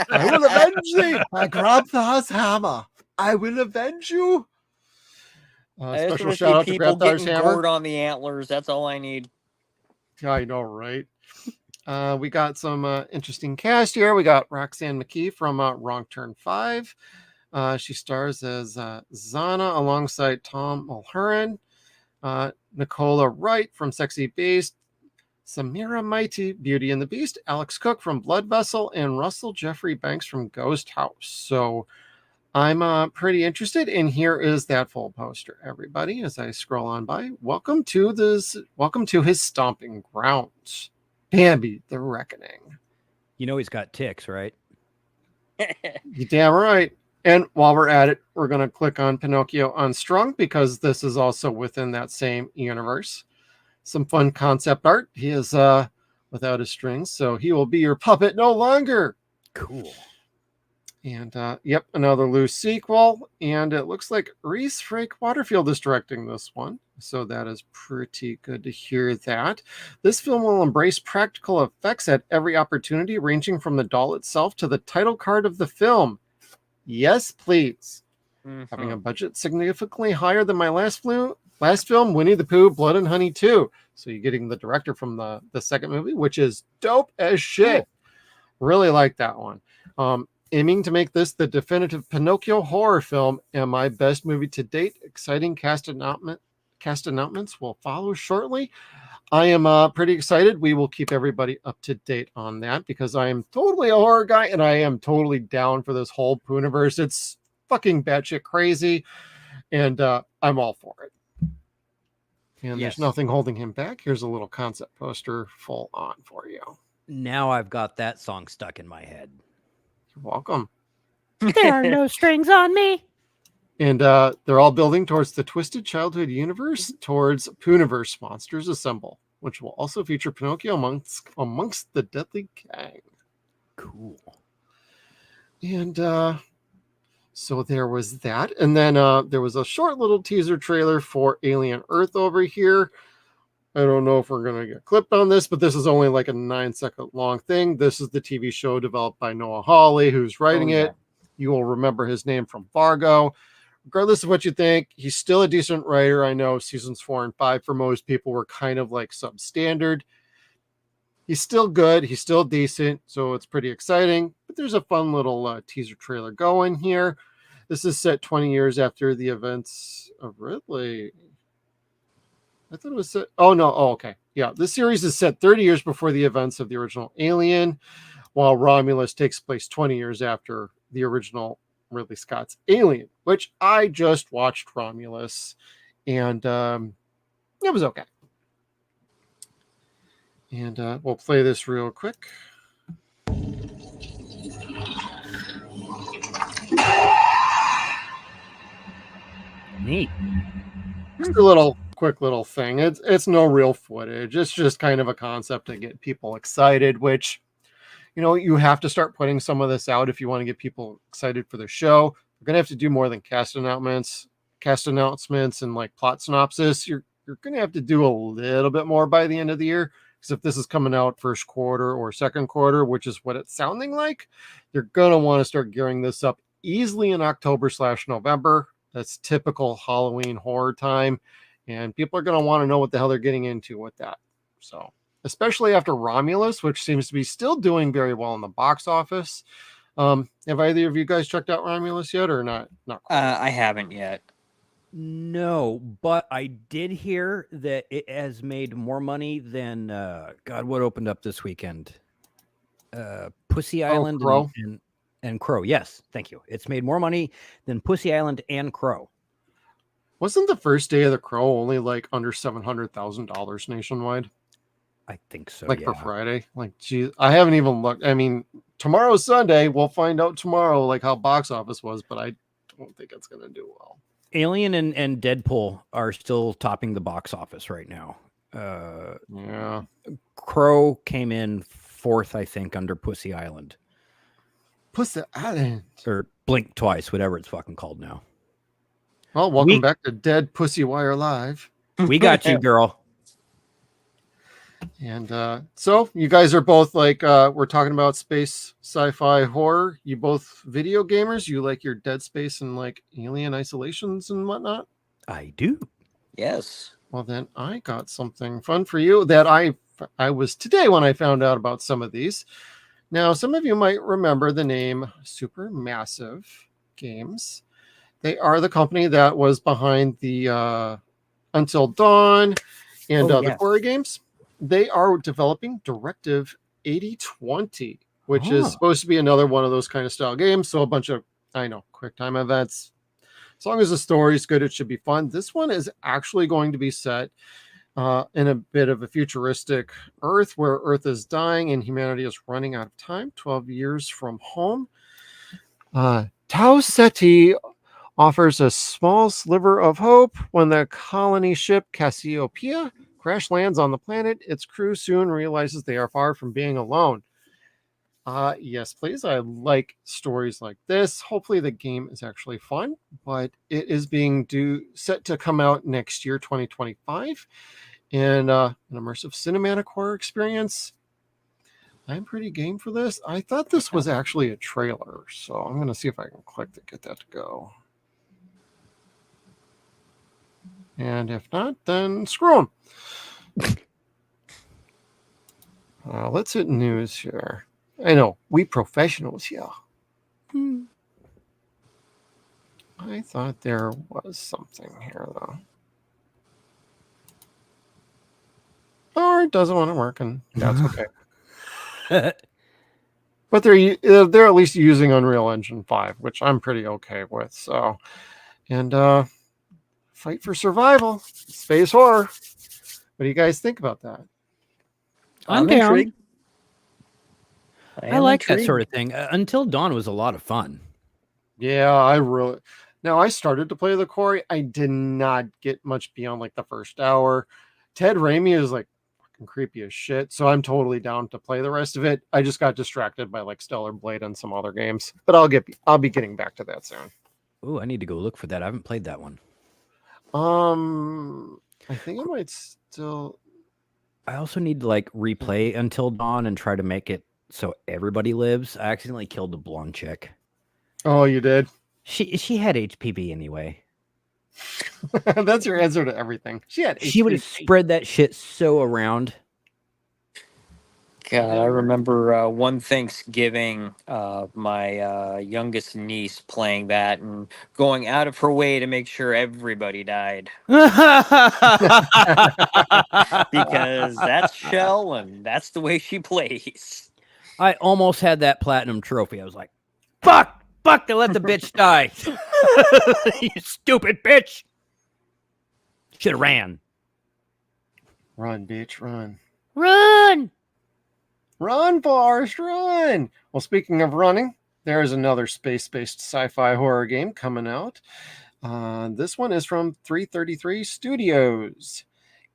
Speaker 3: I will avenge thee. I grab the hammer. I will avenge you. Special shout out to Grabthar's hammer.
Speaker 5: Gored on the antlers. That's all I need.
Speaker 3: I know, right? We got some interesting cast here. We got Roxanne McKee from Wrong Turn 5. She stars as Zana alongside Tom Mulherin. Nicola Wright from Sexy Beast. Samira Mighty, Beauty and the Beast. Alex Cook from Blood Vessel. And Russell Jeffrey Banks from Ghost House. So I'm pretty interested, and here is that full poster, everybody, as I scroll on by. Welcome to his stomping grounds, Bambi the Reckoning.
Speaker 4: You know he's got ticks, right?
Speaker 3: You damn right. And while we're at it, we're going to click on Pinocchio Unstrung, because this is also within that same universe. Some fun concept art. He is without his strings, so he will be your puppet no longer.
Speaker 4: Cool.
Speaker 3: And another loose sequel. And it looks like Reese Frake Waterfield is directing this one. So that is pretty good to hear that. This film will embrace practical effects at every opportunity, ranging from the doll itself to the title card of the film. Yes, please. Having a
Speaker 5: Mhm.
Speaker 3: budget significantly higher than my last film, Winnie the Pooh, Blood and Honey 2. So you're getting the director from the second movie, which is dope as shit. Really like that one. Aiming to make this the definitive Pinocchio horror film and my best movie to date. Exciting cast announcements will follow shortly. I am pretty excited. We will keep everybody up to date on that because I am totally a horror guy and I am totally down for this whole Pooniverse. It's fucking batshit crazy, and I'm all for it. And
Speaker 4: Yes.
Speaker 3: there's nothing holding him back. Here's a little concept poster full on for you.
Speaker 4: Now I've got that song stuck in my head.
Speaker 3: You're welcome.
Speaker 4: There are no strings on me.
Speaker 3: And they're all building towards the Twisted Childhood universe, towards Pooniverse Monsters Assemble, which will also feature Pinocchio amongst the Deadly Gang.
Speaker 4: Cool.
Speaker 3: And so there was that. And then there was a short little teaser trailer for Alien Earth over here. I don't know if we're going to get clipped on this, but this is only like a 9-second long thing. This is the TV show developed by Noah Hawley, who's writing it. You will remember his name from Fargo. Regardless of what you think, he's still a decent writer. I know seasons 4 and 5 for most people were kind of like substandard. He's still good. He's still decent. So it's pretty exciting. But there's a fun little teaser trailer going here. This is set 20 years after the events of Ridley. I thought it was set. Oh, no. Oh, okay. Yeah. This series is set 30 years before the events of the original Alien, while Romulus takes place 20 years after the original Ridley Scott's Alien, which I just watched Romulus, and it was okay. And we'll play this real quick.
Speaker 4: Neat.
Speaker 3: Just a quick little thing. It's no real footage. It's just kind of a concept to get people excited, which, you have to start putting some of this out if you want to get people excited for the show. You're going to have to do more than cast announcements and like plot synopsis. You're going to have to do a little bit more by the end of the year. Because if this is coming out first quarter or second quarter, which is what it's sounding like, you're going to want to start gearing this up easily in October/November. That's typical Halloween horror time. And people are going to want to know what the hell they're getting into with that. So, especially after Romulus, which seems to be still doing very well in the box office. Have either of you guys checked out Romulus yet or not? Not quite.
Speaker 5: I haven't yet.
Speaker 4: No, but I did hear that it has made more money than God. What opened up this weekend? Pussy Island
Speaker 3: Crow.
Speaker 4: and Crow. Yes, thank you. It's made more money than Pussy Island and Crow.
Speaker 3: Wasn't the first day of the Crow only like under $700,000 nationwide?
Speaker 4: I think so.
Speaker 3: For Friday. Like, geez, I haven't even looked. I mean, tomorrow's Sunday. We'll find out tomorrow like how box office was, but I don't think it's going to do well.
Speaker 4: Alien and Deadpool are still topping the box office right now.
Speaker 3: Yeah.
Speaker 4: Crow came in fourth, I think, under Pussy Island.
Speaker 3: Pussy Island.
Speaker 4: Or Blink Twice, whatever it's fucking called now.
Speaker 3: Well, welcome back to Dead Pussy Wire Live.
Speaker 4: We got you, girl.
Speaker 3: And so you guys are both like, we're talking about space, sci-fi, horror. You both video gamers? You like your Dead Space and like Alien Isolations and whatnot?
Speaker 4: I do.
Speaker 5: Yes.
Speaker 3: Well, then I got something fun for you that I was today when I found out about some of these. Now, some of you might remember the name Supermassive Games. They are the company that was behind the Until Dawn and the horror games. They are developing Directive 8020, which is supposed to be another one of those kind of style games. So a bunch of, quick time events. As long as the story is good, it should be fun. This one is actually going to be set in a bit of a futuristic Earth where Earth is dying and humanity is running out of time, 12 years from home. Tau Ceti offers a small sliver of hope when the colony ship Cassiopeia crash lands on the planet. Its crew soon realizes they are far from being alone. Yes, please. I like stories like this. Hopefully the game is actually fun, but it is being set to come out next year, 2025, in an immersive cinematic horror experience. I'm pretty game for this. I thought this was actually a trailer, so I'm going to see if I can click to get that to go. And if not, then screw them. Let's hit news here. I know, we professionals here. I thought there was something here, though. Or it doesn't want to work, and that's okay. But they're at least using Unreal Engine 5, which I'm pretty okay with. So, and fight for survival, space horror. What do you guys think about that?
Speaker 4: I'm down.
Speaker 5: intrigued.
Speaker 4: I like that sort of thing. Until Dawn was a lot of fun.
Speaker 3: Yeah, Now, I started to play the Quarry. I did not get much beyond like the first hour. Ted Raimi is like fucking creepy as shit, so I'm totally down to play the rest of it. I just got distracted by like Stellar Blade and some other games, but I'll be getting back to that soon.
Speaker 4: Oh, I need to go look for that. I haven't played that one.
Speaker 3: I think I might still.
Speaker 4: I also need to like replay Until Dawn and try to make it so everybody lives. I accidentally killed the blonde chick.
Speaker 3: Oh, you did?
Speaker 4: She had HPV anyway.
Speaker 3: That's your answer to everything. She
Speaker 4: would have spread that shit so around.
Speaker 5: God, I remember one Thanksgiving, my youngest niece playing that and going out of her way to make sure everybody died. Because that's Shell and that's the way she plays.
Speaker 4: I almost had that platinum trophy. I was like, fuck, they let the bitch die. You stupid bitch. Should have ran.
Speaker 3: Run, bitch, run.
Speaker 4: Run!
Speaker 3: Run, Forrest, run! Well, speaking of running, there is another space-based sci-fi horror game coming out. This one is from 333 Studios,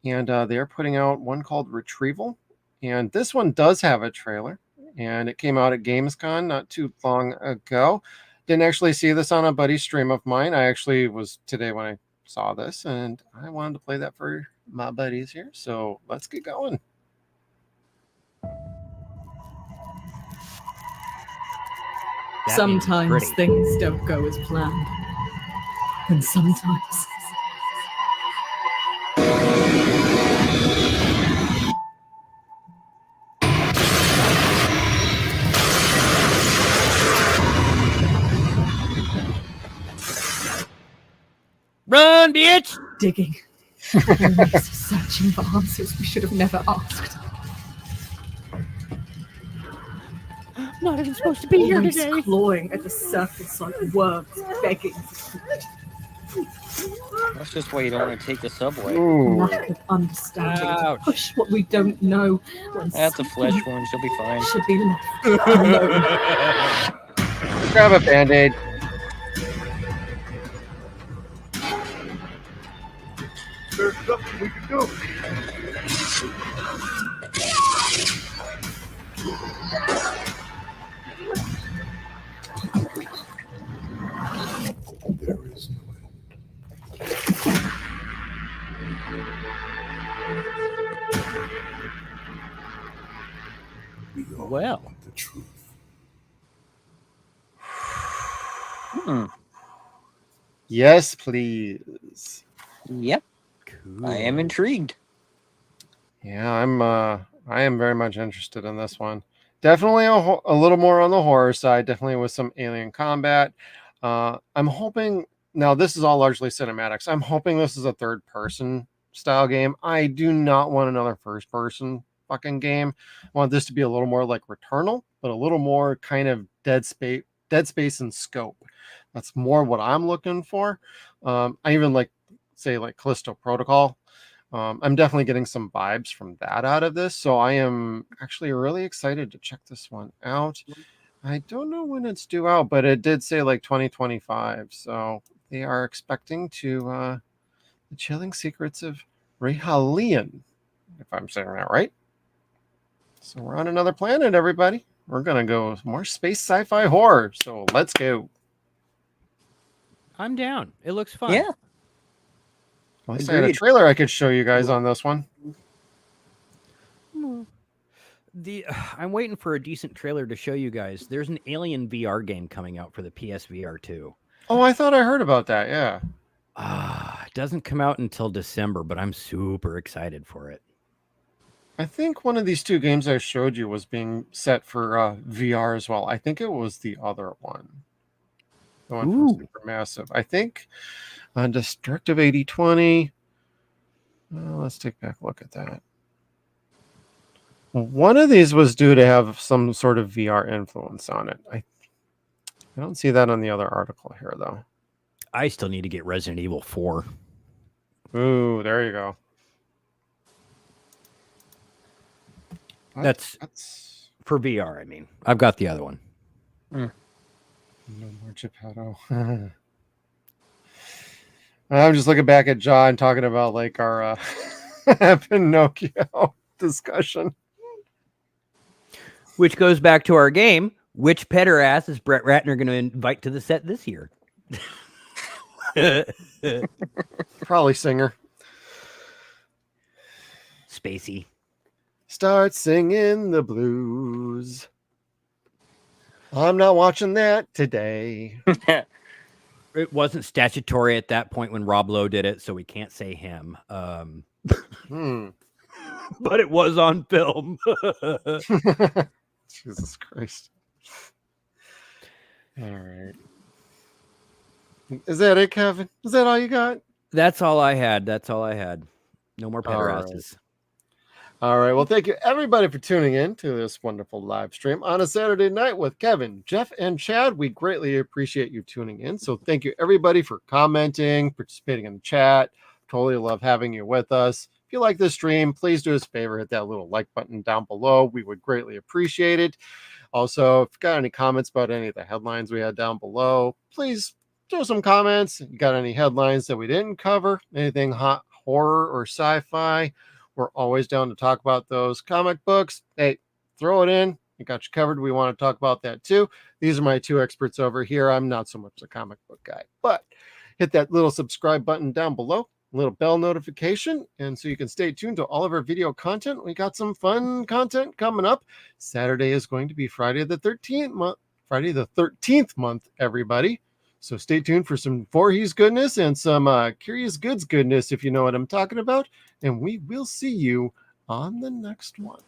Speaker 3: and they're putting out one called Retrieval. And this one does have a trailer, and it came out at Gamescom not too long ago. Didn't actually see this on a buddy stream of mine. I actually was today when I saw this, and I wanted to play that for my buddies here. So let's get going.
Speaker 7: Sometimes things don't go as planned. And sometimes.
Speaker 4: Run, bitch!
Speaker 7: Digging. Searching for answers we should have never asked.
Speaker 4: Not even supposed to be here
Speaker 7: Always
Speaker 4: today.
Speaker 7: clawing at the surface like worms, begging.
Speaker 5: That's just why you don't want to take the subway.
Speaker 7: Lack of understanding.
Speaker 4: Ouch.
Speaker 7: Push what we don't know. When
Speaker 5: That's a flesh wound. She'll be fine.
Speaker 7: should be left alone.
Speaker 3: Grab a Band-Aid.
Speaker 1: There's nothing we can do. There is no end. We all
Speaker 4: Well.
Speaker 1: want the truth.
Speaker 3: Yes, please.
Speaker 5: Yep,
Speaker 4: Cool.
Speaker 5: I am intrigued.
Speaker 3: Yeah, I am very much interested in this one. Definitely a little more on the horror side, definitely with some alien combat. I'm hoping, now this is all largely cinematics. I'm hoping this is a third person style game. I do not want another first person fucking game. I want this to be a little more like Returnal, but a little more kind of Dead Space in scope. That's more what I'm looking for. I even like, say, like Callisto Protocol. I'm definitely getting some vibes from that out of this. So I am actually really excited to check this one out. I don't know when it's due out, but it did say like 2025. So they are expecting to The Chilling Secrets of Rehalian, if I'm saying that right. So we're on another planet, everybody. We're going to go more space sci-fi horror. So let's go.
Speaker 4: I'm down. It looks fun.
Speaker 5: Yeah.
Speaker 3: At least I had a
Speaker 5: Agreed.
Speaker 3: trailer I could show you guys on this one.
Speaker 4: I'm waiting for a decent trailer to show you guys. There's an Alien VR game coming out for the PSVR 2.
Speaker 3: Oh, I thought I heard about that. Yeah.
Speaker 4: It doesn't come out until December, but I'm super excited for it.
Speaker 3: I think one of these two games I showed you was being set for VR as well. I think it was the other one. The one from
Speaker 4: Ooh.
Speaker 3: Supermassive. I think Destructive 8020. Let's take back a look at that. One of these was due to have some sort of VR influence on it. I don't see that on the other article here, though.
Speaker 4: I still need to get Resident Evil 4.
Speaker 3: Ooh, there you go.
Speaker 4: That's for VR, I mean. I've got the other one.
Speaker 3: No more Geppetto. I'm just looking back at John talking about like our Pinocchio discussion.
Speaker 4: Which goes back to our game. Which petter ass is Brett Ratner going to invite to the set this year?
Speaker 3: Probably Singer.
Speaker 4: Spacey.
Speaker 3: Start singing the blues. I'm not watching that today.
Speaker 4: It wasn't statutory at that point when Rob Lowe did it, so we can't say him. But it was on film.
Speaker 3: Jesus Christ. All right. Is that it, Kevin? Is that all you got?
Speaker 4: That's all I had. No more petter
Speaker 3: All right.
Speaker 4: asses.
Speaker 3: All right. Well, thank you everybody for tuning in to this wonderful live stream on a Saturday night with Kevin, Jeff, and Chad. We greatly appreciate you tuning in. So thank you everybody for commenting, participating in the chat. Totally love having you with us. If you like this stream, please do us a favor, hit that little like button down below. We would greatly appreciate it. Also, if you got any comments about any of the headlines we had down below, please throw some comments. You got any headlines that we didn't cover, anything hot horror or sci-fi, we're always down to talk about those. Comic books, hey, throw it in. We got you covered. We want to talk about that too. These are my two experts over here. I'm not so much a comic book guy, but hit that little subscribe button down below, little bell notification, and so you can stay tuned to all of our video content. We got some fun content coming up. Saturday is going to be Friday the 13th month, everybody. So stay tuned for some Voorhees goodness and some Curious Goods goodness, if you know what I'm talking about. And we will see you on the next one.